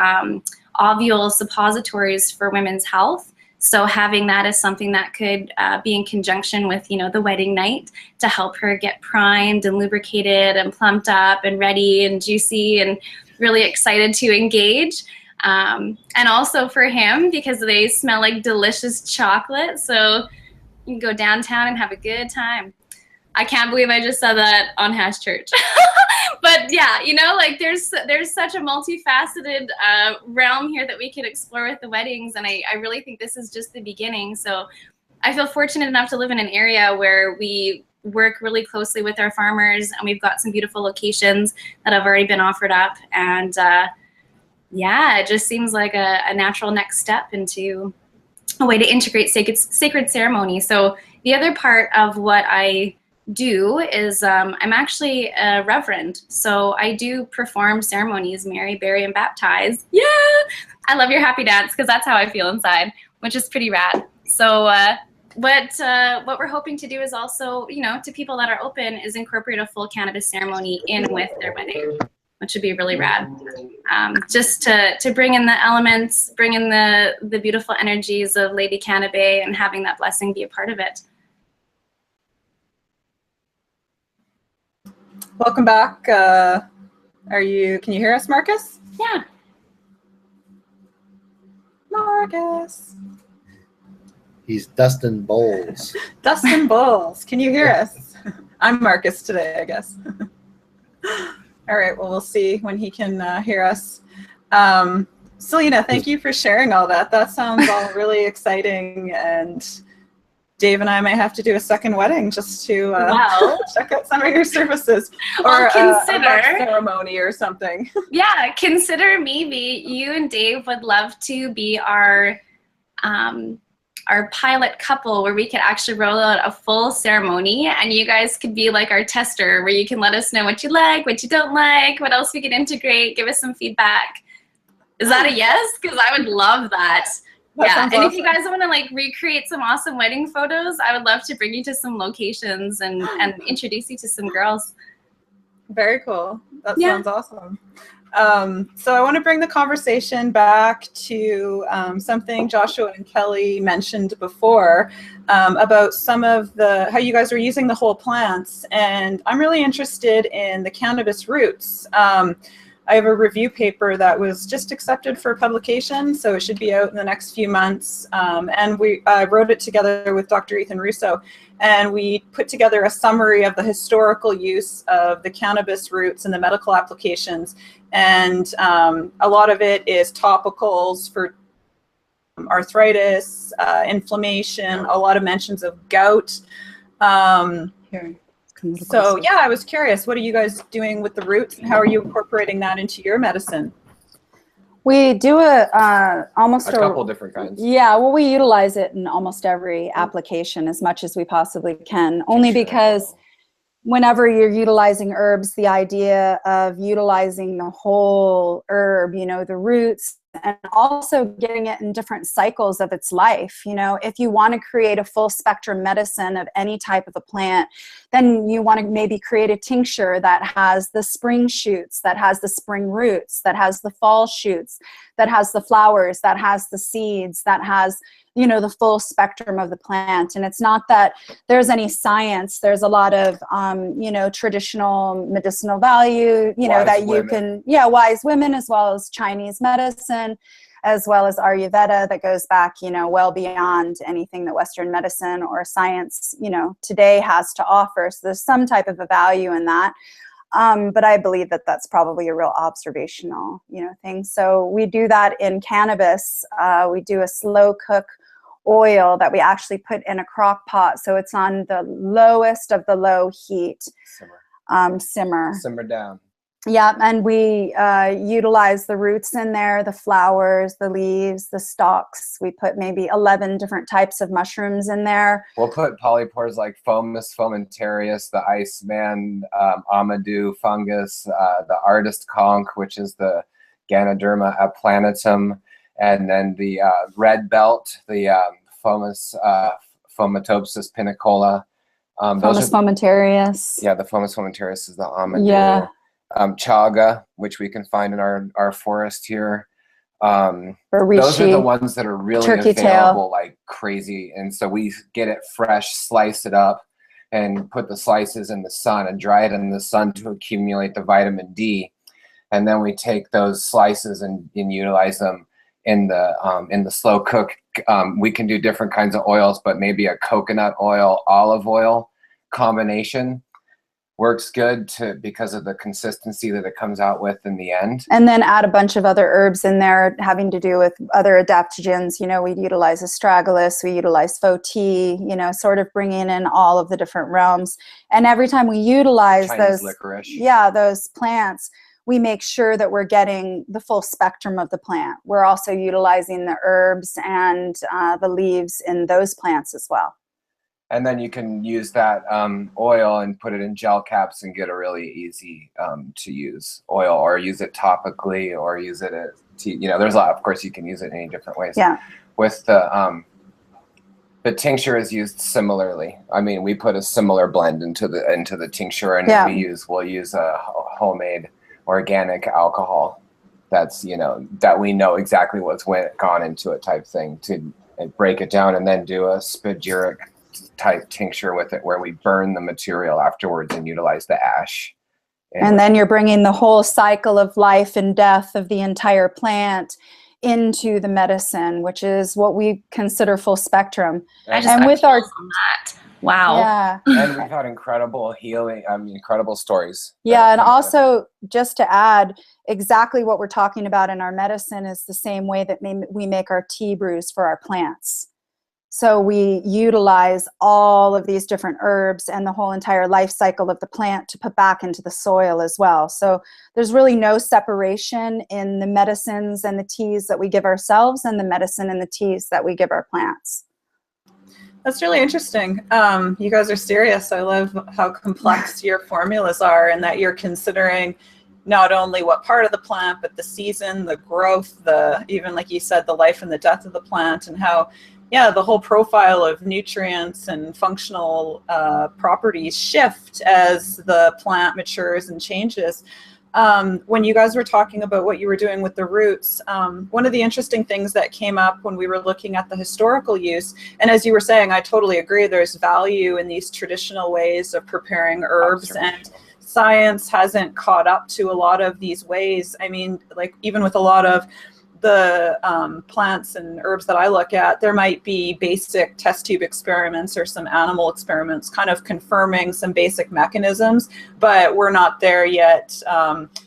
ovule suppositories for women's health. So having that as something that could be in conjunction with, the wedding night to help her get primed and lubricated and plumped up and ready and juicy and really excited to engage. And also for him, because they smell like delicious chocolate. So you can go downtown and have a good time. I can't believe I just said that on Hash Church. But yeah, there's such a multifaceted realm here that we could explore with the weddings. And I really think this is just the beginning. So I feel fortunate enough to live in an area where we work really closely with our farmers, and we've got some beautiful locations that have already been offered up. And it just seems like a natural next step into a way to integrate sacred ceremony. So the other part of what I do is I'm actually a reverend. So I do perform ceremonies, marry, bury, and baptize. Yeah! I love your happy dance because that's how I feel inside, which is pretty rad. So what we're hoping to do is also, to people that are open, is incorporate a full cannabis ceremony in with their wedding, which would be really rad. Just to bring in the elements, bring in the beautiful energies of Lady Cannabis and having that blessing be a part of it. Welcome back. Can you hear us, Marcus? Yeah. Marcus. He's Dustin Bowles. Dustin Bowles. Can you hear us? I'm Marcus today, I guess. All right, well, we'll see when he can hear us. Selena, thank you for sharing all that. That sounds all really exciting, and Dave and I might have to do a second wedding just to check out some of your services, or a ceremony or something. Yeah, consider maybe you and Dave would love to be our pilot couple, where we could actually roll out a full ceremony, and you guys could be like our tester, where you can let us know what you like, what you don't like, what else we can integrate, give us some feedback. Is that a yes? Because I would love that. Yeah, and if you guys want to recreate some awesome wedding photos, I would love to bring you to some locations and introduce you to some girls. Very cool. That sounds awesome. So I want to bring the conversation back to something Joshua and Kelly mentioned before about some of how you guys are using the whole plants, and I'm really interested in the cannabis roots. I have a review paper that was just accepted for publication, so it should be out in the next few months. And we wrote it together with Dr. Ethan Russo, and we put together a summary of the historical use of the cannabis roots in the medical applications. And a lot of it is topicals for arthritis, inflammation, a lot of mentions of gout. So yeah, I was curious, what are you guys doing with the roots, and how are you incorporating that into your medicine? We do almost a couple different kinds. Yeah, well, we utilize it in almost every application as much as we possibly can, only because whenever you're utilizing herbs, the idea of utilizing the whole herb, the roots, and also getting it in different cycles of its life. If you want to create a full spectrum medicine of any type of a plant, then you want to maybe create a tincture that has the spring shoots, that has the spring roots, that has the fall shoots, that has the flowers, that has the seeds, that has the full spectrum of the plant. And it's not that there's any science. There's a lot of, traditional medicinal value, that you can, wise women, as well as Chinese medicine, as well as Ayurveda that goes back, well beyond anything that Western medicine or science, today has to offer. So there's some type of a value in that. But I believe that that's probably a real observational, thing. So we do that in cannabis. We do a slow cook oil that we actually put in a crock pot, so it's on the lowest of the low heat. Simmer down. Yeah, and we utilize the roots in there, the flowers, the leaves, the stalks. We put maybe 11 different types of mushrooms in there. We'll put polypores like Fomus fomentarius, the Iceman, Amadou fungus, the artist conch, which is the Ganoderma aplanatum, and then the red belt, the Fomus fomitopsis pinicola. Fomus fomentarius. Yeah, the Fomus fomentarius is the Amadou. Yeah. Chaga, which we can find in our forest here. Those are the ones that are really turkey available tail. like crazy. And so we get it fresh, slice it up, and put the slices in the sun and dry it in the sun to accumulate the vitamin D. And then we take those slices and utilize them in the slow cook. We can do different kinds of oils, but maybe a coconut oil, olive oil combination works good because of the consistency that it comes out with in the end. And then add a bunch of other herbs in there having to do with other adaptogens. You know, we utilize astragalus, we utilize faux tea, you know, sort of bringing in all of the different realms. And every time we utilize Chinese those, licorice. yeah, those plants, we make sure that we're getting the full spectrum of the plant. We're also utilizing the herbs and the leaves in those plants as well. And then you can use that oil and put it in gel caps and get a really easy to use oil, or use it topically, or use it as tea. You know, there's a lot. Of course, you can use it in any different ways. Yeah. With the tincture is used similarly. I mean, we put a similar blend into the tincture, and Yeah. we'll use a homemade organic alcohol. That's, you know, that we know exactly what's gone into it type thing, to break it down, and then do a spagyric type tincture with it, where we burn the material afterwards and utilize the ash. And then you're bringing the whole cycle of life and death of the entire plant into the medicine, which is what we consider full spectrum. I just And got with our chills on that. Wow. yeah. And we've had incredible healing, incredible stories. Yeah, and also just to add, exactly what we're talking about in our medicine is the same way that we make our tea brews for our plants. So we utilize all of these different herbs and the whole entire life cycle of the plant to put back into the soil as well. So there's really no separation in the medicines and the teas that we give ourselves and the medicine and the teas that we give our plants. That's really interesting. You guys are serious. I love how complex your formulas are, and that you're considering not only what part of the plant, but the season, the growth, even like you said, the life and the death of the plant, and how, yeah, the whole profile of nutrients and functional properties shift as the plant matures and changes. When you guys were talking about what you were doing with the roots, one of the interesting things that came up when we were looking at the historical use, and as you were saying, I totally agree, there's value in these traditional ways of preparing herbs, and science hasn't caught up to a lot of these ways. I mean, like even with a lot of the plants and herbs that I look at, there might be basic test tube experiments or some animal experiments kind of confirming some basic mechanisms, but we're not there yet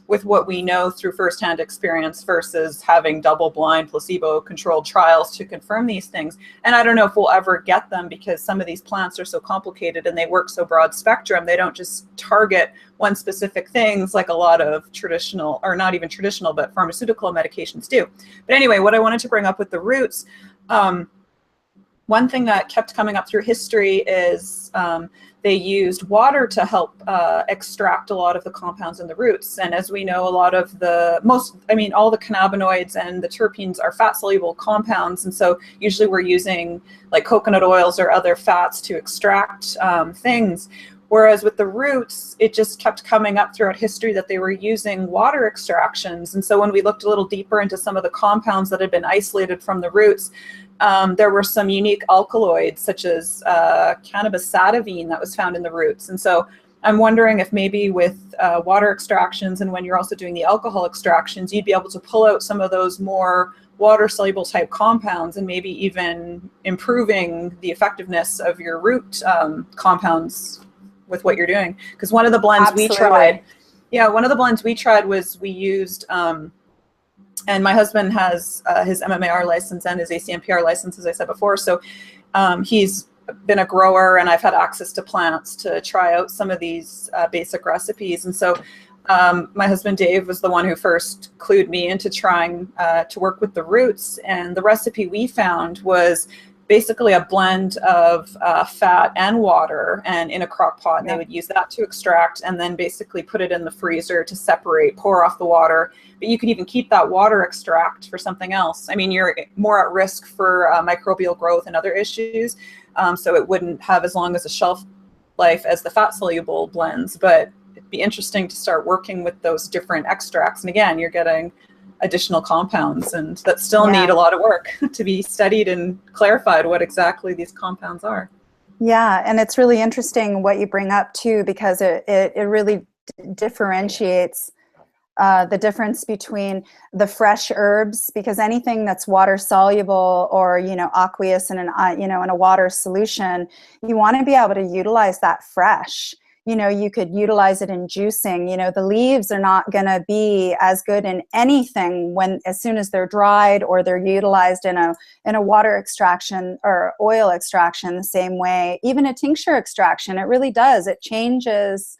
with what we know through firsthand experience versus having double-blind placebo-controlled trials to confirm these things. And I don't know if we'll ever get them, because some of these plants are so complicated and they work so broad spectrum. They don't just target one specific things like a lot of traditional, or not even traditional, but pharmaceutical medications do. But anyway, what I wanted to bring up with the roots, one thing that kept coming up through history is they used water to help extract a lot of the compounds in the roots. And as we know, a lot of all the cannabinoids and the terpenes are fat-soluble compounds. And so usually we're using like coconut oils or other fats to extract things. Whereas with the roots, it just kept coming up throughout history that they were using water extractions. And so when we looked a little deeper into some of the compounds that had been isolated from the roots, there were some unique alkaloids, such as cannabis sativine, that was found in the roots. And so I'm wondering if maybe with water extractions, and when you're also doing the alcohol extractions, you'd be able to pull out some of those more water-soluble type compounds, and maybe even improving the effectiveness of your root compounds with what you're doing. Because one of the blends we tried was we used, and my husband has his MMAR license and his ACMPR license, as I said before. So he's been a grower, and I've had access to plants to try out some of these basic recipes. And so my husband Dave was the one who first clued me into trying to work with the roots. And the recipe we found was basically a blend of fat and water, and in a crock pot, and they would use that to extract, and then basically put it in the freezer to separate, pour off the water. But you can even keep that water extract for something else. I mean, you're more at risk for microbial growth and other issues, so it wouldn't have as long as a shelf life as the fat soluble blends. But it'd be interesting to start working with those different extracts, and again, you're getting additional compounds, and that still Yeah. need a lot of work to be studied and clarified what exactly these compounds are. Yeah, and it's really interesting what you bring up too, because it really differentiates the difference between the fresh herbs, because anything that's water soluble or, you know, aqueous in in a water solution, you want to be able to utilize that fresh. You know, you could utilize it in juicing. You know, the leaves are not going to be as good in anything as soon as they're dried or they're utilized in a water extraction or oil extraction the same way. Even a tincture extraction, it really does. It changes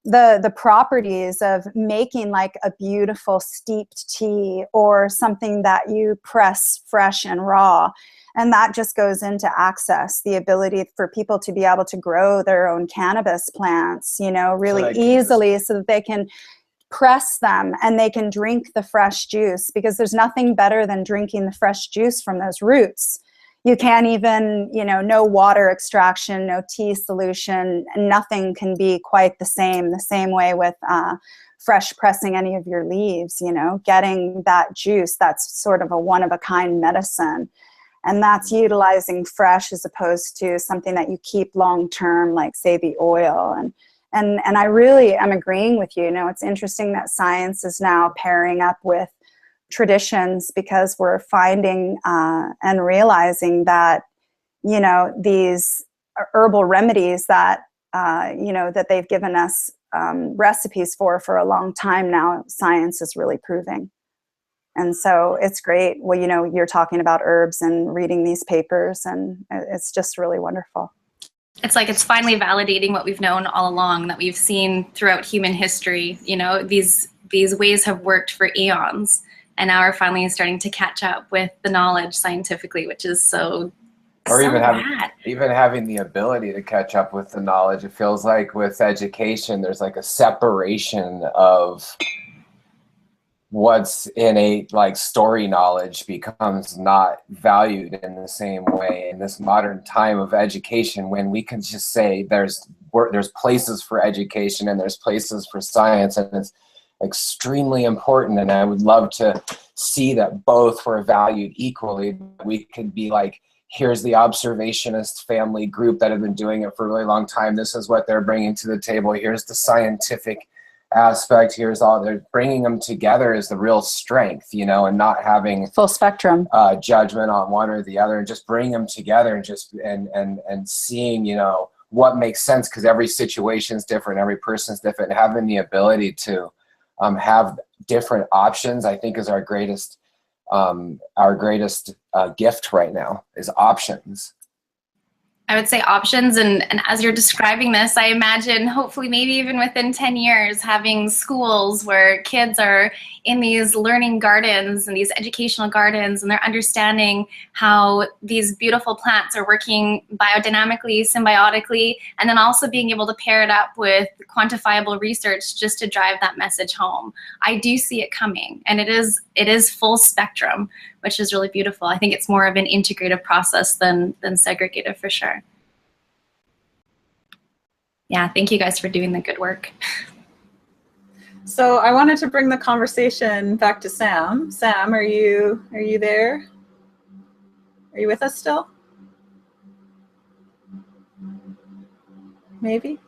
the properties of making like a beautiful steeped tea or something that you press fresh and raw. And that just goes into access, the ability for people to be able to grow their own cannabis plants, you know, really easily, so that they can press them and they can drink the fresh juice, because there's nothing better than drinking the fresh juice from those roots. You can't even, you know, no water extraction, no tea solution, nothing can be quite the same way with fresh pressing any of your leaves, you know, getting that juice, that's sort of a one-of-a-kind medicine. And that's utilizing fresh as opposed to something that you keep long-term, like say the oil. And I really am agreeing with you. You know, it's interesting that science is now pairing up with traditions, because we're finding and realizing that, you know, these herbal remedies that, you know, that they've given us recipes for a long time now, science is really proving. And so it's great. Well, you know, you're talking about herbs and reading these papers, and it's just really wonderful. It's like it's finally validating what we've known all along, that we've seen throughout human history. You know, these ways have worked for eons, and now we're finally starting to catch up with the knowledge scientifically, which is so even rad. having the ability to catch up with the knowledge. It feels like with education, there's like a separation of what's innate, like story knowledge becomes not valued in the same way in this modern time of education, when we can just say there's places for education and there's places for science, and it's extremely important. And I would love to see that both were valued equally. We could be like, here's the observationist family group that have been doing it for a really long time. This is what they're bringing to the table. Here's the scientific aspect. Here's all, they're bringing them together is the real strength, you know, and not having full spectrum judgment on one or the other, and just bring them together and just and seeing, you know, what makes sense, because every situation is different, every person's different. And having the ability to have different options, I think, is our greatest gift right now, is options. I would say options, and as you're describing this, I imagine hopefully maybe even within 10 years having schools where kids are in these learning gardens and these educational gardens, and they're understanding how these beautiful plants are working biodynamically, symbiotically, and then also being able to pair it up with quantifiable research just to drive that message home. I do see it coming, and it is full spectrum, which is really beautiful. I think it's more of an integrative process than segregative, for sure. Yeah, thank you guys for doing the good work. So I wanted to bring the conversation back to Sam. Sam, are you there? Are you with us still? Maybe.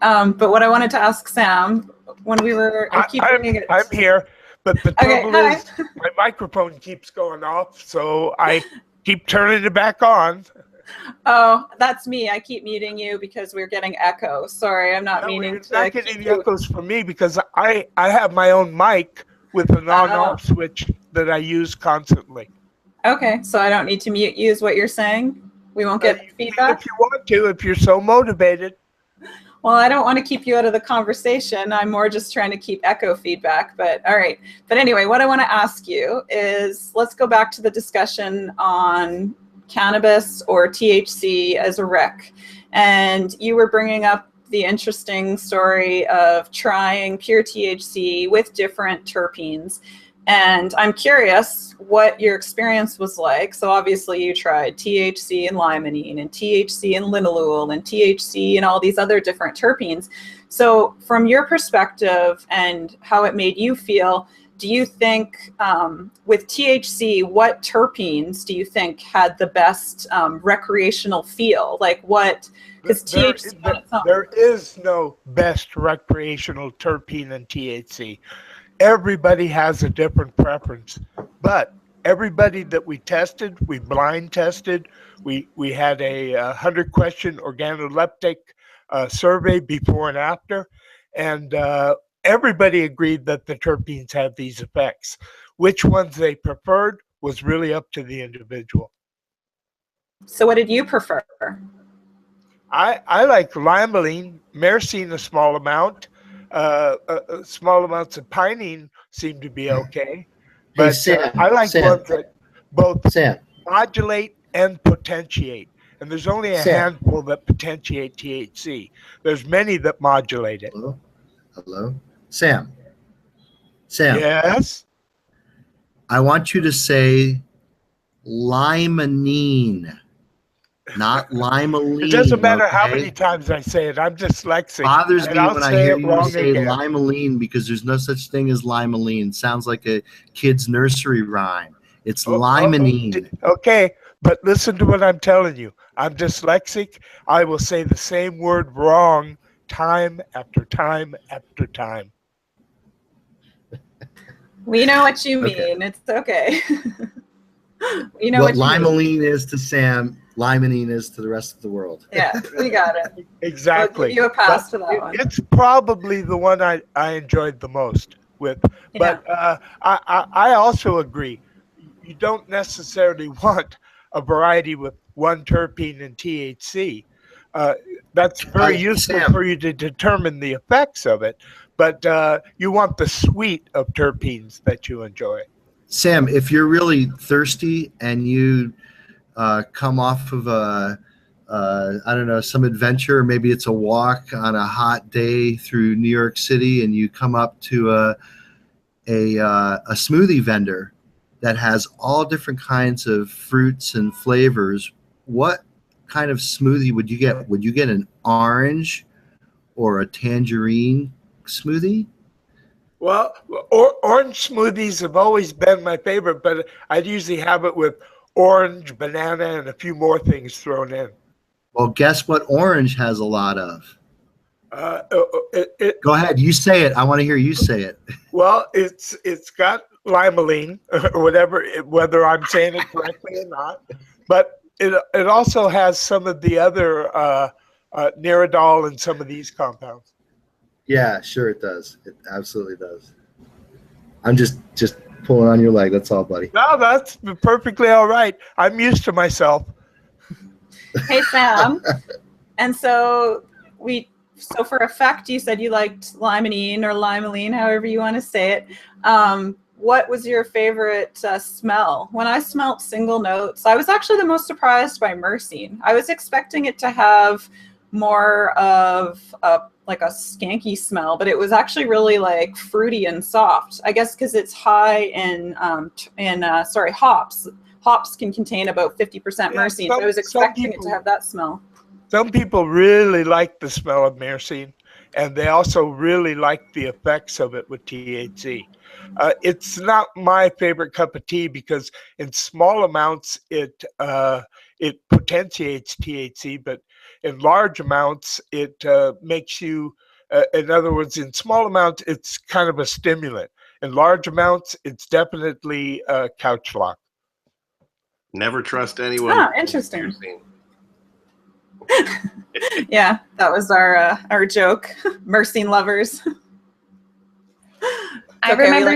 But what I wanted to ask Sam, when we were, I'm here, but the trouble is my microphone keeps going off, so I keep turning it back on. Oh, that's me. I keep muting you because we're getting echo. Sorry, I'm not meaning to. It's not getting echoes from me because I have my own mic with an on-off switch that I use constantly. Okay, so I don't need to mute you is what you're saying? We won't get feedback? If you want to, if you're so motivated. Well, I don't want to keep you out of the conversation. I'm more just trying to keep echo feedback, but all right. But anyway, what I want to ask you is, let's go back to the discussion on cannabis or THC as a rec. And you were bringing up the interesting story of trying pure THC with different terpenes. And I'm curious what your experience was like. So obviously you tried THC and limonene and THC and linalool and THC and all these other different terpenes. So from your perspective and how it made you feel, do you think with THC, what terpenes do you think had the best recreational feel? Like what, because THC on its own. There is no best recreational terpene in THC. Everybody has a different preference, but everybody that we tested, we blind tested, we had a 100-question organoleptic survey before and after, and everybody agreed that the terpenes have these effects. Which ones they preferred was really up to the individual. So what did you prefer? I like limonene, myrcene a small amount. Small amounts of pinene seem to be okay. But Sam, I like ones that both Sam. modulate and potentiate. And there's only a handful that potentiate THC. There's many that modulate it. Hello? Hello? Sam. Sam. Yes? I want you to say limonene, not limonene. It doesn't matter okay? how many times I say it. I'm dyslexic. Bothers me when I hear you say again. limonene because there's no such thing as limonene. Sounds like a kid's nursery rhyme. It's limonene. Okay, but listen to what I'm telling you. I'm dyslexic. I will say the same word wrong time after time after time. We know what you mean. Okay. It's okay. You know what what you mean. limonene is to Sam, limonene is to the rest of the world. Yeah, we got it. Exactly. We'll give you a pass for that one. It's probably the one I enjoyed the most with. But I also agree. You don't necessarily want a variety with one terpene and THC. That's very useful for you to determine the effects of it. But you want the suite of terpenes that you enjoy. Sam, if you're really thirsty and you come off of I don't know, some adventure, maybe it's a walk on a hot day through New York City, and you come up to a smoothie vendor that has all different kinds of fruits and flavors, what kind of smoothie would you get? Would you get an orange or a tangerine smoothie? Well, orange smoothies have always been my favorite, but I'd usually have it with orange, banana, and a few more things thrown in. Well, guess what orange has a lot of? Go ahead, you say it. I want to hear you say it. Well, it's got limonene or whatever, whether I'm saying it correctly or not. But it also has some of the other Neridol and some of these compounds. Yeah, sure it does. It absolutely does. I'm just pulling on your leg. That's all, buddy. No, that's perfectly all right. I'm used to myself. Hey, Sam. And so for effect, you said you liked limonene or limonene, however you want to say it. What was your favorite smell? When I smelled single notes, I was actually the most surprised by myrcene. I was expecting it to have more of like a skanky smell, but it was actually really like fruity and soft. I guess because it's high in hops. Hops can contain about 50% myrcene. So I was expecting it to have that smell. Some people really like the smell of myrcene, and they also really like the effects of it with THC. It's not my favorite cup of tea because in small amounts it potentiates THC, but in large amounts it makes you, in other words, in small amounts it's kind of a stimulant. In large amounts it's definitely couch lock. Never trust anyone. Ah, interesting. Yeah, that was our joke. Myrcene lovers. I remember.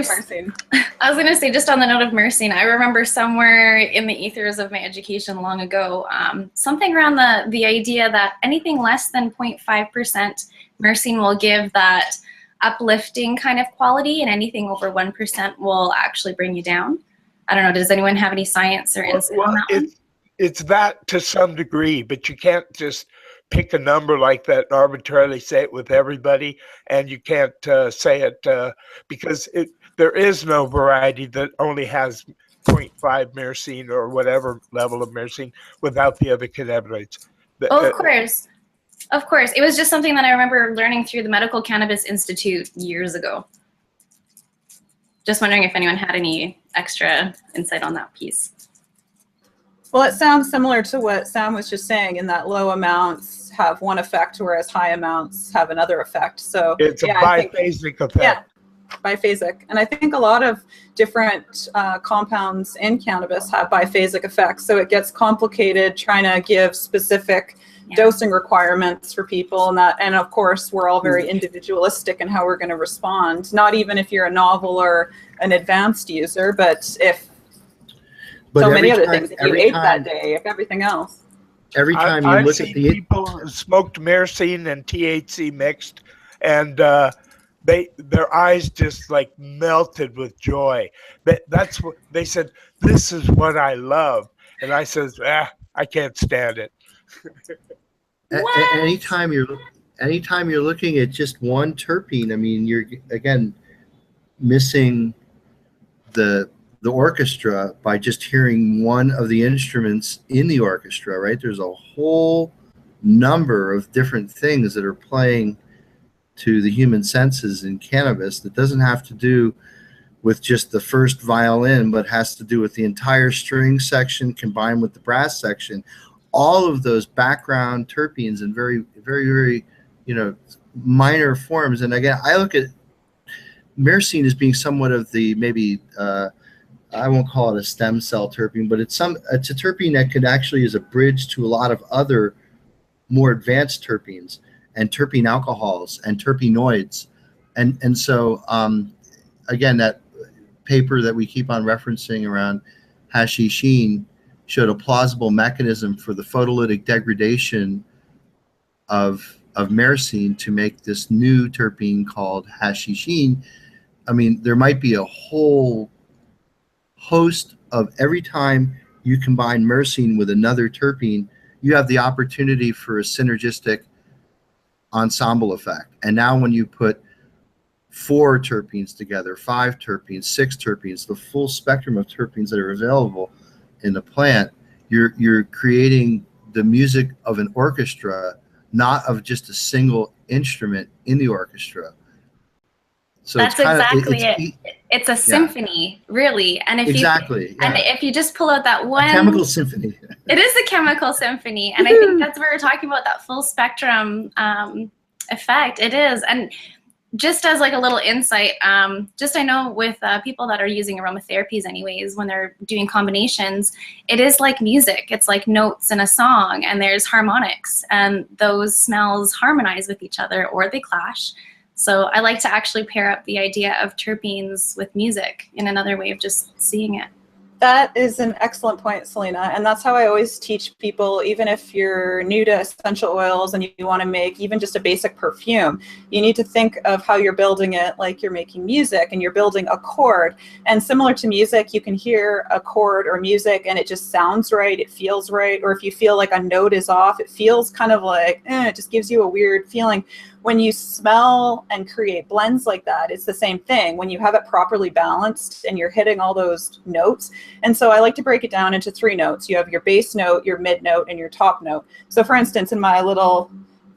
I was going to say, just on the note of myrcene, I remember somewhere in the ethers of my education long ago, something around the idea that anything less than 0.5% myrcene will give that uplifting kind of quality, and anything over 1% will actually bring you down. I don't know. Does anyone have any science or insight on that one? It's that to some degree, but you can't just pick a number like that and arbitrarily say it with everybody, and you can't say it because there is no variety that only has 0.5 myrcene or whatever level of myrcene without the other cannabinoids. Oh, of course. Of course. It was just something that I remember learning through the Medical Cannabis Institute years ago. just wondering if anyone had any extra insight on that piece. Well, it sounds similar to what Sam was just saying, in that low amounts have one effect, whereas high amounts have another effect. So it's a biphasic effect. Yeah, biphasic. And I think a lot of different compounds in cannabis have biphasic effects. So it gets complicated trying to give specific dosing requirements for people, and of course we're all very individualistic in how we're going to respond. Not even if you're a novel or an advanced user, but so many other things. If you ate that day, if everything else. Every time you I've look at seen the people who smoked myrcene and THC mixed, and their eyes just like melted with joy. That's what they said. This is what I love, and I says, I can't stand it. Anytime you're looking at just one terpene, I mean, you're again missing the orchestra by just hearing one of the instruments in the orchestra, right? There's a whole number of different things that are playing to the human senses in cannabis that doesn't have to do with just the first violin, but has to do with the entire string section combined with the brass section. All of those background terpenes in very, very, very, minor forms. And again, I look at myrcene as being somewhat of the maybe I won't call it a stem cell terpene, but it's a terpene that could actually is a bridge to a lot of other more advanced terpenes and terpene alcohols and terpenoids. And so again, that paper that we keep on referencing around hashishene showed a plausible mechanism for the photolytic degradation of myrcene to make this new terpene called hashishene. I mean, there might be a whole host of, every time you combine myrcene with another terpene, you have the opportunity for a synergistic ensemble effect. And now when you put 4 terpenes together, 5 terpenes, 6 terpenes, the full spectrum of terpenes that are available in the plant, you're creating the music of an orchestra, not of just a single instrument in the orchestra. So that's exactly it. It's a symphony, really. And if and if you just pull out that one chemical symphony, it is a chemical symphony. And I think that's what we're talking about, that full spectrum effect. It is. And just as like a little insight, I know with people that are using aromatherapies anyways, when they're doing combinations, it is like music. It's like notes in a song, and there's harmonics, and those smells harmonize with each other or they clash. So I like to actually pair up the idea of terpenes with music in another way of just seeing it. That is an excellent point, Selena. And that's how I always teach people, even if you're new to essential oils and you want to make even just a basic perfume, you need to think of how you're building it like you're making music, and you're building a chord. And similar to music, you can hear a chord or music and it just sounds right, it feels right. Or if you feel like a note is off, it feels kind of like, it just gives you a weird feeling. When you smell and create blends like that, it's the same thing. When you have it properly balanced and you're hitting all those notes. And so I like to break it down into 3 notes. You have your base note, your mid note, and your top note. So for instance, in my little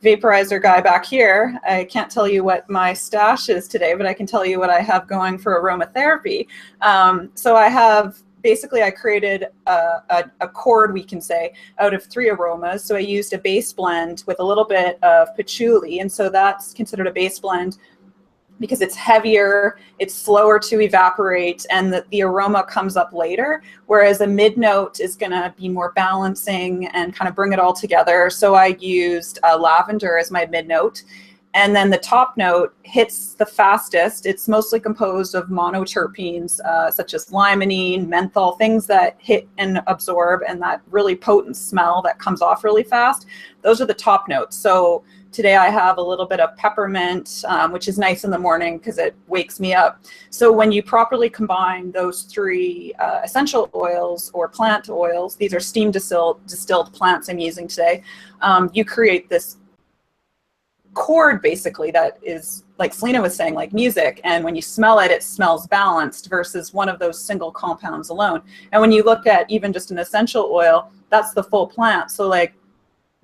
vaporizer guy back here, I can't tell you what my stash is today, but I can tell you what I have going for aromatherapy. So I have, basically I created a chord, we can say, out of 3 aromas. So I used a base blend with a little bit of patchouli. And so that's considered a base blend because it's heavier, it's slower to evaporate, and the aroma comes up later. Whereas a mid note is gonna be more balancing and kind of bring it all together. So I used lavender as my mid note. And then the top note hits the fastest. It's mostly composed of monoterpenes, such as limonene, menthol, things that hit and absorb, and that really potent smell that comes off really fast. Those are the top notes. So today I have a little bit of peppermint, which is nice in the morning because it wakes me up. So when you properly combine those 3 essential oils or plant oils, these are steam distilled plants I'm using today, you create this chord basically that is, like Selena was saying, like music. And when you smell it, it smells balanced versus one of those single compounds alone. And when you look at even just an essential oil, that's the full plant. So like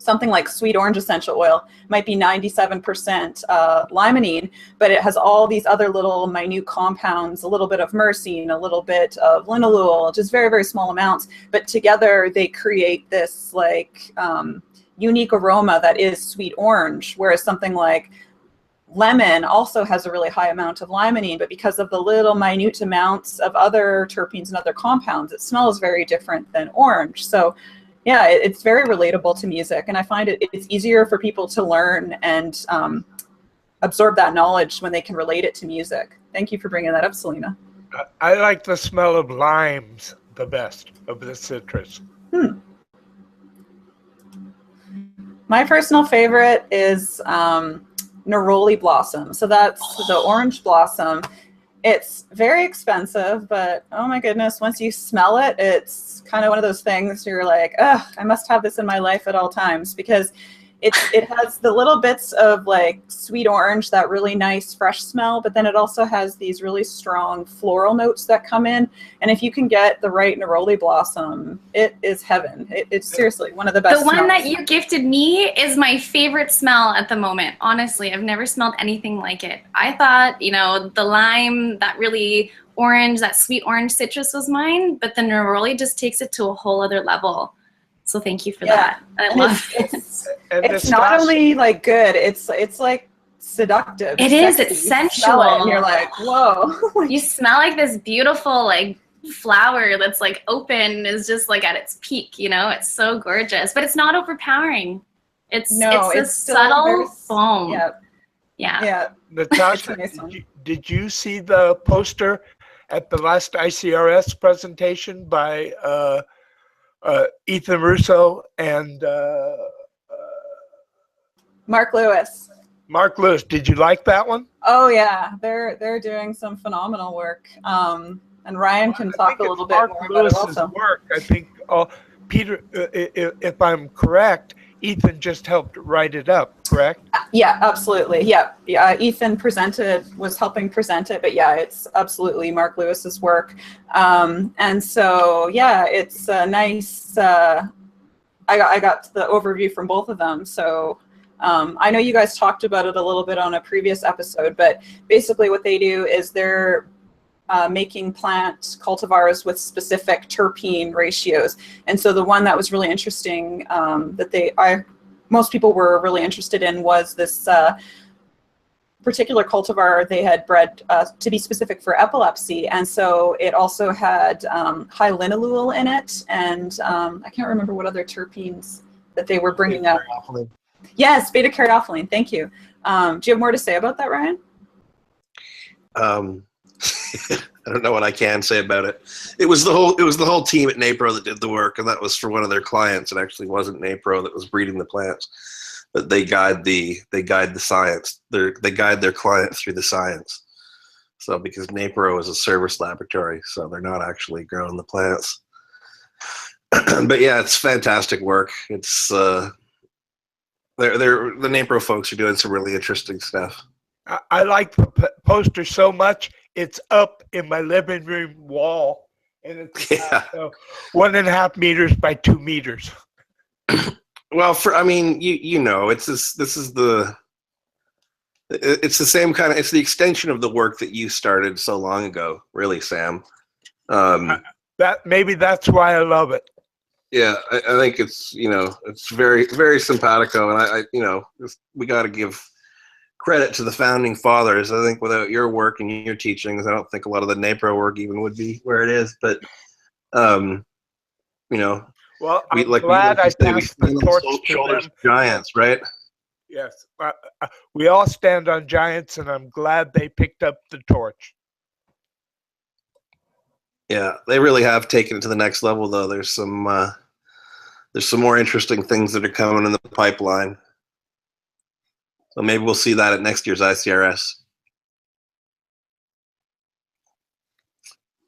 something like sweet orange essential oil might be 97% limonene, but it has all these other little minute compounds, a little bit of myrcene, a little bit of linalool, just very, very small amounts. But together they create this like unique aroma that is sweet orange, whereas something like lemon also has a really high amount of limonene, but because of the little minute amounts of other terpenes and other compounds, it smells very different than orange. So yeah, it's very relatable to music, and I find it's easier for people to learn and absorb that knowledge when they can relate it to music. Thank you for bringing that up, Selena. I like the smell of limes the best of the citrus. My personal favorite is neroli blossom. So that's the orange blossom. It's very expensive, but oh my goodness, once you smell it, it's kind of one of those things you're like, ugh, I must have this in my life at all times, because it has the little bits of like sweet orange, that really nice fresh smell, but then it also has these really strong floral notes that come in. And if you can get the right neroli blossom, it is heaven. It's seriously one of the best. The one smells. that you gifted me is my favorite smell at the moment. Honestly, I've never smelled anything like it. I thought, you know, the lime, that really orange, that sweet orange citrus was mine, but the neroli just takes it to a whole other level. So thank you for that. I love it. It's not only like good, it's like seductive. It is. Sexy. It's You smell sensual. it and you're like, whoa. You smell like this beautiful like flower that's like open, is just like at its peak, you know? It's so gorgeous, but it's not overpowering. It's a still subtle very foam. Yeah. Yeah. Natasha, did you see the poster at the last ICRS presentation by Ethan Russo and Mark Lewis. Mark Lewis, did you like that one? Oh yeah, they're doing some phenomenal work. And Ryan can talk a little bit more about it Lewis's also. work. I think Peter, if I'm correct, Ethan just helped write it up, correct? Yeah, absolutely. Yeah, Ethan was helping present it, but yeah, it's absolutely Mark Lewis's work. And so yeah, it's a nice. I got the overview from both of them. So I know you guys talked about it a little bit on a previous episode, but basically what they do is they're making plant cultivars with specific terpene ratios. And so the one that was really interesting that most people were really interested in was this particular cultivar they had bred to be specific for epilepsy. And so it also had high linalool in it. And I can't remember what other terpenes that they were bringing up. Yes, beta-caryophyllene. Thank you. Do you have more to say about that, Ryan? I don't know what I can say about it. It was the whole team at NAPRO that did the work, and that was for one of their clients. It actually wasn't NAPRO that was breeding the plants, but they guide the science. They guide their client through the science. So because NAPRO is a service laboratory, so they're not actually growing the plants. But yeah, it's fantastic work. It's the NAPRO folks are doing some really interesting stuff. I like the poster so much. It's up in my living room wall, and it's 1.5 meters by 2 meters. Well, you know, it's the same kind of. It's the extension of the work that you started so long ago, really, Sam. Maybe that's why I love it. Yeah, I think it's it's very, very simpatico, and we got to give credit to the founding fathers. I think without your work and your teachings, I don't think a lot of the NAPRO work even would be where it is. But well, I'm glad I passed the torch to them. Giants, right? Yes, we all stand on giants, and I'm glad they picked up the torch. Yeah, they really have taken it to the next level, though. There's some more interesting things that are coming in the pipeline. So maybe we'll see that at next year's ICRS.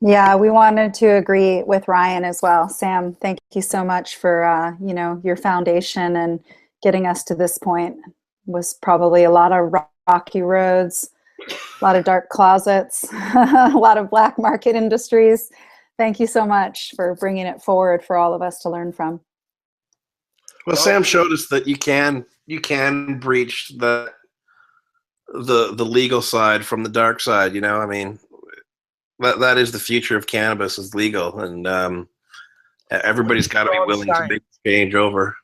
Yeah, we wanted to agree with Ryan as well. Sam, thank you so much for your foundation and getting us to this point. It was probably a lot of rocky roads, a lot of dark closets, a lot of black market industries. Thank you so much for bringing it forward for all of us to learn from. Well, Sam showed us that you can breach the legal side from the dark side. You know, I mean, that is the future of cannabis, is legal, and everybody's got to be willing to make the change over.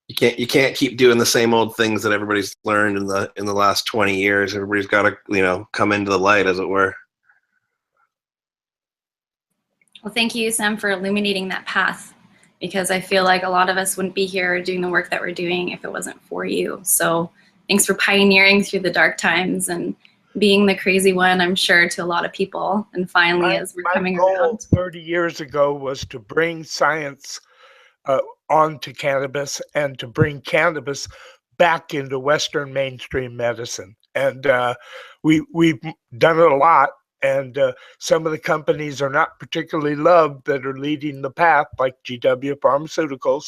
You can't keep doing the same old things that everybody's learned in the last 20 years. Everybody's got to, come into the light, as it were. Well, thank you, Sam, for illuminating that path, because I feel like a lot of us wouldn't be here doing the work that we're doing if it wasn't for you. So thanks for pioneering through the dark times and being the crazy one, I'm sure, to a lot of people. And finally, as we're coming around. My goal 30 years ago was to bring science onto cannabis and to bring cannabis back into Western mainstream medicine. And we've done it a lot. And some of the companies are not particularly loved that are leading the path, like GW Pharmaceuticals,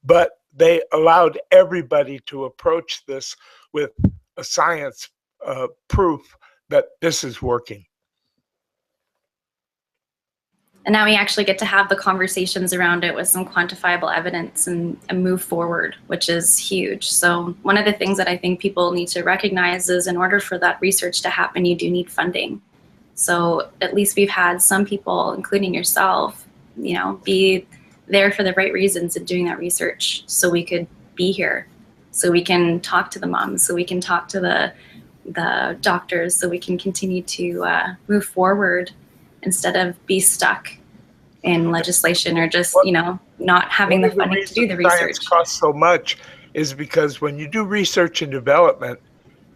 but they allowed everybody to approach this with a science proof that this is working. And now we actually get to have the conversations around it with some quantifiable evidence and move forward, which is huge. So one of the things that I think people need to recognize is, in order for that research to happen, you do need funding. So at least we've had some people, including yourself, be there for the right reasons and doing that research, so we could be here, so we can talk to the moms, so we can talk to the doctors, so we can continue to move forward instead of be stuck in legislation or just, not having the funding to do the research. Science costs so much is because when you do research and development,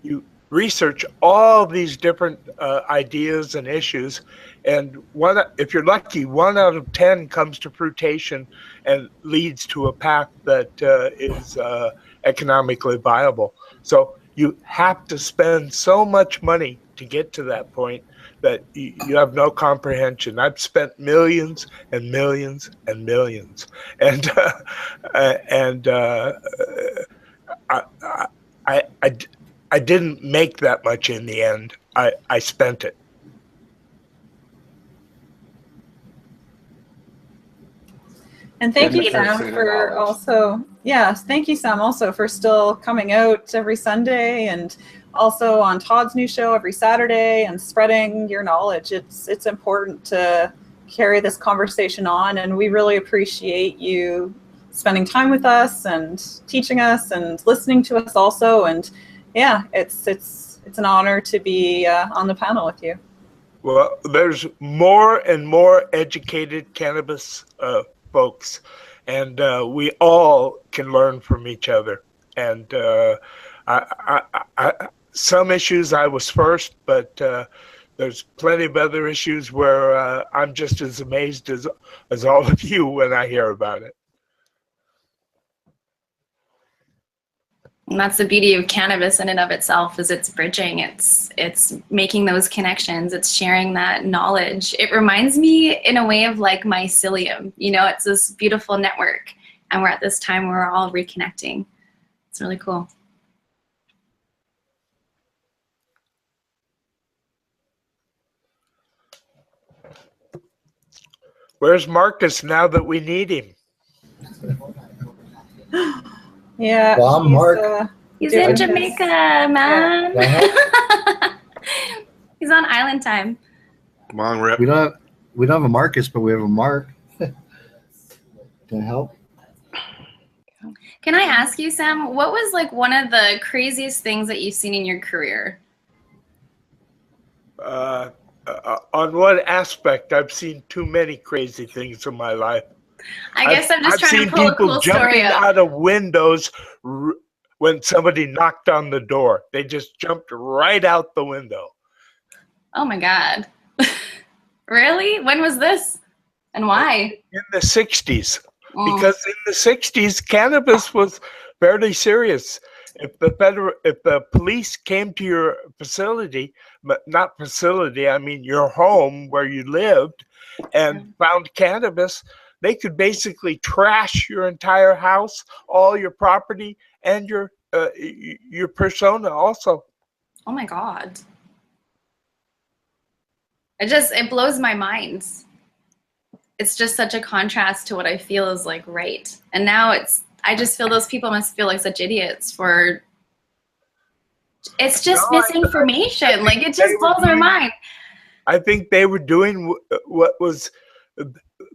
you research all these different ideas and issues, and if you're lucky, 1 out of 10 comes to fruition and leads to a path that is economically viable. So you have to spend so much money to get to that point that you have no comprehension. I've spent millions and millions and millions, and I didn't make that much in the end. I spent it. And thank you, Sam, for also, thank you, Sam, also for still coming out every Sunday and also on Todd's new show every Saturday and spreading your knowledge. It's important to carry this conversation on, and we really appreciate you spending time with us and teaching us and listening to us also. And yeah, it's an honor to be on the panel with you. Well, there's more and more educated cannabis folks, and we all can learn from each other. And some issues I was first, but there's plenty of other issues where I'm just as amazed as all of you when I hear about it. And that's the beauty of cannabis in and of itself, is it's bridging, it's making those connections, it's sharing that knowledge. It reminds me in a way of like mycelium, it's this beautiful network, and we're at this time where we're all reconnecting. It's really cool. Where's Marcus now that we need him? Yeah. Well, I'm Mark. He's in Jamaica, man. He's on island time. Come on, Rip. We don't have a Marcus, but we have a Mark. Can I help? Can I ask you, Sam, what was like one of the craziest things that you've seen in your career? On what aspect? I've seen too many crazy things in my life. I guess I'm just trying to pull a cool I've seen people story jumping up. out of windows when somebody knocked on the door. They just jumped right out the window. Oh my God. Really? When was this? And why? In the 60s. Because in the 60s, cannabis was fairly serious. If the police came to your facility, but not facility, I mean your home where you lived, and found cannabis, they could basically trash your entire house, all your property, and your persona also. Oh my God. It blows my mind. it's just such a contrast to what I feel is like right. And now I just feel those people must feel like such idiots for, it's just misinformation. Like, it just blows their mind. I think they were doing what was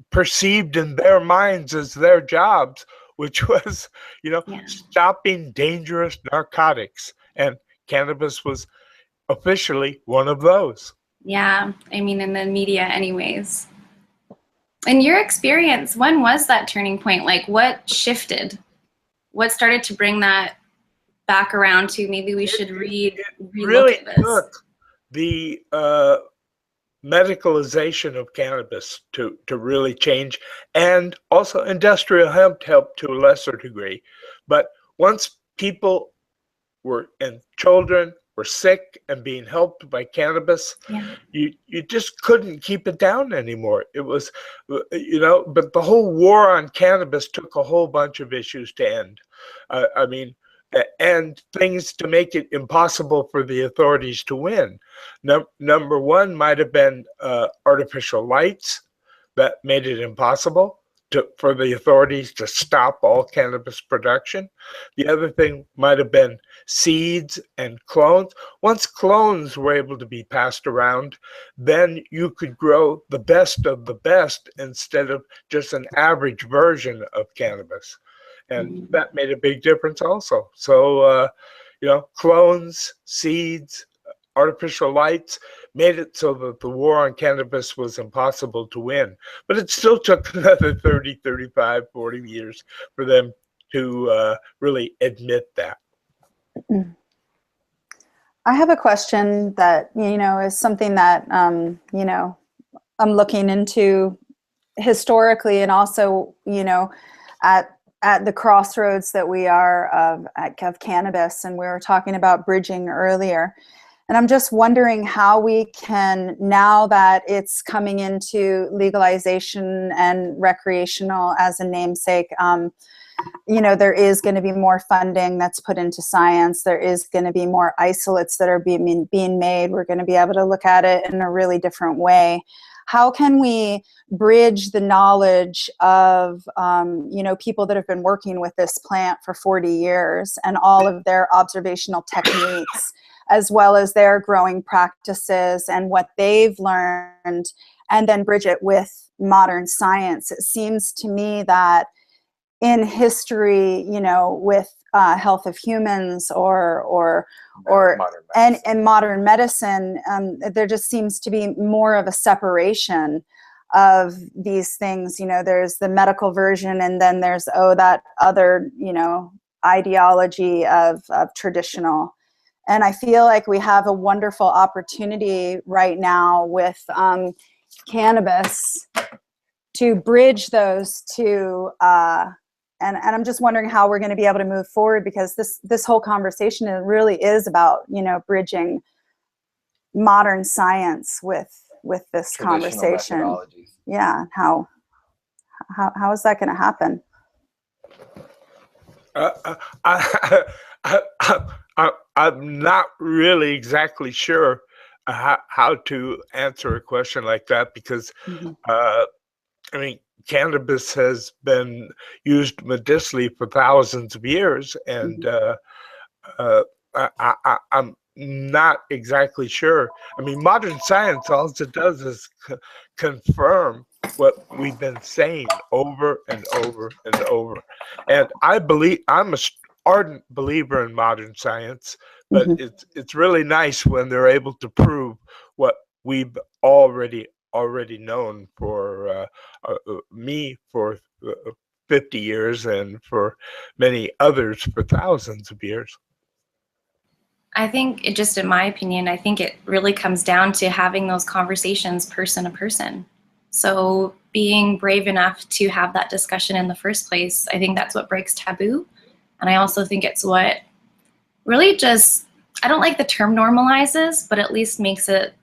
perceived in their minds as their jobs, which was, stopping dangerous narcotics. And cannabis was officially one of those. Yeah, I mean, in the media anyways. In your experience, when was that turning point? Like, what shifted? What started to bring that back around to maybe we should relook really at this? Took the medicalization of cannabis to really change, and also industrial hemp helped to a lesser degree. But once people and children were sick and being helped by cannabis, you just couldn't keep it down anymore. It was, but the whole war on cannabis took a whole bunch of issues to end. I mean, and things to make it impossible for the authorities to win. Number one might have been artificial lights that made it impossible for the authorities to stop all cannabis production. The other thing might have been seeds and clones. Once clones were able to be passed around, then you could grow the best of the best instead of just an average version of cannabis. And that made a big difference also. So, clones, seeds, artificial lights made it so that the war on cannabis was impossible to win. But it still took another 30, 35, 40 years for them to really admit that. I have a question that, is something that, I'm looking into historically, and also, at the crossroads that we are of cannabis, and we were talking about bridging earlier. And I'm just wondering how we can, now that it's coming into legalization and recreational as a namesake, there is going to be more funding that's put into science. There is going to be more isolates that are being made. We're going to be able to look at it in a really different way. How can we bridge the knowledge of, people that have been working with this plant for 40 years and all of their observational techniques, as well as their growing practices and what they've learned, and then bridge it with modern science? It seems to me that in history, with Health of Humans or modern medicine, there just seems to be more of a separation of these things. There's the medical version, and then there's that other ideology of traditional. And I feel like we have a wonderful opportunity right now with cannabis to bridge those two. And I'm just wondering how we're going to be able to move forward, because this whole conversation really is about, bridging modern science with this conversation. Yeah. How is that going to happen? I'm not really exactly sure how to answer a question like that, because cannabis has been used medicinally for thousands of years, and I'm not exactly sure. Modern science, all it does is confirm what we've been saying over and over and over. And I'm an ardent believer in modern science, but it's really nice when they're able to prove what we've already known for me for 50 years, and for many others for thousands of years. I think in my opinion, I think it really comes down to having those conversations person to person. So being brave enough to have that discussion in the first place, I think that's what breaks taboo. And I also think it's what really I don't like the term normalizes, but at least makes it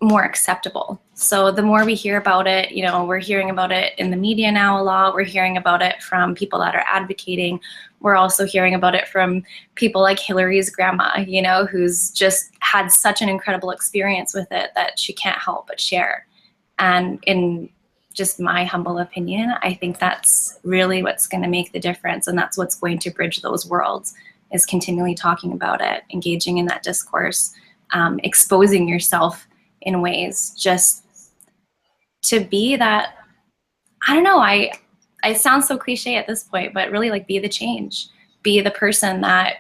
more acceptable. So the more we hear about it, we're hearing about it in the media now a lot. We're hearing about it from people that are advocating. We're also hearing about it from people like Hillary's grandma, who's just had such an incredible experience with it that she can't help but share. And in just my humble opinion, I think that's really what's going to make the difference. And that's what's going to bridge those worlds, is continually talking about it, engaging in that discourse, exposing yourself in ways just to be that, I don't know, it sounds so cliche at this point, but really like be the change, be the person that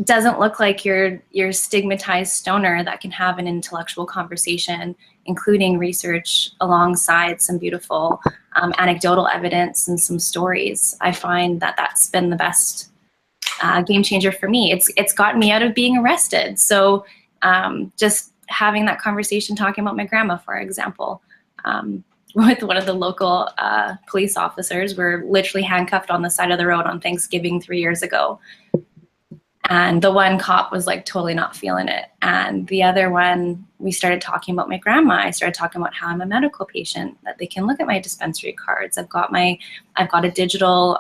doesn't look like your stigmatized stoner that can have an intellectual conversation, including research alongside some beautiful anecdotal evidence and some stories. I find that that's been the best game changer for me. It's gotten me out of being arrested. So just having that conversation, talking about my grandma, for example, with one of the local police officers, we're literally handcuffed on the side of the road on Thanksgiving 3 years ago. And the one cop was like totally not feeling it. And the other one, we started talking about my grandma. I started talking about how I'm a medical patient, that they can look at my dispensary cards. I've got a digital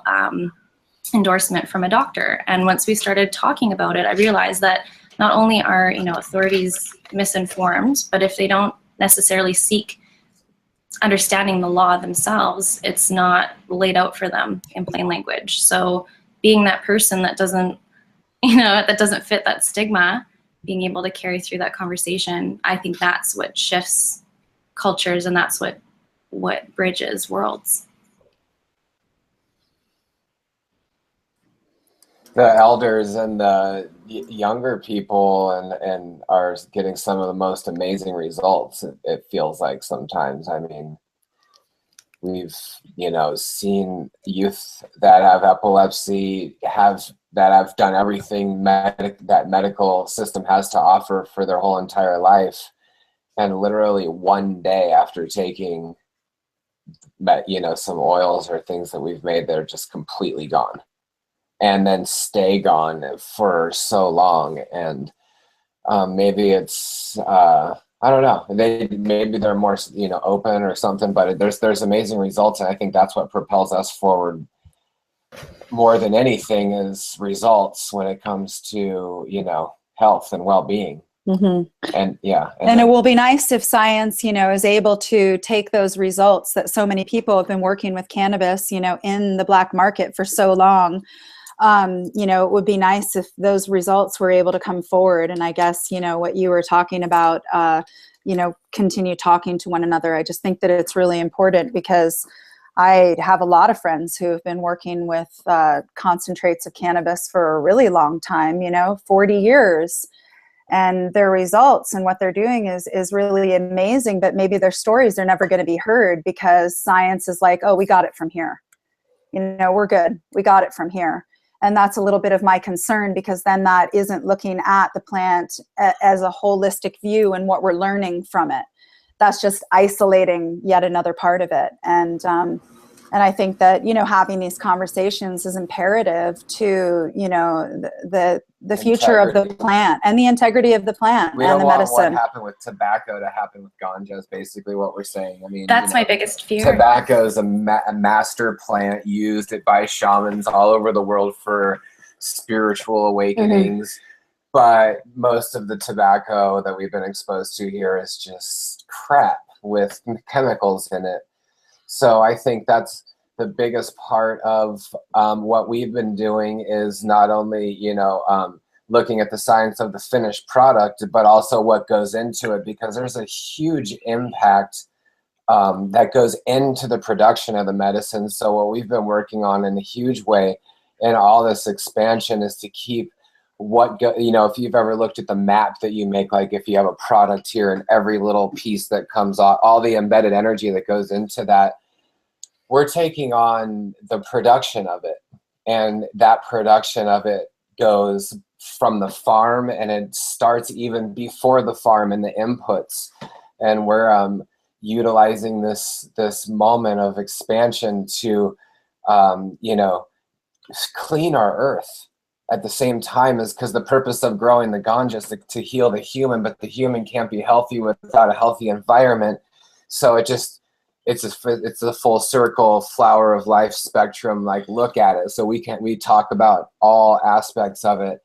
endorsement from a doctor. And once we started talking about it, I realized that not only are, authorities misinformed, but if they don't necessarily seek understanding the law themselves, it's not laid out for them in plain language. So being that person that doesn't fit that stigma, being able to carry through that conversation, I think that's what shifts cultures, and that's what bridges worlds. The elders and the younger people and are getting some of the most amazing results, it feels like sometimes. I mean, we've seen youth that have epilepsy that have done everything that medical system has to offer for their whole entire life, and literally one day after taking some oils or things that we've made, they're just completely gone, and then stay gone for so long. And maybe it's I don't know, maybe they're more open or something, but there's amazing results, and I think that's what propels us forward more than anything, is results when it comes to health and well-being. Mm-hmm. And it will be nice if science is able to take those results that so many people have been working with cannabis in the black market for so long. It would be nice if those results were able to come forward. And I guess, what you were talking about, continue talking to one another. I just think that it's really important, because I have a lot of friends who have been working with concentrates of cannabis for a really long time, 40 years. And their results and what they're doing is really amazing, but maybe their stories are never going to be heard, because science is like, oh, we got it from here. We're good. We got it from here. And that's a little bit of my concern, because then that isn't looking at the plant as a holistic view and what we're learning from it. That's just isolating yet another part of it. And I think that, having these conversations is imperative to, the future of the plant and the integrity of the plant and the medicine. We don't want what happened with tobacco to happen with ganja, is basically what we're saying. I mean, that's my biggest fear. Tobacco is a master plant used by shamans all over the world for spiritual awakenings. Mm-hmm. But most of the tobacco that we've been exposed to here is just crap with chemicals in it. So I think that's the biggest part of what we've been doing, is not only, looking at the science of the finished product, but also what goes into it, because there's a huge impact that goes into the production of the medicine. So what we've been working on in a huge way in all this expansion is to keep if you've ever looked at the map that you make, like if you have a product here and every little piece that comes off, all the embedded energy that goes into that, we're taking on the production of it. And that production of it goes from the farm, and it starts even before the farm in the inputs. And we're utilizing this moment of expansion to, clean our earth at the same time, is because the purpose of growing the ganja is to heal the human, but the human can't be healthy without a healthy environment. So it's a full circle flower of life spectrum, like look at it. So we talk about all aspects of it,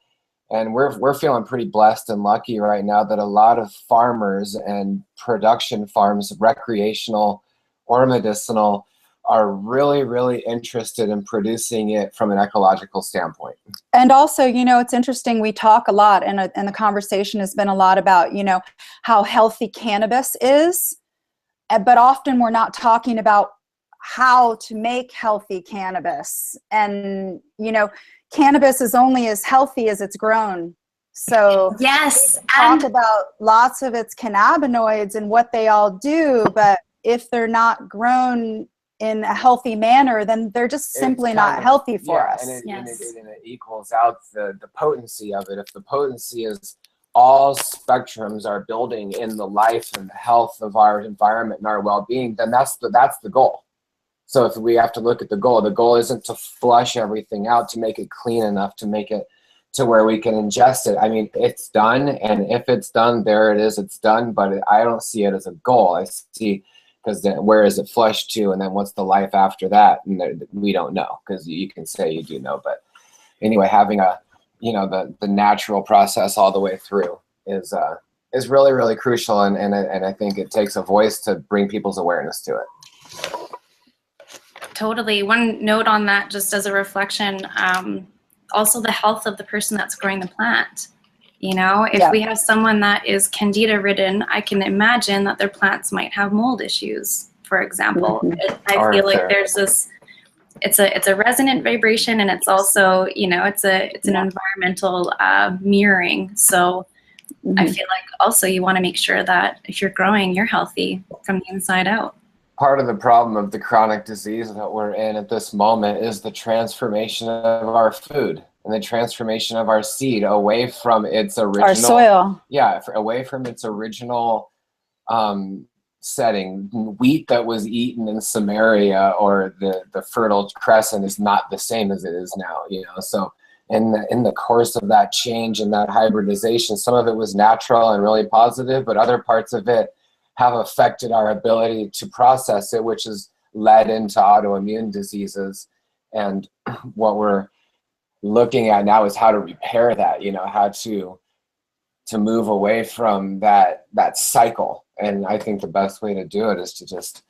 And we're feeling pretty blessed and lucky right now that a lot of farmers and production farms, recreational or medicinal, are really, really interested in producing it from an ecological standpoint. And also, you know, it's interesting, we talk a lot, and the conversation has been a lot about, you know, how healthy cannabis is, but often we're not talking about how to make healthy cannabis. And, you know, cannabis is only as healthy as it's grown. So yes, talk about lots of its cannabinoids and what they all do, but if they're not grown in a healthy manner, then they're just simply not healthy for us. And it equals out the potency of it. If the potency is all spectrums are building in the life and the health of our environment and our well-being, then that's the goal. So if we have to look at the goal isn't to flush everything out, to make it clean enough, to make it to where we can ingest it. I mean, it's done, and if it's done, there it is, it's done, but I don't see it as a goal. I see, because then where is it flushed to, and then what's the life after that? And we don't know, because you can say you do know, but anyway, having a, you know, the natural process all the way through is really, really crucial, and I think it takes a voice to bring people's awareness to it. Totally. One note on that, just as a reflection, also the health of the person that's growing the plant. You know, if we have someone that is candida ridden, I can imagine that their plants might have mold issues, for example. I feel like there's this, it's a resonant vibration, and it's also, you know, it's an environmental mirroring. So I feel like also you want to make sure that if you're growing, you're healthy from the inside out. Part of the problem of the chronic disease that we're in at this moment is the transformation of our food and the transformation of our seed away from its original, our soil. Yeah, away from its original setting. Wheat that was eaten in Samaria or the Fertile Crescent is not the same as it is now, you know. So in the course of that change and that hybridization, some of it was natural and really positive, but other parts of it have affected our ability to process it, which has led into autoimmune diseases. And what we're looking at now is how to repair that, you know, how to move away from that cycle. And I think the best way to do it is to just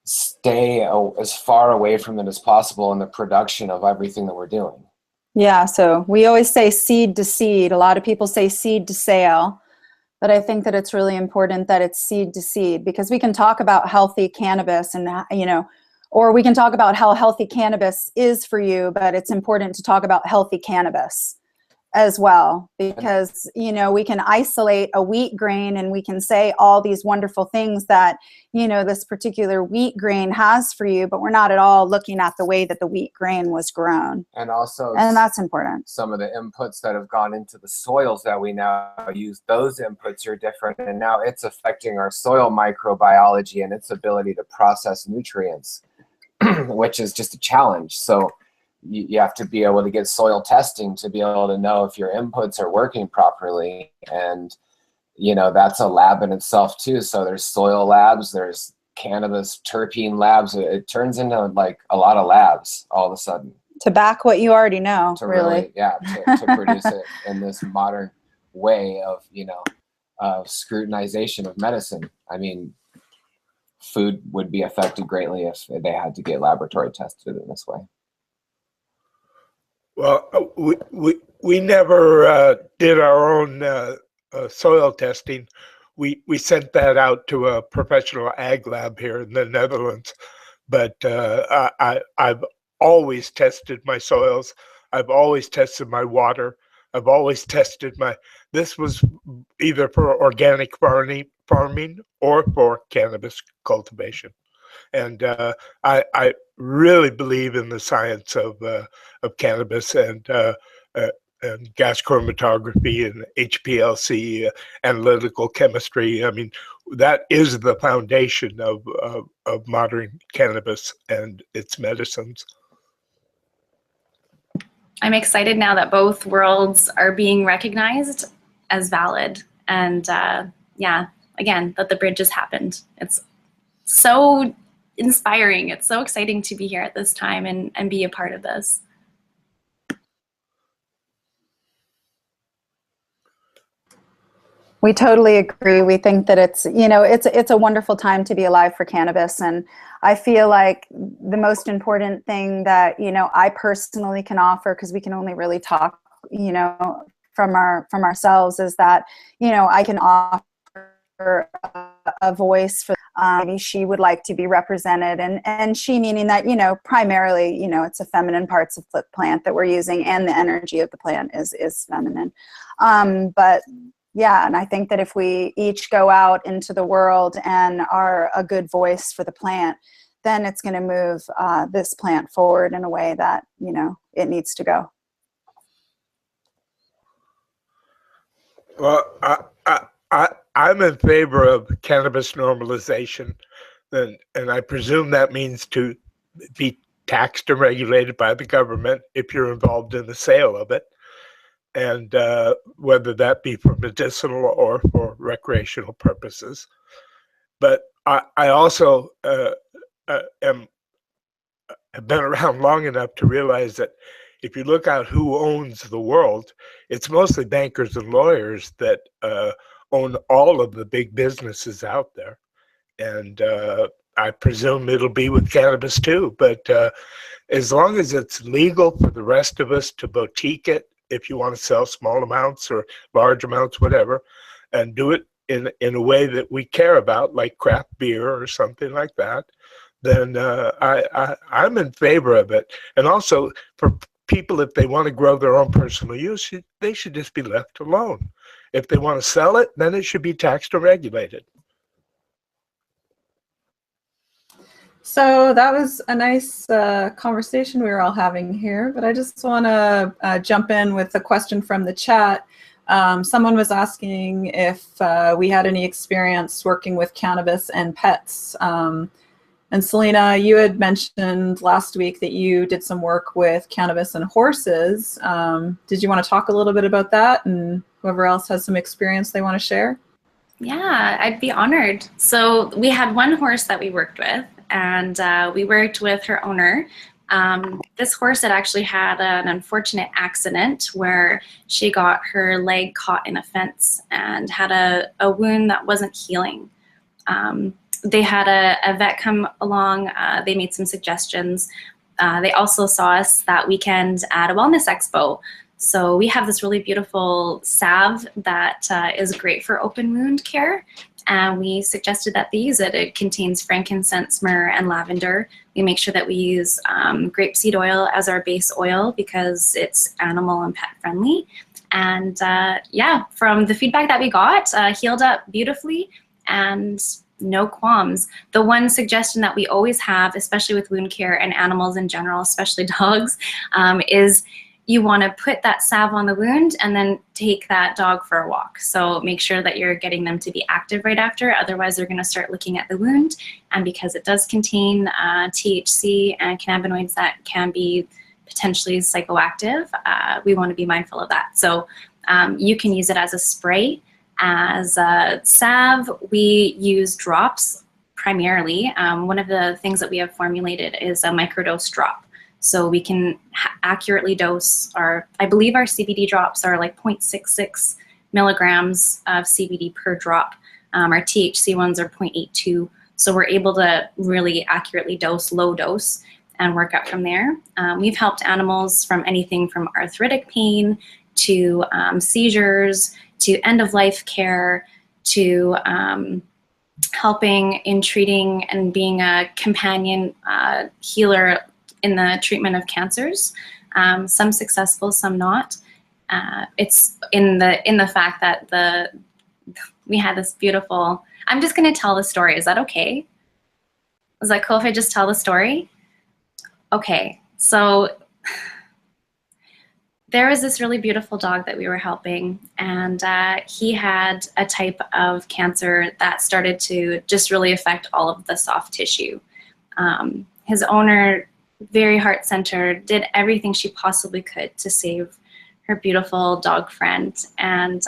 stay as far away from it as possible in the production of everything that we're doing. Yeah, so we always say seed to seed. A lot of people say seed to sale. But I think that it's really important that it's seed to seed, because we can talk about healthy cannabis and, you know, or we can talk about how healthy cannabis is for you, but it's important to talk about healthy cannabis as well, because, you know, we can isolate a wheat grain and we can say all these wonderful things that, you know, this particular wheat grain has for you, but we're not at all looking at the way that the wheat grain was grown. And also, and that's important. Some of the inputs that have gone into the soils that we now use, those inputs are different, and now it's affecting our soil microbiology and its ability to process nutrients, which is just a challenge. So you have to be able to get soil testing to be able to know if your inputs are working properly. And, you know, that's a lab in itself too. So there's soil labs, there's cannabis terpene labs. It turns into like a lot of labs all of a sudden. To back what you already know, to really. To produce it in this modern way of, you know, scrutinization of medicine. I mean, food would be affected greatly if they had to get laboratory tested in this way. Well, we never did our own soil testing. We sent that out to a professional ag lab here in the Netherlands. But I've always tested my soils. I've always tested my water. I've always tested this was either for organic farming or for cannabis cultivation. And I really believe in the science of cannabis and gas chromatography and HPLC, analytical chemistry. I mean, that is the foundation of modern cannabis and its medicines. I'm excited now that both worlds are being recognized as valid. And yeah, again, that the bridge has happened. It's so inspiring. It's so exciting to be here at this time and be a part of this. We totally agree. We think that it's, you know, it's a wonderful time to be alive for cannabis. And I feel like the most important thing that, you know, I personally can offer, because we can only really talk, you know, from ourselves, is that, you know, I can offer a voice for maybe she would like to be represented, and she meaning that, you know, primarily, you know, it's a feminine parts of the plant that we're using, and the energy of the plant is feminine. But yeah, and I think that if we each go out into the world and are a good voice for the plant, then it's going to move this plant forward in a way that, you know, it needs to go. Well, I'm in favor of cannabis normalization, and I presume that means to be taxed or regulated by the government if you're involved in the sale of it, and whether that be for medicinal or for recreational purposes. But I also have been around long enough to realize that if you look out who owns the world, it's mostly bankers and lawyers that own all of the big businesses out there. And I presume it'll be with cannabis too. But as long as it's legal for the rest of us to boutique it, if you want to sell small amounts or large amounts, whatever, and do it in a way that we care about, like craft beer or something like that, then I'm in favor of it. And also for people, if they want to grow their own personal use, they should just be left alone. If they want to sell it, then it should be taxed or regulated. So that was a nice conversation we were all having here, but I just want to jump in with a question from the chat. Someone was asking if we had any experience working with cannabis and pets. And Selena, you had mentioned last week that you did some work with cannabis and horses. Did you want to talk a little bit about that, and whoever else has some experience they want to share? Yeah, I'd be honored. So we had one horse that we worked with, and we worked with her owner. This horse had actually had an unfortunate accident where she got her leg caught in a fence and had a wound that wasn't healing. They had a vet come along. They made some suggestions. They also saw us that weekend at a wellness expo. So we have this really beautiful salve that is great for open wound care. And we suggested that they use it. It contains frankincense, myrrh, and lavender. We make sure that we use grapeseed oil as our base oil because it's animal and pet friendly. And yeah, from the feedback that we got, healed up beautifully and no qualms. The one suggestion that we always have, especially with wound care and animals in general, especially dogs, is you want to put that salve on the wound and then take that dog for a walk. So make sure that you're getting them to be active right after, otherwise they're going to start looking at the wound. And because it does contain THC and cannabinoids that can be potentially psychoactive, we want to be mindful of that. So you can use it as a spray, as a salve. We use drops primarily. One of the things that we have formulated is a microdose drop. So we can accurately dose I believe our CBD drops are like 0.66 milligrams of CBD per drop. Our THC ones are 0.82. So we're able to really accurately dose, low dose, and work up from there. We've helped animals from anything from arthritic pain to seizures, to end-of-life care, to helping in treating and being a companion healer in the treatment of cancers. Some successful, some not. It's in the fact that we had this beautiful, I'm just gonna tell the story. Is that okay? Is that cool if I just tell the story? Okay, so there was this really beautiful dog that we were helping, and he had a type of cancer that started to just really affect all of the soft tissue. His owner, very heart-centered, did everything she possibly could to save her beautiful dog friend. And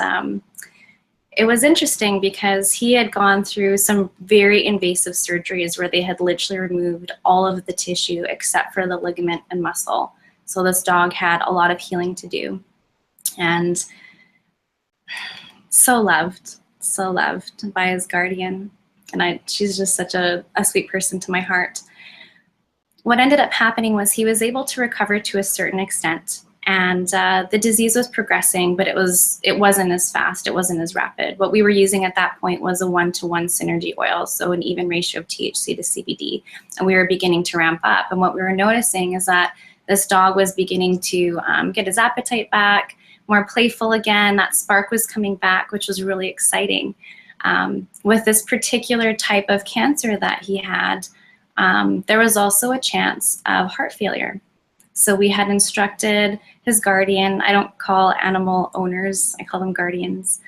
it was interesting because he had gone through some very invasive surgeries where they had literally removed all of the tissue except for the ligament and muscle. So this dog had a lot of healing to do. And so loved by his guardian. And she's just such a sweet person to my heart. What ended up happening was he was able to recover to a certain extent, and the disease was progressing, but it wasn't as fast, it wasn't as rapid. What we were using at that point was a 1-to-1 synergy oil, so an even ratio of THC to CBD, and we were beginning to ramp up. And what we were noticing is that this dog was beginning to get his appetite back, more playful again. That spark was coming back, which was really exciting. With this particular type of cancer that he had, there was also a chance of heart failure. So we had instructed his guardian, I don't call animal owners, I call them guardians.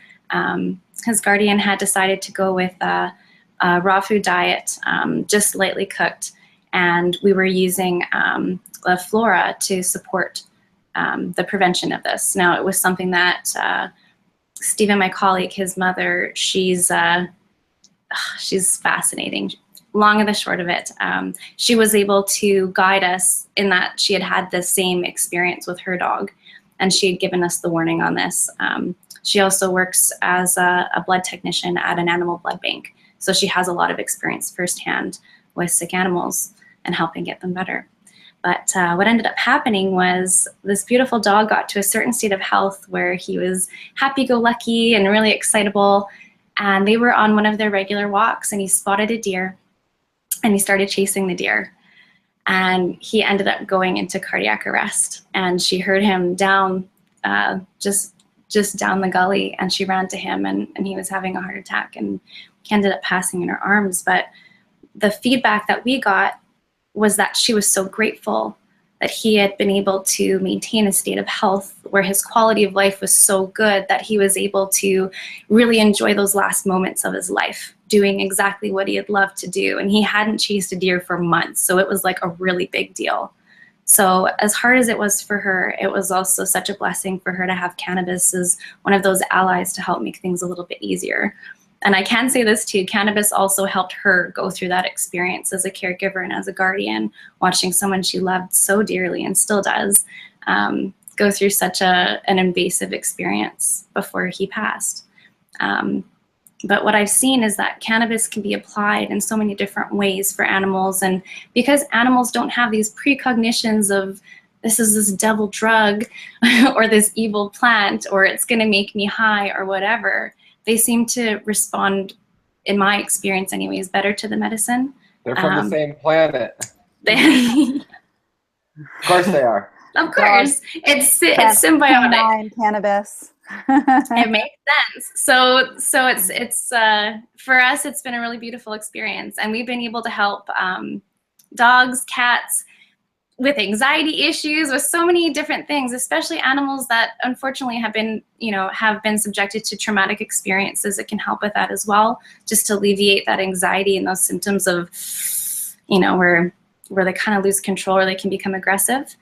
His guardian had decided to go with a raw food diet, just lightly cooked. And we were using La Flora to support the prevention of this. Now, it was something that Stephen, my colleague, his mother, she's fascinating. Long and the short of it, she was able to guide us in that she had the same experience with her dog, and she had given us the warning on this. She also works as a blood technician at an animal blood bank, so she has a lot of experience firsthand with sick animals and helping get them better. But what ended up happening was this beautiful dog got to a certain state of health where he was happy-go-lucky and really excitable, and they were on one of their regular walks, and he spotted a deer. And he started chasing the deer, and he ended up going into cardiac arrest. And she heard him down, just down the gully, and she ran to him, and he was having a heart attack, and he ended up passing in her arms. But the feedback that we got was that she was so grateful that he had been able to maintain a state of health where his quality of life was so good that he was able to really enjoy those last moments of his life, doing exactly what he had loved to do. And he hadn't chased a deer for months, so it was like a really big deal. So as hard as it was for her, it was also such a blessing for her to have cannabis as one of those allies to help make things a little bit easier. And I can say this too, cannabis also helped her go through that experience as a caregiver and as a guardian, watching someone she loved so dearly and still does go through such an invasive experience before he passed. But what I've seen is that cannabis can be applied in so many different ways for animals. And because animals don't have these precognitions of this is this devil drug or this evil plant or it's going to make me high or whatever, they seem to respond, in my experience anyways, better to the medicine. They're from the same planet. Of course they are. Of course. It's symbiotic. Cannabis. It makes sense. So it's for us, it's been a really beautiful experience, and we've been able to help dogs, cats with anxiety issues, with so many different things, especially animals that unfortunately have been subjected to traumatic experiences. It can help with that as well, just to alleviate that anxiety and those symptoms of, where they kind of lose control or they can become aggressive.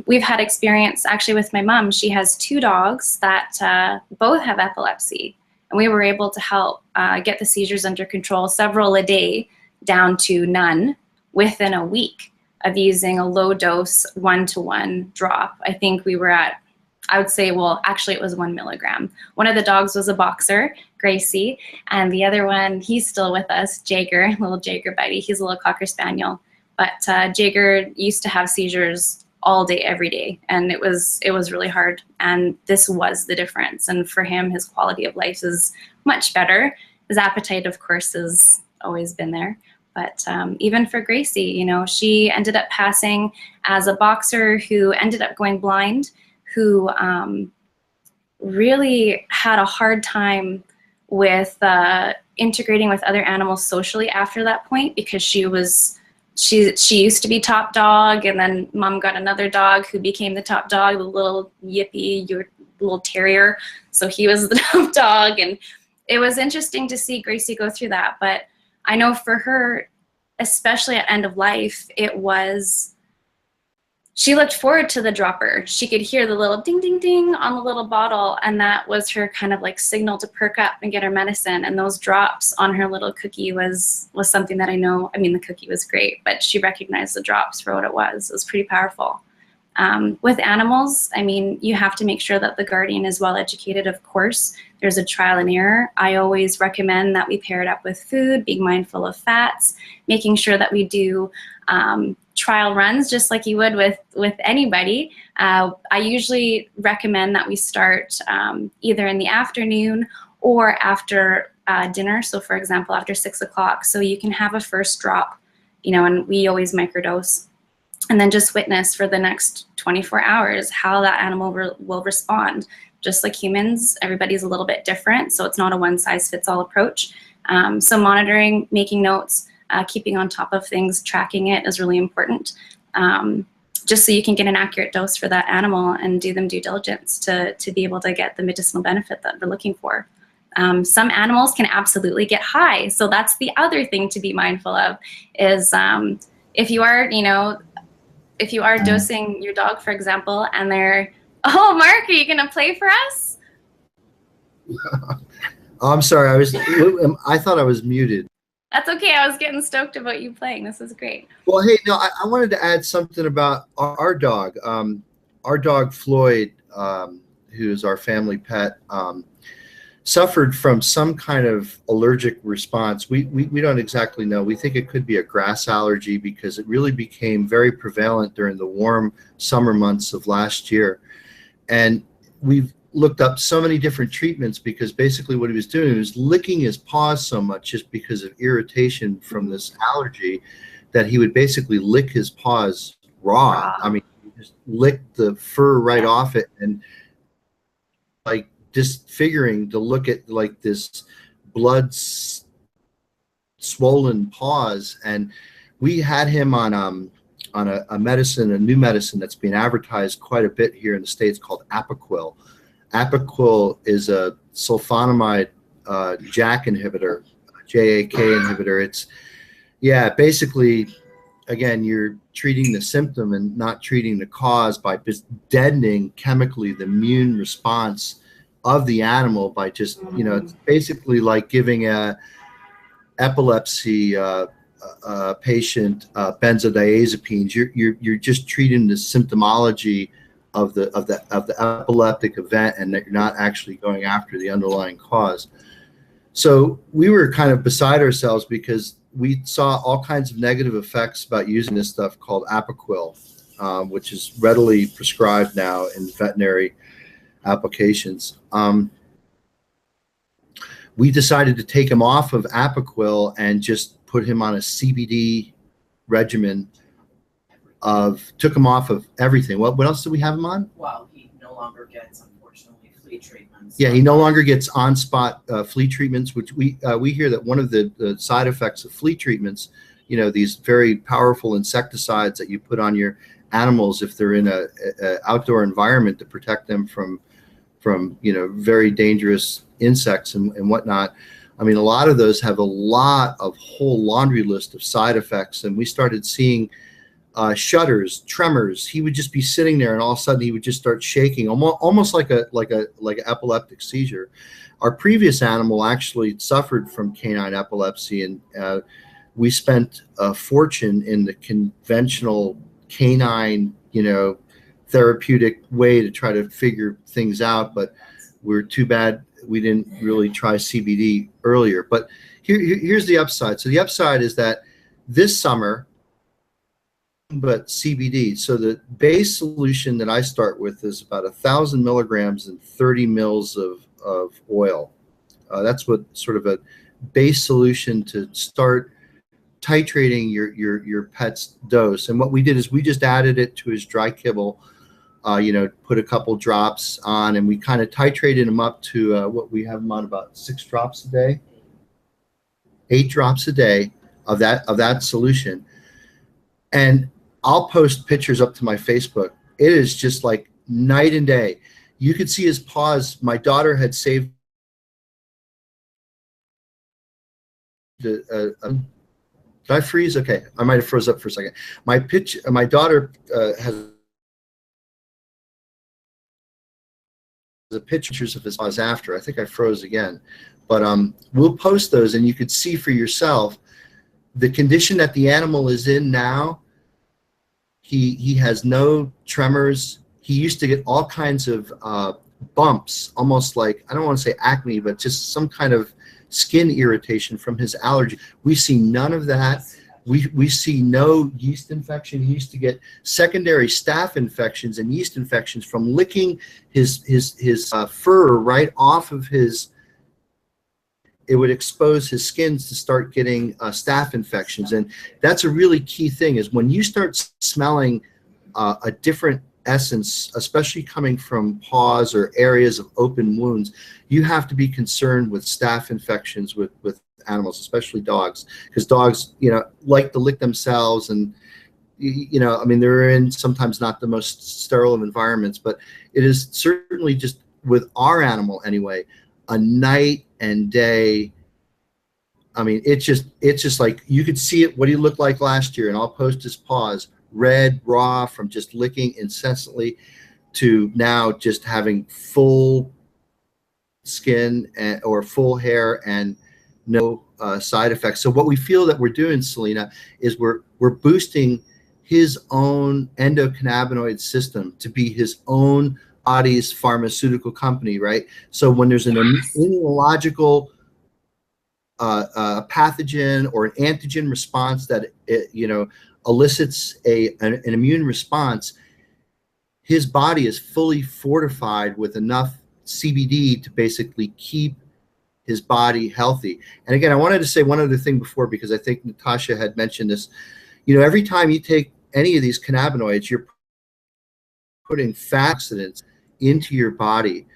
We've had experience actually with my mom. She has 2 dogs that both have epilepsy, and we were able to help get the seizures under control, several a day down to none within a week of using a low dose 1-to-1 drop. I think we were at, I would say, well, actually it was 1 milligram. One of the dogs was a boxer, Gracie, and the other one, he's still with us, Jager, little Jager Buddy. He's a little Cocker Spaniel. But Jager used to have seizures all day, every day, and it was really hard. And this was the difference. And for him, his quality of life is much better. His appetite, of course, has always been there. But even for Gracie, she ended up passing as a boxer who ended up going blind, who really had a hard time with integrating with other animals socially after that point, because she used to be top dog, and then mom got another dog who became the top dog, the little yippy, your little terrier. So he was the top dog, and it was interesting to see Gracie go through that. But I know for her, especially at end of life, she looked forward to the dropper. She could hear the little ding, ding, ding on the little bottle, and that was her kind of like signal to perk up and get her medicine. And those drops on her little cookie was something that I know, the cookie was great, but she recognized the drops for what it was. It was pretty powerful. With animals, I mean, you have to make sure that the guardian is well educated, of course. There's a trial and error. I always recommend that we pair it up with food, being mindful of fats, making sure that we do trial runs just like you would with anybody. I usually recommend that we start either in the afternoon or after dinner. So for example, after 6 o'clock, so you can have a first drop, you know, and we always microdose. And then just witness for the next 24 hours how that animal will respond. Just like humans, everybody's a little bit different, so it's not a one-size-fits-all approach. So monitoring, making notes, keeping on top of things, tracking it is really important, just so you can get an accurate dose for that animal and do them due diligence to be able to get the medicinal benefit that we're looking for. Some animals can absolutely get high, so that's the other thing to be mindful of is if you are, you know, if you are dosing your dog, for example, and they're, oh, Mark, are you gonna play for us? Oh, I'm sorry, I thought I was muted. That's okay, I was getting stoked about you playing. This is great. Well, hey, no, I wanted to add something about our dog. Our dog, Floyd, who is our family pet, suffered from some kind of allergic response. We don't exactly know. We think it could be a grass allergy because it really became very prevalent during the warm summer months of last year. And we've looked up so many different treatments because basically what he was doing was licking his paws so much just because of irritation from this allergy that he would basically lick his paws raw. I mean, he just lick the fur right off it, and like disfiguring to look at like this blood swollen paws. And we had him on a medicine, a new medicine that's being advertised quite a bit here in the States called Apoquel. Apoquel is a sulfonamide JAK inhibitor, JAK inhibitor. It's, yeah, basically, again, you're treating the symptom and not treating the cause by just deadening chemically the immune response of the animal by just, you know, it's basically like giving a epilepsy patient benzodiazepines. You're just treating the symptomology of the epileptic event, and that you're not actually going after the underlying cause. So we were kind of beside ourselves because we saw all kinds of negative effects about using this stuff called Apoquel, which is readily prescribed now in veterinary applications. We decided to take him off of Apoquel and just put him on a CBD regimen took him off of everything. What else did we have him on? Well, he no longer gets, unfortunately, flea treatments. Yeah, he no longer gets on-spot flea treatments, which we hear that one of the side effects of flea treatments, you know, these very powerful insecticides that you put on your animals if they're in a outdoor environment to protect them from you know, very dangerous insects and whatnot. I mean, a lot of those have a lot of whole laundry list of side effects, and we started seeing shudders, tremors. He would just be sitting there, and all of a sudden he would just start shaking, almost like an epileptic seizure. Our previous animal actually suffered from canine epilepsy, and we spent a fortune in the conventional canine, you know, therapeutic way to try to figure things out, but we're too bad we didn't really try CBD earlier. But here's the upside. So the upside is that this summer, but CBD. So the base solution that I start with is about 1,000 milligrams and 30 mils of oil. That's what sort of a base solution to start titrating your pet's dose. And what we did is we just added it to his dry kibble, you know, put a couple drops on, and we kind of titrated him up to what we have him on, about 6 drops a day, 8 drops a day of that solution. And I'll post pictures up to my Facebook. It is just like night and day. You could see his paws. My daughter had saved did I freeze? Okay, I might have froze up for a second. My daughter has the pictures of his paws after. I think I froze again, but we'll post those, and you could see for yourself the condition that the animal is in now. He has no tremors. He used to get all kinds of bumps, almost like, I don't want to say acne, but just some kind of skin irritation from his allergy. We see none of that. We see no yeast infection. He used to get secondary staph infections and yeast infections from licking his fur right off of his. It would expose his skins to start getting staph infections, and that's a really key thing. Is when you start smelling a different essence, especially coming from paws or areas of open wounds, you have to be concerned with staph infections with animals, especially dogs, because dogs, like to lick themselves, and I mean, they're in sometimes not the most sterile of environments, but it is certainly, just with our animal anyway, a night and day. I mean, it's just like, you could see it, what he looked like last year, and I'll post his paws, red, raw, from just licking incessantly, to now just having full skin or full hair and no side effects. So what we feel that we're doing, Selena, is we're boosting his own endocannabinoid system to be his own body's pharmaceutical company, right? So when there's an immunological pathogen or an antigen response that elicits an immune response, his body is fully fortified with enough CBD to basically keep his body healthy. And again, I wanted to say one other thing before, because I think Natasha had mentioned this. Every time you take any of these cannabinoids, you're putting fat oxidants into your body.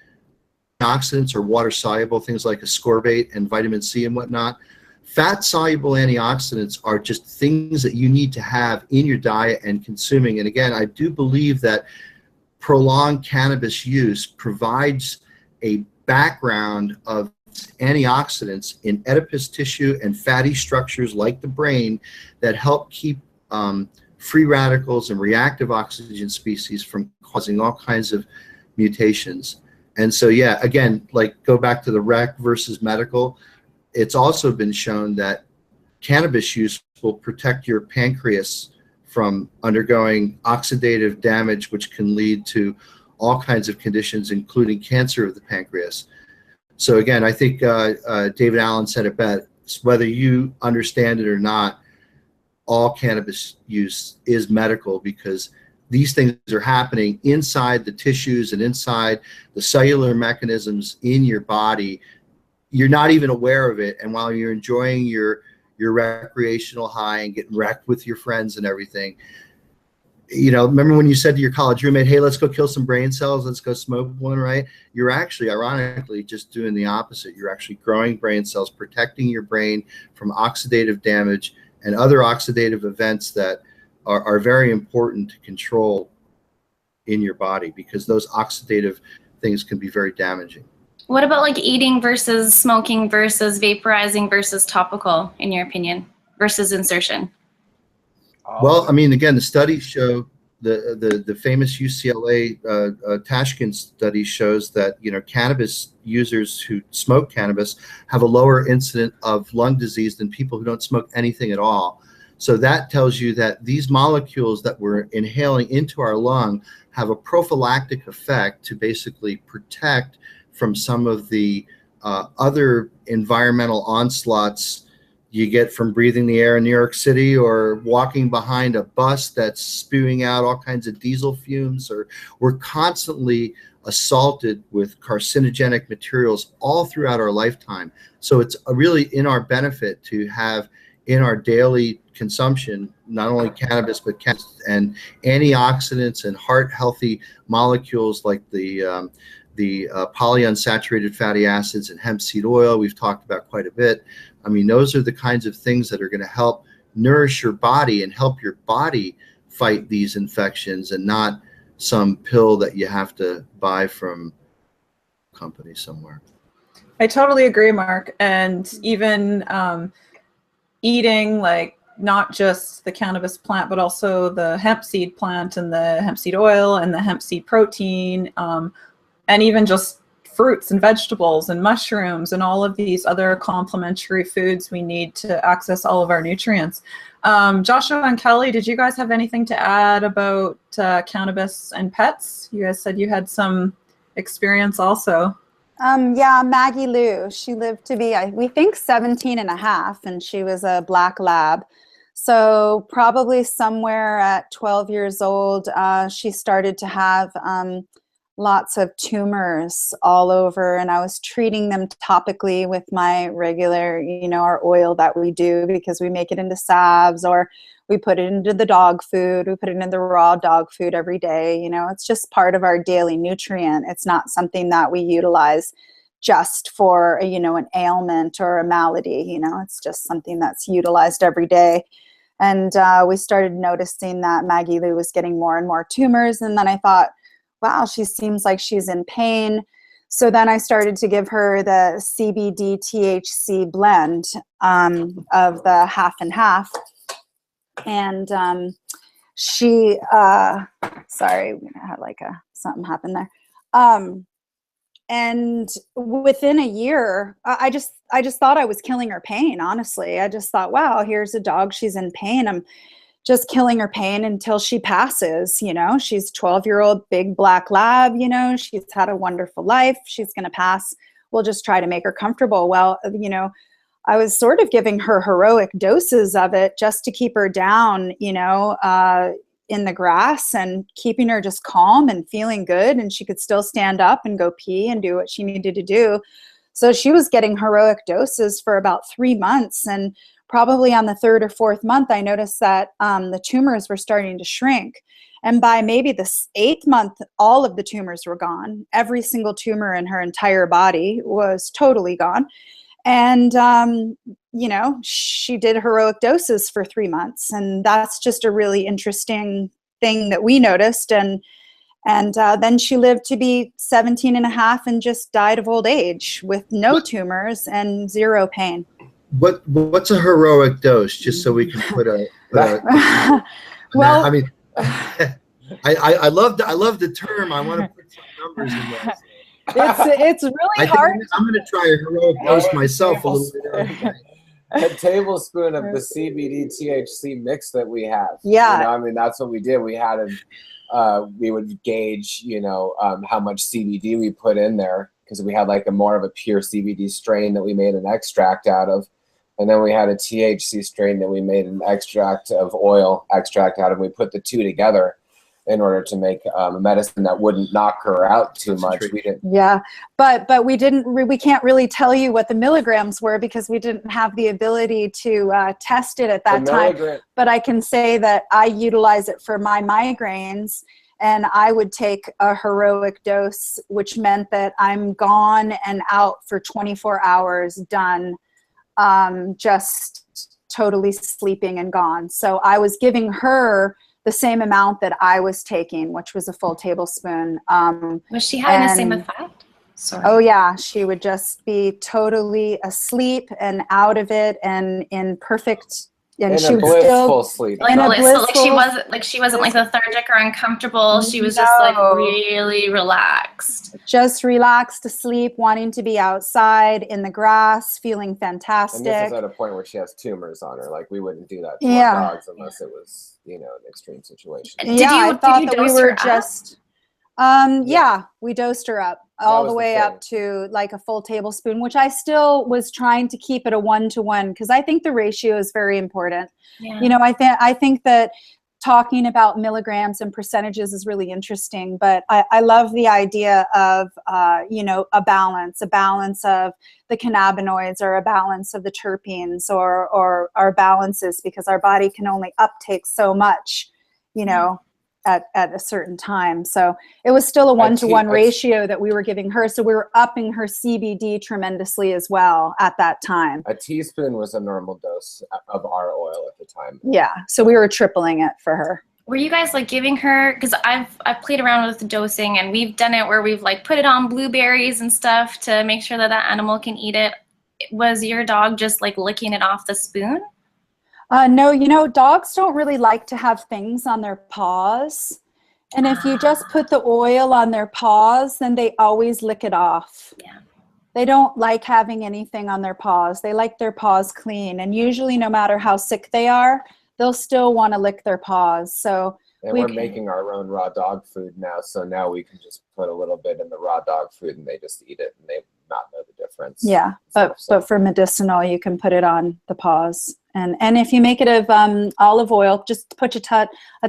Oxidants are water soluble, things like ascorbate and vitamin C and whatnot. Fat soluble antioxidants are just things that you need to have in your diet and consuming. And again, I do believe that prolonged cannabis use provides a background of antioxidants in adipose tissue and fatty structures like the brain that help keep free radicals and reactive oxygen species from causing all kinds of mutations. And so, yeah, again, like, go back to the rec versus medical. It's also been shown that cannabis use will protect your pancreas from undergoing oxidative damage, which can lead to all kinds of conditions, including cancer of the pancreas. So again, I think David Allen said it best: whether you understand it or not, all cannabis use is medical, because these things are happening inside the tissues and inside the cellular mechanisms in your body. You're not even aware of it. And while you're enjoying your recreational high and getting wrecked with your friends and everything, remember when you said to your college roommate, hey, let's go kill some brain cells, let's go smoke one, right? You're actually, ironically, just doing the opposite. You're actually growing brain cells, protecting your brain from oxidative damage and other oxidative events that are very important to control in your body, because those oxidative things can be very damaging. What about like eating versus smoking versus vaporizing versus topical, in your opinion, versus insertion? Well, I mean, again, the studies show, the famous UCLA Tashkent study shows that, cannabis users who smoke cannabis have a lower incidence of lung disease than people who don't smoke anything at all. So that tells you that these molecules that we're inhaling into our lung have a prophylactic effect to basically protect from some of the other environmental onslaughts you get from breathing the air in New York City, or walking behind a bus that's spewing out all kinds of diesel fumes, or we're constantly assaulted with carcinogenic materials all throughout our lifetime. So it's really in our benefit to have in our daily consumption not only cannabis, but and antioxidants and heart healthy molecules like the polyunsaturated fatty acids and hemp seed oil we've talked about quite a bit. I mean, those are the kinds of things that are going to help nourish your body and help your body fight these infections, and not some pill that you have to buy from a company somewhere. I totally agree, Mark. And even eating, like, not just the cannabis plant, but also the hemp seed plant and the hemp seed oil and the hemp seed protein, and even just fruits and vegetables and mushrooms and all of these other complementary foods we need to access all of our nutrients. Joshua and Kelly, did you guys have anything to add about cannabis and pets? You guys said you had some experience also. Yeah, Maggie Lou, she lived to be, we think 17 and a half, and she was a black lab. So probably somewhere at 12 years old, she started to have lots of tumors all over, and I was treating them topically with my regular, our oil that we do, because we make it into salves, or we put it into the dog food. We put it in the raw dog food every day. It's just part of our daily nutrient. It's not something that we utilize just for, an ailment or a malady. It's just something that's utilized every day. And we started noticing that Maggie Lou was getting more and more tumors. And then I thought, wow, she seems like she's in pain. So then I started to give her the CBD THC blend of the half and half. And she, sorry, we had something happened there. And within a year, I just thought I was killing her pain, honestly. I just thought, wow, here's a dog, she's in pain. I'm just killing her pain until she passes. She's 12-year-old big black lab, she's had a wonderful life. She's going to pass. We'll just try to make her comfortable. Well, I was sort of giving her heroic doses of it just to keep her down, in the grass, and keeping her just calm and feeling good. And she could still stand up and go pee and do what she needed to do. So she was getting heroic doses for about 3 months. And probably on the 3rd or 4th month, I noticed that the tumors were starting to shrink. And by maybe the 8th month, all of the tumors were gone. Every single tumor in her entire body was totally gone. And, she did heroic doses for 3 months. And that's just a really interesting thing that we noticed. And then she lived to be 17 and a half and just died of old age with no tumors and zero pain. What's a heroic dose, just so we can put a well, I mean, I love the term. I want to put some numbers in there. It's really hard. I'm going to try a heroic dose myself a little bit. A tablespoon of the CBD THC mix that we have. Yeah. That's what we did. We had we would gauge, how much CBD we put in there, because we had a more of a pure CBD strain that we made an extract out of. And then we had a THC strain that we made an oil extract out of. We put the two together in order to make a medicine that wouldn't knock her out too much. We didn't. Yeah, but we can't really tell you what the milligrams were, because we didn't have the ability to test it at that time. But I can say that I utilize it for my migraines, and I would take a heroic dose, which meant that I'm gone and out for 24 hours, done, just totally sleeping and gone. So I was giving her the same amount that I was taking, which was a full tablespoon. Was she having the same effect? Sorry. Oh yeah, she would just be totally asleep and out of it, and in perfect, and she would still sleep. She wasn't lethargic or uncomfortable. She was just really relaxed. Just relaxed, asleep, wanting to be outside in the grass, feeling fantastic. And this is at a point where she has tumors on her. We wouldn't do that to our dogs unless it was, an extreme situation. I thought that we were just, we dosed her up all the way up to a full tablespoon, which I still was trying to keep at a 1-to-1, because I think the ratio is very important. Yeah. I think that talking about milligrams and percentages is really interesting, but I love the idea of, a balance of the cannabinoids, or a balance of the terpenes, or our balances, because our body can only uptake so much, at a certain time. So it was still a 1-to-1 ratio that we were giving her. So we were upping her CBD tremendously as well at that time. A teaspoon was a normal dose of our oil at the time. Yeah. So we were tripling it for her. Were you guys giving her, because I've played around with the dosing, and we've done it where we've put it on blueberries and stuff to make sure that animal can eat it. Was your dog just licking it off the spoon? No, dogs don't really like to have things on their paws. And if you just put the oil on their paws, then they always lick it off. Yeah. They don't like having anything on their paws. They like their paws clean. And usually, no matter how sick they are, they'll still want to lick their paws. So And we're making our own raw dog food now. So now we can just put a little bit in the raw dog food and they just eat it and they not know the difference. yeah, but for medicinal, you can put it on the paws. And if you make it of olive oil, just put a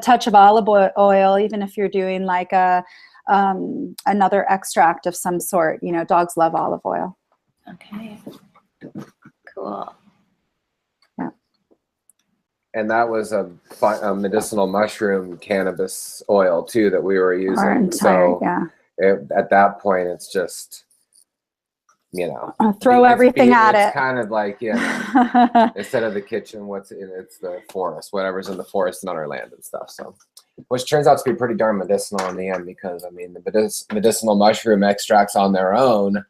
touch of olive oil, even if you're doing like another extract of some sort. You know, dogs love olive oil. Okay. Cool. Yeah. And that was a medicinal mushroom cannabis oil too that we were using. Our entire, so yeah. At that point, it's just, you know, Throw everything at it's it. kind of like, you know, instead of the kitchen, it's the forest, whatever's in the forest and on our land and stuff. So, which turns out to be pretty darn medicinal in the end, because I mean, the medicinal mushroom extracts on their own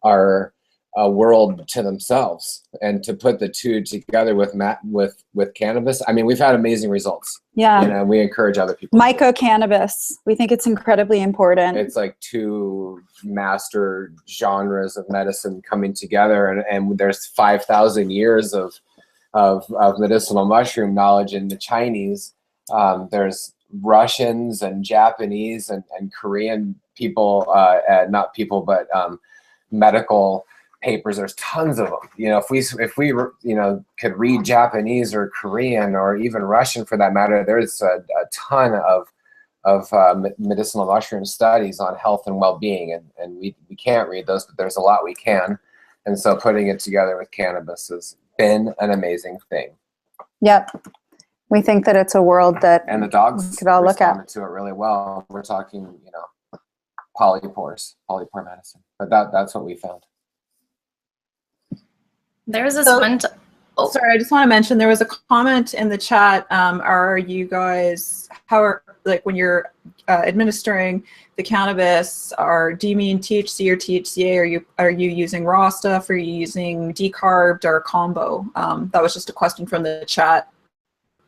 are a world to themselves, and to put the two together with cannabis, I mean, we've had amazing results. Yeah. You know, we encourage other people. Myco-cannabis. We think it's incredibly important. It's like two master genres of medicine coming together, and there's 5,000 years of medicinal mushroom knowledge in the Chinese. There's Russians and Japanese and Korean people, not people, but medical papers. There's tons of them. You know, if we you know, could read Japanese or Korean or even Russian for that matter, there's a ton of medicinal mushroom studies on health and well-being, and we can't read those, but there's a lot we can. And so putting it together with cannabis has been an amazing thing. Yep. We think that it's a world that and the dogs we could all look at. responded to it really well. We're talking, you know, polypore medicine, but that's what we found. There was this So- one. Sorry, I just want to mention there was a comment in the chat. Are you guys, when you're administering the cannabis, do you mean THC or THCA? Are you using raw stuff? Or are you using decarbed or combo? That was just a question from the chat.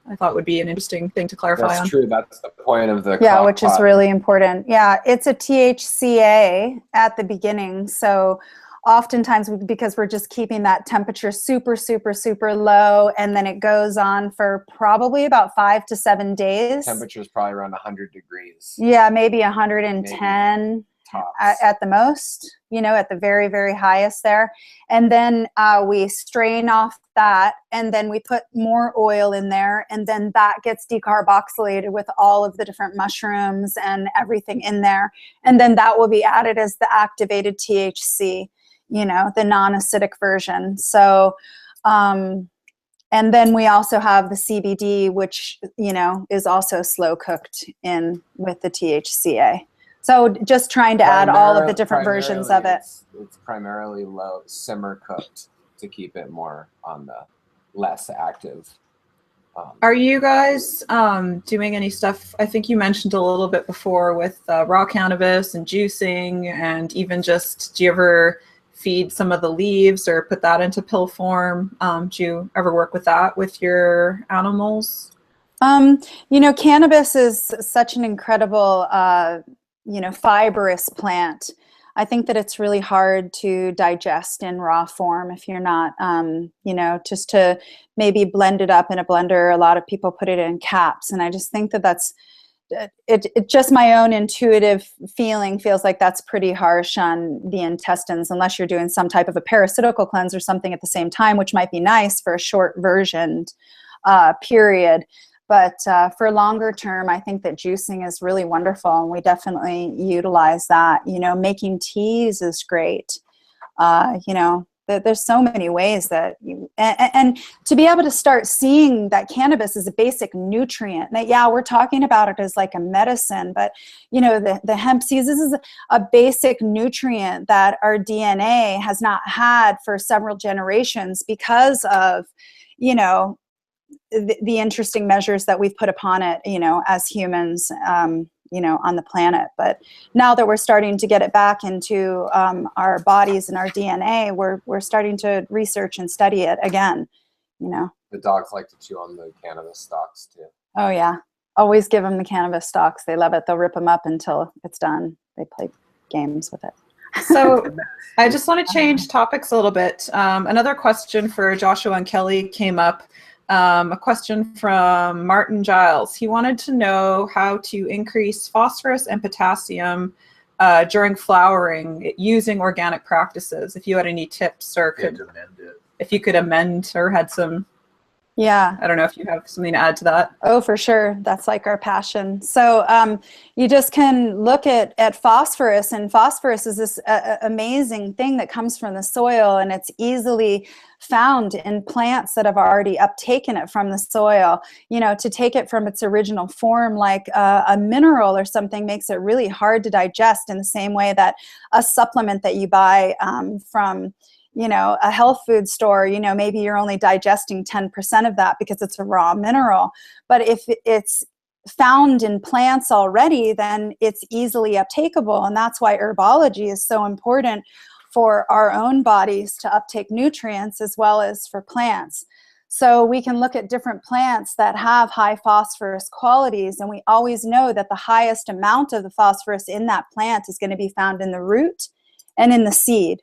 I thought would be an interesting thing to clarify That's on. true. That's the point of the Yeah, crock which is pot. really important. Yeah, it's a THCA at the beginning. So oftentimes, because we're just keeping that temperature super, super, super low, and then it goes on for probably about 5 to 7 days. Temperature is probably around 100 degrees. Yeah, maybe 110 tops. at the most, you know, at the very, very highest there. And then we strain off that, and then we put more oil in there, and then that gets decarboxylated with all of the different mushrooms and everything in there. And then that will be added as the activated THC, you know, the non-acidic version. So, and then we also have the CBD, which, you know, is also slow cooked in with the THCA. So just trying to add all of the different versions of it. It's primarily low simmer cooked to keep it more on the less active. Are you guys doing any stuff? I think you mentioned a little bit before with raw cannabis and juicing, and even just, do you ever feed some of the leaves or put that into pill form? Do you ever work with that with your animals? You know, cannabis is such an incredible, you know, fibrous plant. I think that it's really hard to digest in raw form if you're not, you know, just to maybe blend it up in a blender. A lot of people put it in caps, and I just think that that's it just my own intuitive feeling feels like that's pretty harsh on the intestines, unless you're doing some type of a parasitical cleanse or something at the same time, which might be nice for a short version period. But for longer term, I think that juicing is really wonderful, and we definitely utilize that. You know, making teas is great. You know, there's so many ways that and to be able to start seeing that cannabis is a basic nutrient. That, yeah, we're talking about it as like a medicine, but you know, the hemp seeds, this is a basic nutrient that our DNA has not had for several generations because of, you know, the interesting measures that we've put upon it, you know, as humans, you know, on the planet. But now that we're starting to get it back into our bodies and our DNA, we're starting to research and study it again, you know. The dogs like to chew on the cannabis stalks too. Oh yeah, Always give them the cannabis stalks. They love it. They'll rip them up until it's done. They play games with it. So I just want to change topics a little bit. Another question for Joshua and Kelly came up. A question from Martin Giles. He wanted to know how to increase phosphorus and potassium during flowering using organic practices. If you had any tips or if you could amend or had some. Yeah. I don't know if you have something to add to that. Oh, for sure. That's like our passion. So you just can look at phosphorus, and phosphorus is this amazing thing that comes from the soil, and it's easily found in plants that have already uptaken it from the soil. You know, to take it from its original form, like a mineral or something, makes it really hard to digest in the same way that a supplement that you buy from, you know, a health food store, you know, maybe you're only digesting 10% of that because it's a raw mineral. But if it's found in plants already, then it's easily uptakeable. And that's why herbology is so important for our own bodies to uptake nutrients as well as for plants. So we can look at different plants that have high phosphorus qualities, and we always know that the highest amount of the phosphorus in that plant is going to be found in the root and in the seed.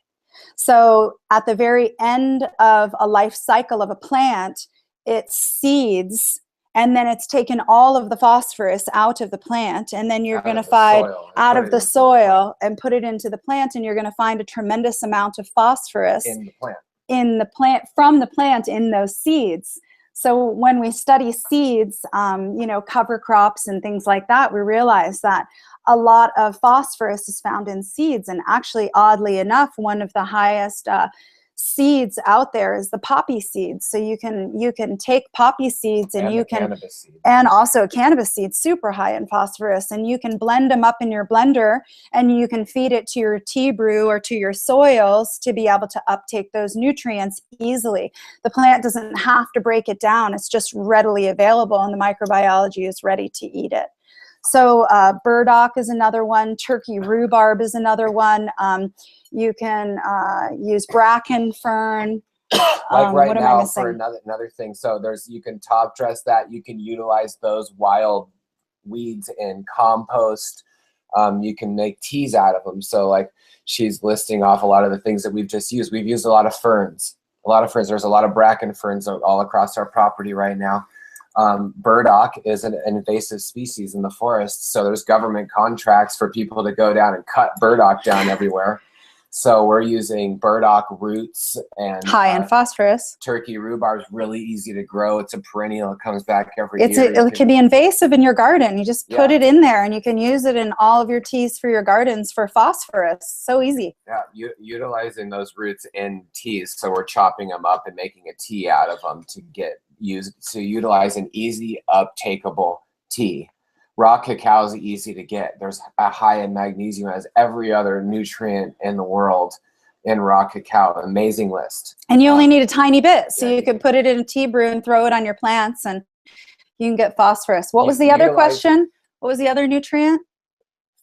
So at the very end of a life cycle of a plant, it seeds, and then it's taken all of the phosphorus out of the plant, and then you're going to find out of the soil and put it into the plant, and you're going to find a tremendous amount of phosphorus in the plant from the plant in those seeds. So when we study seeds, you know, cover crops and things like that, we realize that a lot of phosphorus is found in seeds. And actually, oddly enough, one of the highest seeds out there is the poppy seeds. So you can take poppy seeds and you can, and also cannabis seeds, super high in phosphorus, and you can blend them up in your blender and you can feed it to your tea brew or to your soils to be able to uptake those nutrients easily. The plant doesn't have to break it down. It's just readily available, and the microbiology is ready to eat it. So burdock is another one. Turkey rhubarb is another one. You can use bracken fern. Like right now for another thing. So you can top dress that. You can utilize those wild weeds in compost. You can make teas out of them. So like she's listing off a lot of the things that we've just used. We've used a lot of ferns. There's a lot of bracken ferns all across our property right now. Burdock is an invasive species in the forest, so there's government contracts for people to go down and cut burdock down everywhere. So we're using burdock roots and high in phosphorus. Turkey rhubarb is really easy to grow. It's a perennial. It comes back every year. It can be invasive in your garden. You just put it in there, and you can use it in all of your teas for your gardens for phosphorus. So easy. Yeah, utilizing those roots in teas. So we're chopping them up and making a tea out of them to utilize an easy uptakeable tea. Raw cacao is easy to get. There's a high in magnesium, as every other nutrient in the world in raw cacao. Amazing list. And you only need a tiny bit, so you can put it in a tea brew and throw it on your plants, and you can get phosphorus. What was the other question? What was the other nutrient?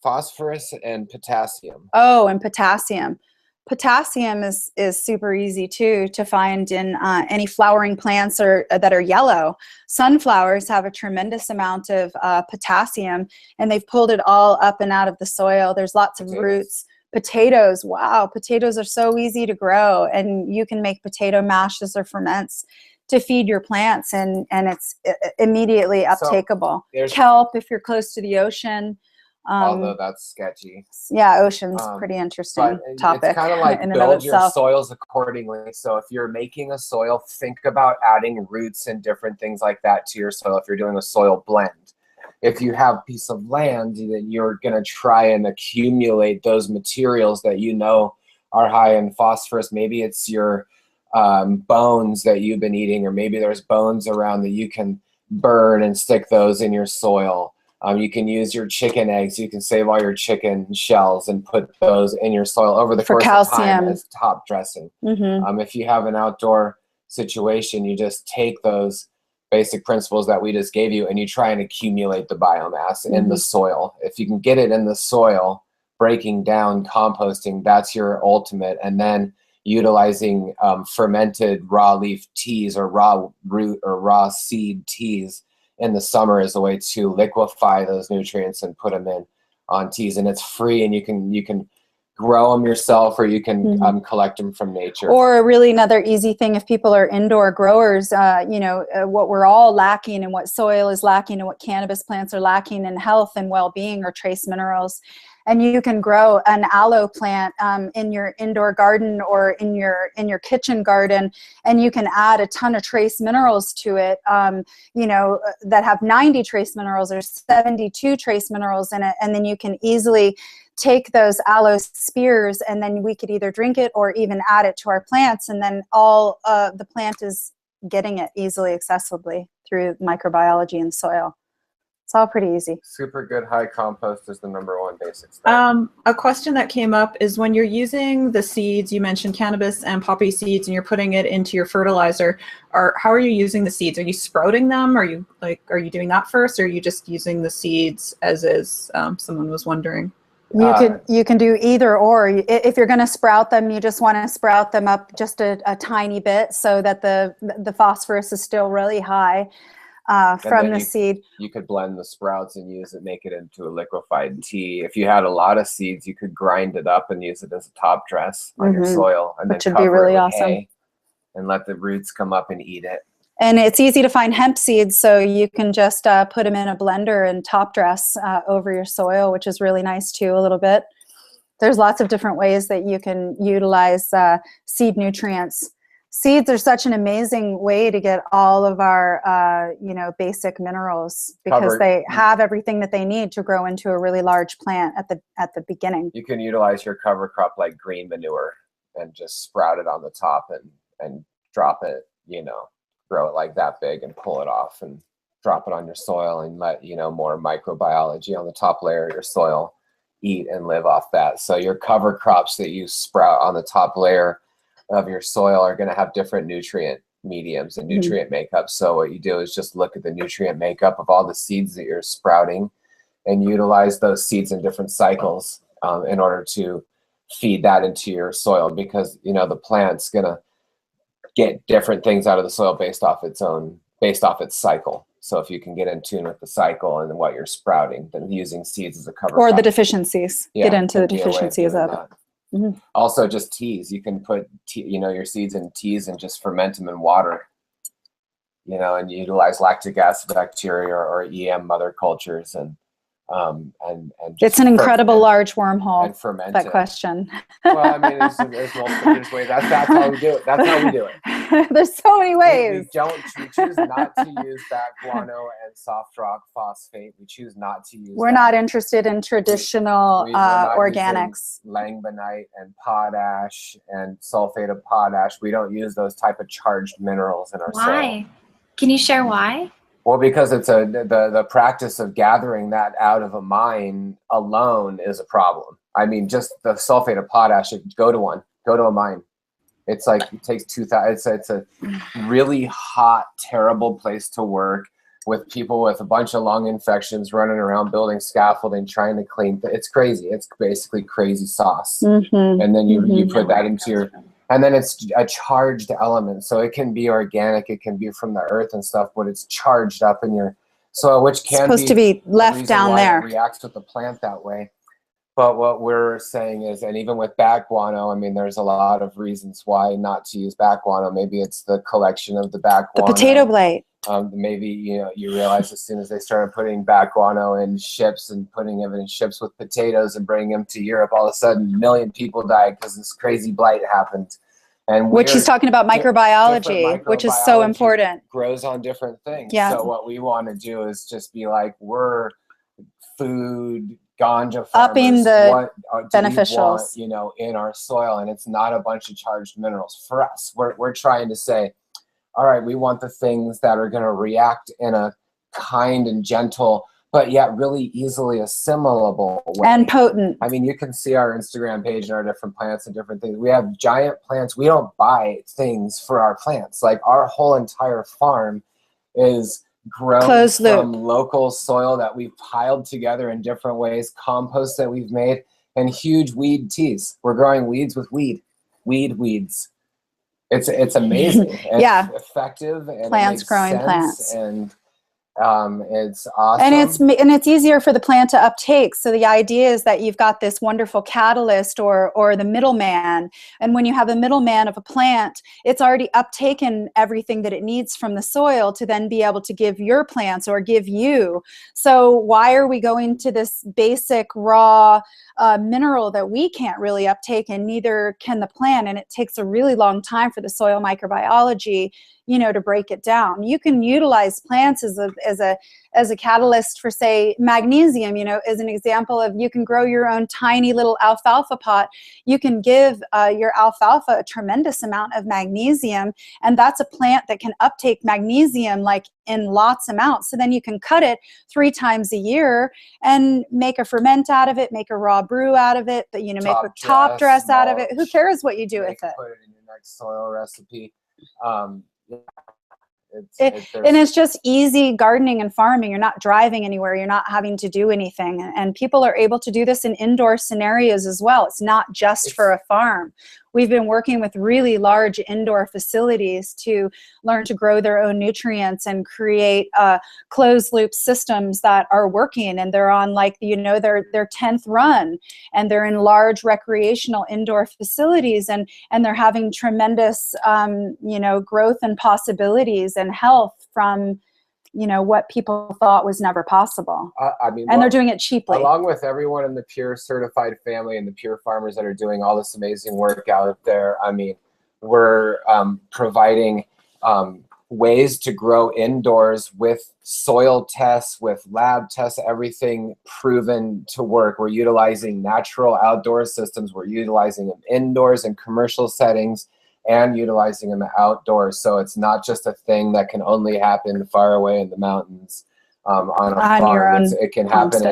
Phosphorus and potassium. Oh, and potassium. Potassium is super easy too to find in any flowering plants that are yellow. Sunflowers have a tremendous amount of potassium, and they've pulled it all up and out of the soil. There's lots of roots. Potatoes, wow, potatoes are so easy to grow, and you can make potato mashes or ferments to feed your plants, and it's immediately uptakeable. Kelp, if you're close to the ocean. Although that's sketchy. Yeah, ocean's pretty interesting topic. It's kind of like build your soils accordingly. So if you're making a soil, think about adding roots and different things like that to your soil if you're doing a soil blend. If you have a piece of land, then you're going to try and accumulate those materials that you know are high in phosphorus. Maybe it's your bones that you've been eating, or maybe there's bones around that you can burn and stick those in your soil. You can use your chicken eggs. You can save all your chicken shells and put those in your soil over the course of time as top dressing. Mm-hmm. If you have an outdoor situation, you just take those basic principles that we just gave you and you try and accumulate the biomass in the soil. If you can get it in the soil, breaking down, composting, that's your ultimate. And then utilizing fermented raw leaf teas or raw root or raw seed teas in the summer as a way to liquefy those nutrients and put them in on teas. And it's free, and you can grow them yourself, or you can collect them from nature. Or really another easy thing, if people are indoor growers, what we're all lacking and what soil is lacking and what cannabis plants are lacking in health and well-being are trace minerals. And you can grow an aloe plant in your indoor garden or in your kitchen garden, and you can add a ton of trace minerals to it, that have 90 trace minerals or 72 trace minerals in it. And then you can easily take those aloe spears, and then we could either drink it or even add it to our plants. And then all the plant is getting it easily accessibly through microbiology and soil. It's all pretty easy. Super good high compost is the #1 basic step. A question that came up is when you're using the seeds, you mentioned cannabis and poppy seeds, and you're putting it into your fertilizer, how are you using the seeds? Are you sprouting them? Are you doing that first, or are you just using the seeds as is? Someone was wondering. You can do either or. If you're going to sprout them, you just want to sprout them up just a tiny bit so that the phosphorus is still really high from the seed. You could blend the sprouts and make it into a liquefied tea. If you had a lot of seeds, you could grind it up and use it as a top dress on your soil, and which then would be cover really it with awesome. hay and let the roots come up and eat it. And it's easy to find hemp seeds, so you can just put them in a blender and top dress over your soil, which is really nice too, a little bit. There's lots of different ways that you can utilize seed nutrients. Seeds are such an amazing way to get all of our, basic minerals, because they have everything that they need to grow into a really large plant at the beginning. You can utilize your cover crop like green manure and just sprout it on the top and drop it, grow it like that big and pull it off and drop it on your soil and let, more microbiology on the top layer of your soil eat and live off that. So your cover crops that you sprout on the top layer of your soil are going to have different nutrient mediums and nutrient makeup. So what you do is just look at the nutrient makeup of all the seeds that you're sprouting and utilize those seeds in different cycles in order to feed that into your soil, because the plant's going to get different things out of the soil based off its cycle. So if you can get in tune with the cycle and what you're sprouting, then using seeds as a cover or crop. the deficiencies, get into the deficiencies of it. Also just teas. You can put your seeds in teas and just ferment them in water, and utilize lactic acid bacteria or EM mother cultures and it's an incredible large wormhole, and ferment that it. question. Well, I mean, there's multiple ways. That's how we do it. That's how we do it. There's so many ways. We choose not to use that guano and soft rock phosphate. We choose not to use. We're not interested in traditional we're not organics. Langbonite and potash and sulfate of potash. We don't use those type of charged minerals in our soil. Why? Can you share why? Well, because it's the practice of gathering that out of a mine alone is a problem. I mean, just the sulfate of potash, go to a mine. It's like, it takes 2,000, it's a really hot, terrible place to work with people with a bunch of lung infections running around building scaffolding, trying to clean. It's crazy. It's basically crazy sauce. And then you put that into your, and then it's a charged element. So it can be organic, it can be from the earth and stuff, but it's charged up in your soil, which can supposed to be left down there. It reacts with the plant that way. But what we're saying is, and even with bat guano, I mean, there's a lot of reasons why not to use bat guano. Maybe it's the collection of the bat guano. The potato blight. Maybe you realize as soon as they started putting bat guano in ships and putting them in ships with potatoes and bringing them to Europe, all of a sudden 1 million people died because this crazy blight happened. And which he's talking about microbiology, which is so important. Grows on different things. Yeah. So what we want to do is just be like, we're food ganja farmers. Upping the what do beneficials, we want, in our soil, and it's not a bunch of charged minerals. For us, we're trying to say, all right, we want the things that are going to react in a kind and gentle, but yet really easily assimilable way. And potent. I mean, you can see our Instagram page and our different plants and different things. We have giant plants. We don't buy things for our plants. Like, our whole entire farm is grown from local soil that we've piled together in different ways, compost that we've made, and huge weed teas. We're growing weeds with weeds. It's amazing. Yeah. It's effective. And plants growing plants. And It's awesome. And it's easier for the plant to uptake. So the idea is that you've got this wonderful catalyst or the middleman. And when you have a middleman of a plant, it's already uptaken everything that it needs from the soil to then be able to give your plants or give you. So why are we going to this basic raw mineral that we can't really uptake, and neither can the plant? And it takes a really long time for the soil microbiology, you know, to break it down. You can utilize plants as a catalyst for, say, magnesium, you know, as an example of, you can grow your own tiny little alfalfa pot. You can give your alfalfa a tremendous amount of magnesium, and that's a plant that can uptake magnesium like in lots amounts. So then you can cut it 3 times a year and make a ferment out of it, make a raw brew out of it, but, you know, make a top dress out of it. Who cares what you do with it? Put it in your next soil recipe. And it's just easy gardening and farming. You're not driving anywhere. You're not having to do anything. And people are able to do this in indoor scenarios as well. It's not just for a farm. We've been working with really large indoor facilities to learn to grow their own nutrients and create closed loop systems that are working. And they're on, like, you know, their 10th run, and they're in large recreational indoor facilities, and they're having tremendous, you know, growth and possibilities and health from, you know, what people thought was never possible. I mean, and they're doing it cheaply. Along with everyone in the Pure certified family and the Pure farmers that are doing all this amazing work out there, I mean, we're providing ways to grow indoors with soil tests, with lab tests, everything proven to work. We're utilizing natural outdoor systems. We're utilizing them indoors in commercial settings, and utilizing them outdoors. So it's not just a thing that can only happen far away in the mountains on a farm. It can happen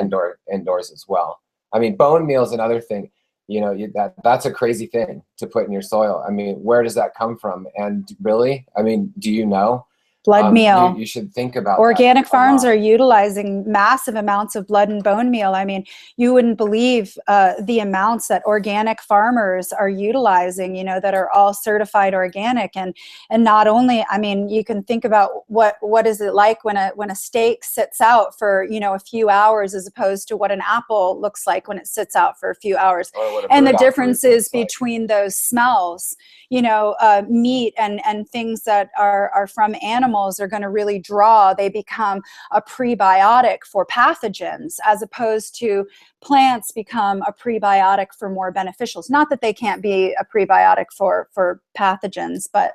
indoors as well. I mean, bone meal is another thing. You know, that's a crazy thing to put in your soil. I mean, where does that come from? And really, I mean, do you know? Blood meal. You should think about organic farms are utilizing massive amounts of blood and bone meal. I mean, you wouldn't believe the amounts that organic farmers are utilizing, you know, that are all certified organic. And not only, I mean, you can think about what is it like when a steak sits out for, you know, a few hours, as opposed to what an apple looks like when it sits out for a few hours. And the differences between those smells, you know, meat and things that are from animals are going to really draw. They become a prebiotic for pathogens, as opposed to plants become a prebiotic for more beneficials. Not that they can't be a prebiotic for pathogens, but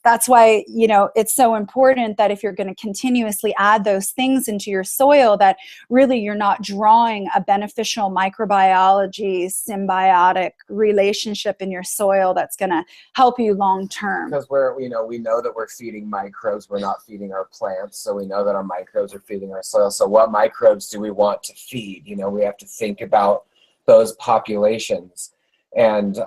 that's why, you know, it's so important that if you're going to continuously add those things into your soil, that really you're not drawing a beneficial microbiology symbiotic relationship in your soil that's going to help you long term. Because we know that we're feeding microbes, we're not feeding our plants, so we know that our microbes are feeding our soil. So what microbes do we want to feed? You know, we have to think about those populations. And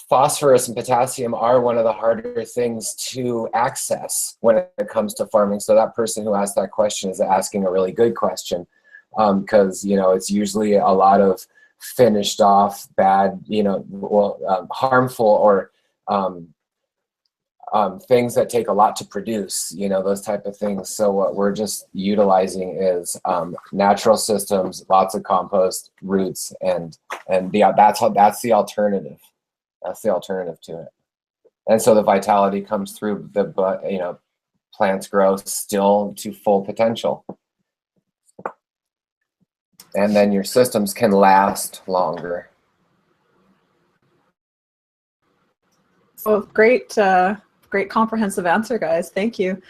phosphorus and potassium are one of the harder things to access when it comes to farming. So that person who asked that question is asking a really good question, because, you know, it's usually a lot of finished off bad, you know, harmful or things that take a lot to produce, you know, those type of things. So what we're just utilizing is natural systems, lots of compost, roots, and that's the alternative. That's the alternative to it. And so the vitality comes through you know, plants grow still to full potential. And then your systems can last longer. So great comprehensive answer, guys. Thank you.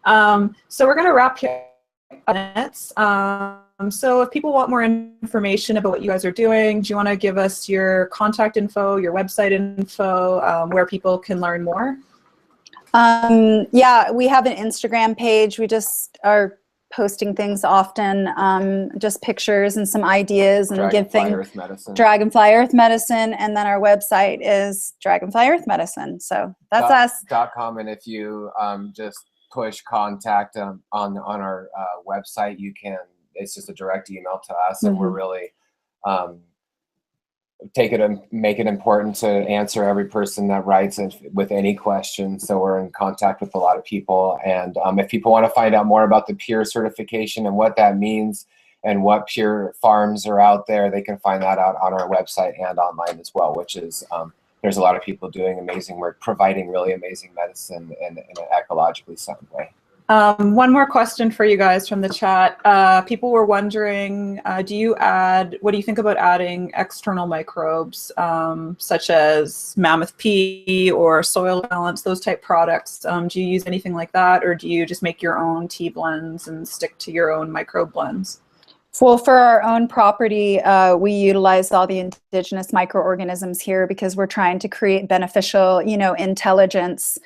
So we're going to wrap here in minutes. So if people want more information about what you guys are doing, do you want to give us your contact info, your website info, where people can learn more? Yeah, we have an Instagram page. We just are posting things often, just pictures and some ideas, and give things. Earth Medicine. Dragonfly Earth Medicine, and then our website is Dragonfly Earth Medicine. So that's us. .com, and if you just push contact on our website, you can. It's just a direct email to us, and we're really make it important to answer every person that writes with any questions. So we're in contact with a lot of people. And if people want to find out more about the Pure certification and what that means and what Pure farms are out there, they can find that out on our website and online as well, which is, there's a lot of people doing amazing work, providing really amazing medicine in an ecologically sound way. One more question for you guys from the chat. People were wondering, what do you think about adding external microbes, such as Mammoth P or Soil Balance, those type products? Do you use anything like that, or do you just make your own tea blends and stick to your own microbe blends? Well, for our own property, we utilize all the indigenous microorganisms here because we're trying to create beneficial, intelligence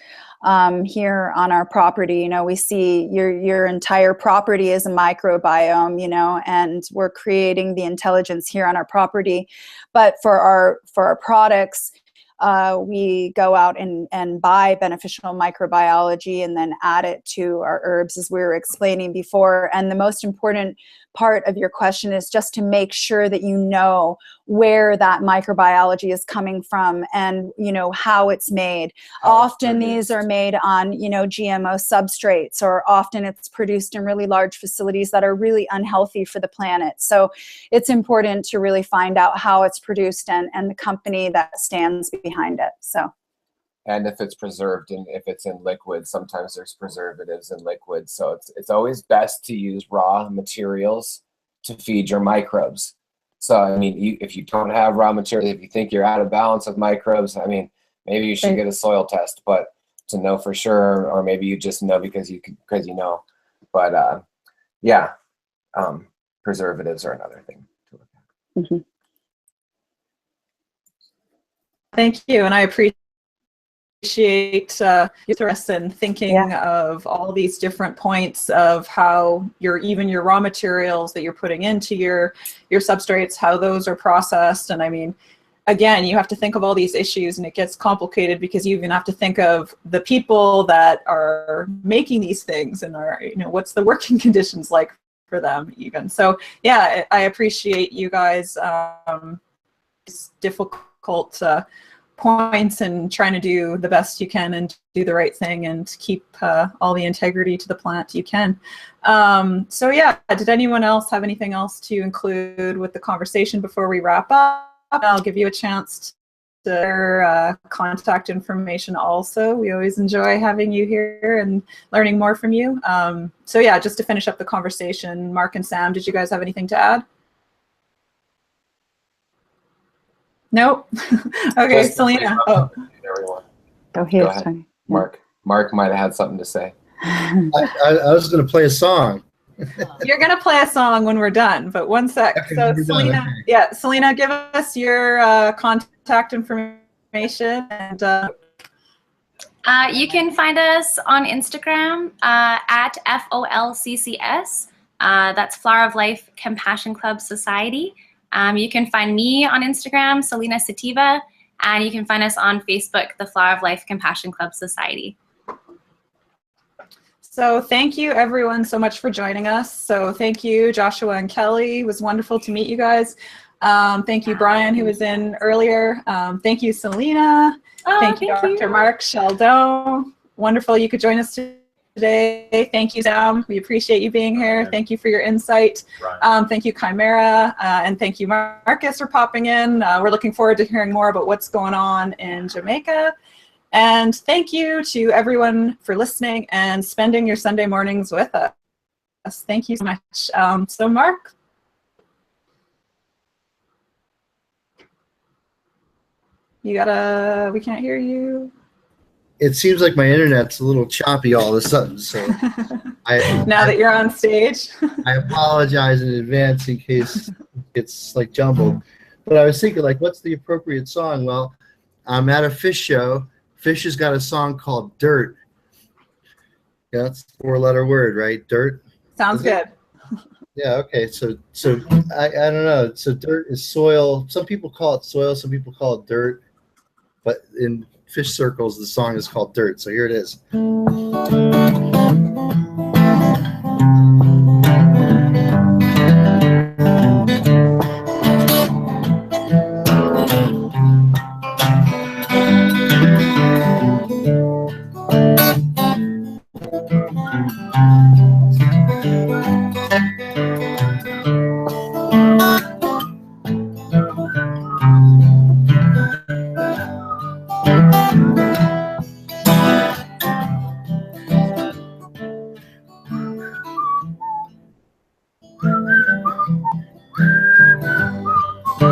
here on our property. We see your entire property is a microbiome, and we're creating the intelligence here on our property. But for our products, we go out and buy beneficial microbiology and then add it to our herbs, as we were explaining before. And the most important part of your question is just to make sure that you know where that microbiology is coming from and how it's made. Often these are made on GMO substrates, or often it's produced in really large facilities that are really unhealthy for the planet. So it's important to really find out how it's produced and the company that stands behind it. And if it's preserved and if it's in liquid, sometimes there's preservatives in liquid. So it's always best to use raw materials to feed your microbes. So, I mean, if you don't have raw materials, if you think you're out of balance with microbes, I mean, maybe you should get a soil test, but to know for sure, or maybe you just know because you know. But yeah, preservatives are another thing to look at. Mm-hmm. Thank you, and I appreciate your interest in thinking of all these different points of how even your raw materials that you're putting into your substrates, how those are processed. And I mean, again, you have to think of all these issues, and it gets complicated because you even have to think of the people that are making these things and are, what's the working conditions like for them even. So yeah, I appreciate you guys. It's difficult points and trying to do the best you can and do the right thing and keep all the integrity to the plant you can. So yeah, did anyone else have anything else to include with the conversation before we wrap up? I'll give you a chance to share contact information also. We always enjoy having you here and learning more from you. So yeah, just to finish up the conversation, Mark and Sam, did you guys have anything to add? Nope. Okay, Selena. Oh. Everyone. Go ahead. Go ahead. Mark might have had something to say. I was going to play a song. You're going to play a song when we're done, but one sec. So Selena, Selena, give us your contact information. And you can find us on Instagram at FOLCCS. That's Flower of Life Compassion Club Society. You can find me on Instagram, Selena Sativa, and you can find us on Facebook, the Flower of Life Compassion Club Society. So thank you everyone so much for joining us. So thank you, Joshua and Kelly. It was wonderful to meet you guys. Thank you, Brian, who was in earlier. Thank you, Selena. Thank you, Dr. Mark Sheldon. Wonderful you could join us today. Thank you, Sam. We appreciate you being here. Thank you for your insight. Thank you, Chimera, and thank you, Marcus, for popping in. We're looking forward to hearing more about what's going on in Jamaica. And thank you to everyone for listening and spending your Sunday mornings with us. Thank you so much. So Mark? We can't hear you. It seems like my internet's a little choppy all of a sudden, so now that you're on stage. I apologize in advance in case it's like jumbled. But I was thinking, like, what's the appropriate song? Well, I'm at a Fish show. Fish has got a song called Dirt. Yeah, it's a 4-letter word, right? Dirt. Sounds good. Yeah, okay. So I don't know. So dirt is soil. Some people call it soil, some people call it dirt. But in Fish circles, the song is called Dirt. So here it is. I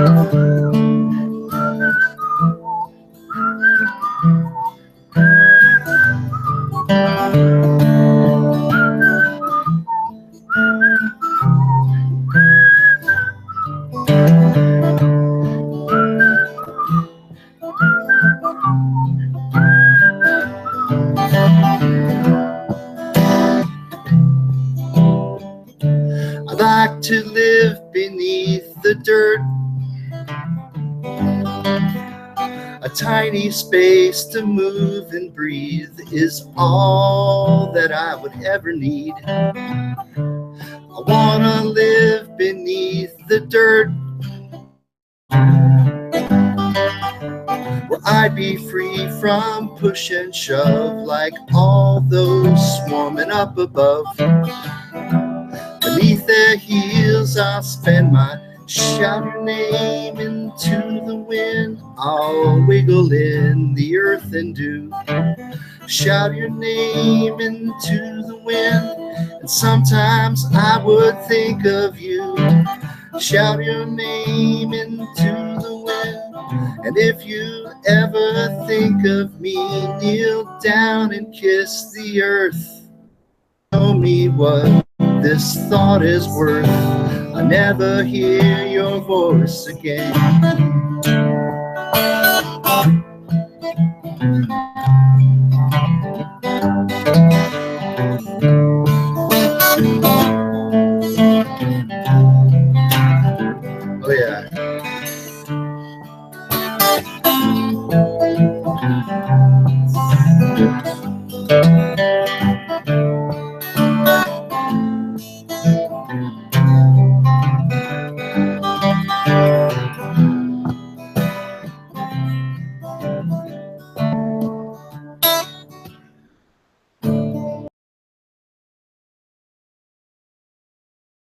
like to live beneath the dirt, a tiny space to move and breathe is all that I would ever need. I wanna live beneath the dirt, where I'd be free from push and shove like all those swarming up above. Beneath their heels I'll spend my shout your name into the wind. I'll wiggle in the earth and dew. Shout your name into the wind, and sometimes I would think of you. Shout your name into the wind, and if you ever think of me, kneel down and kiss the earth. Show me what this thought is worth. I never hear your voice again.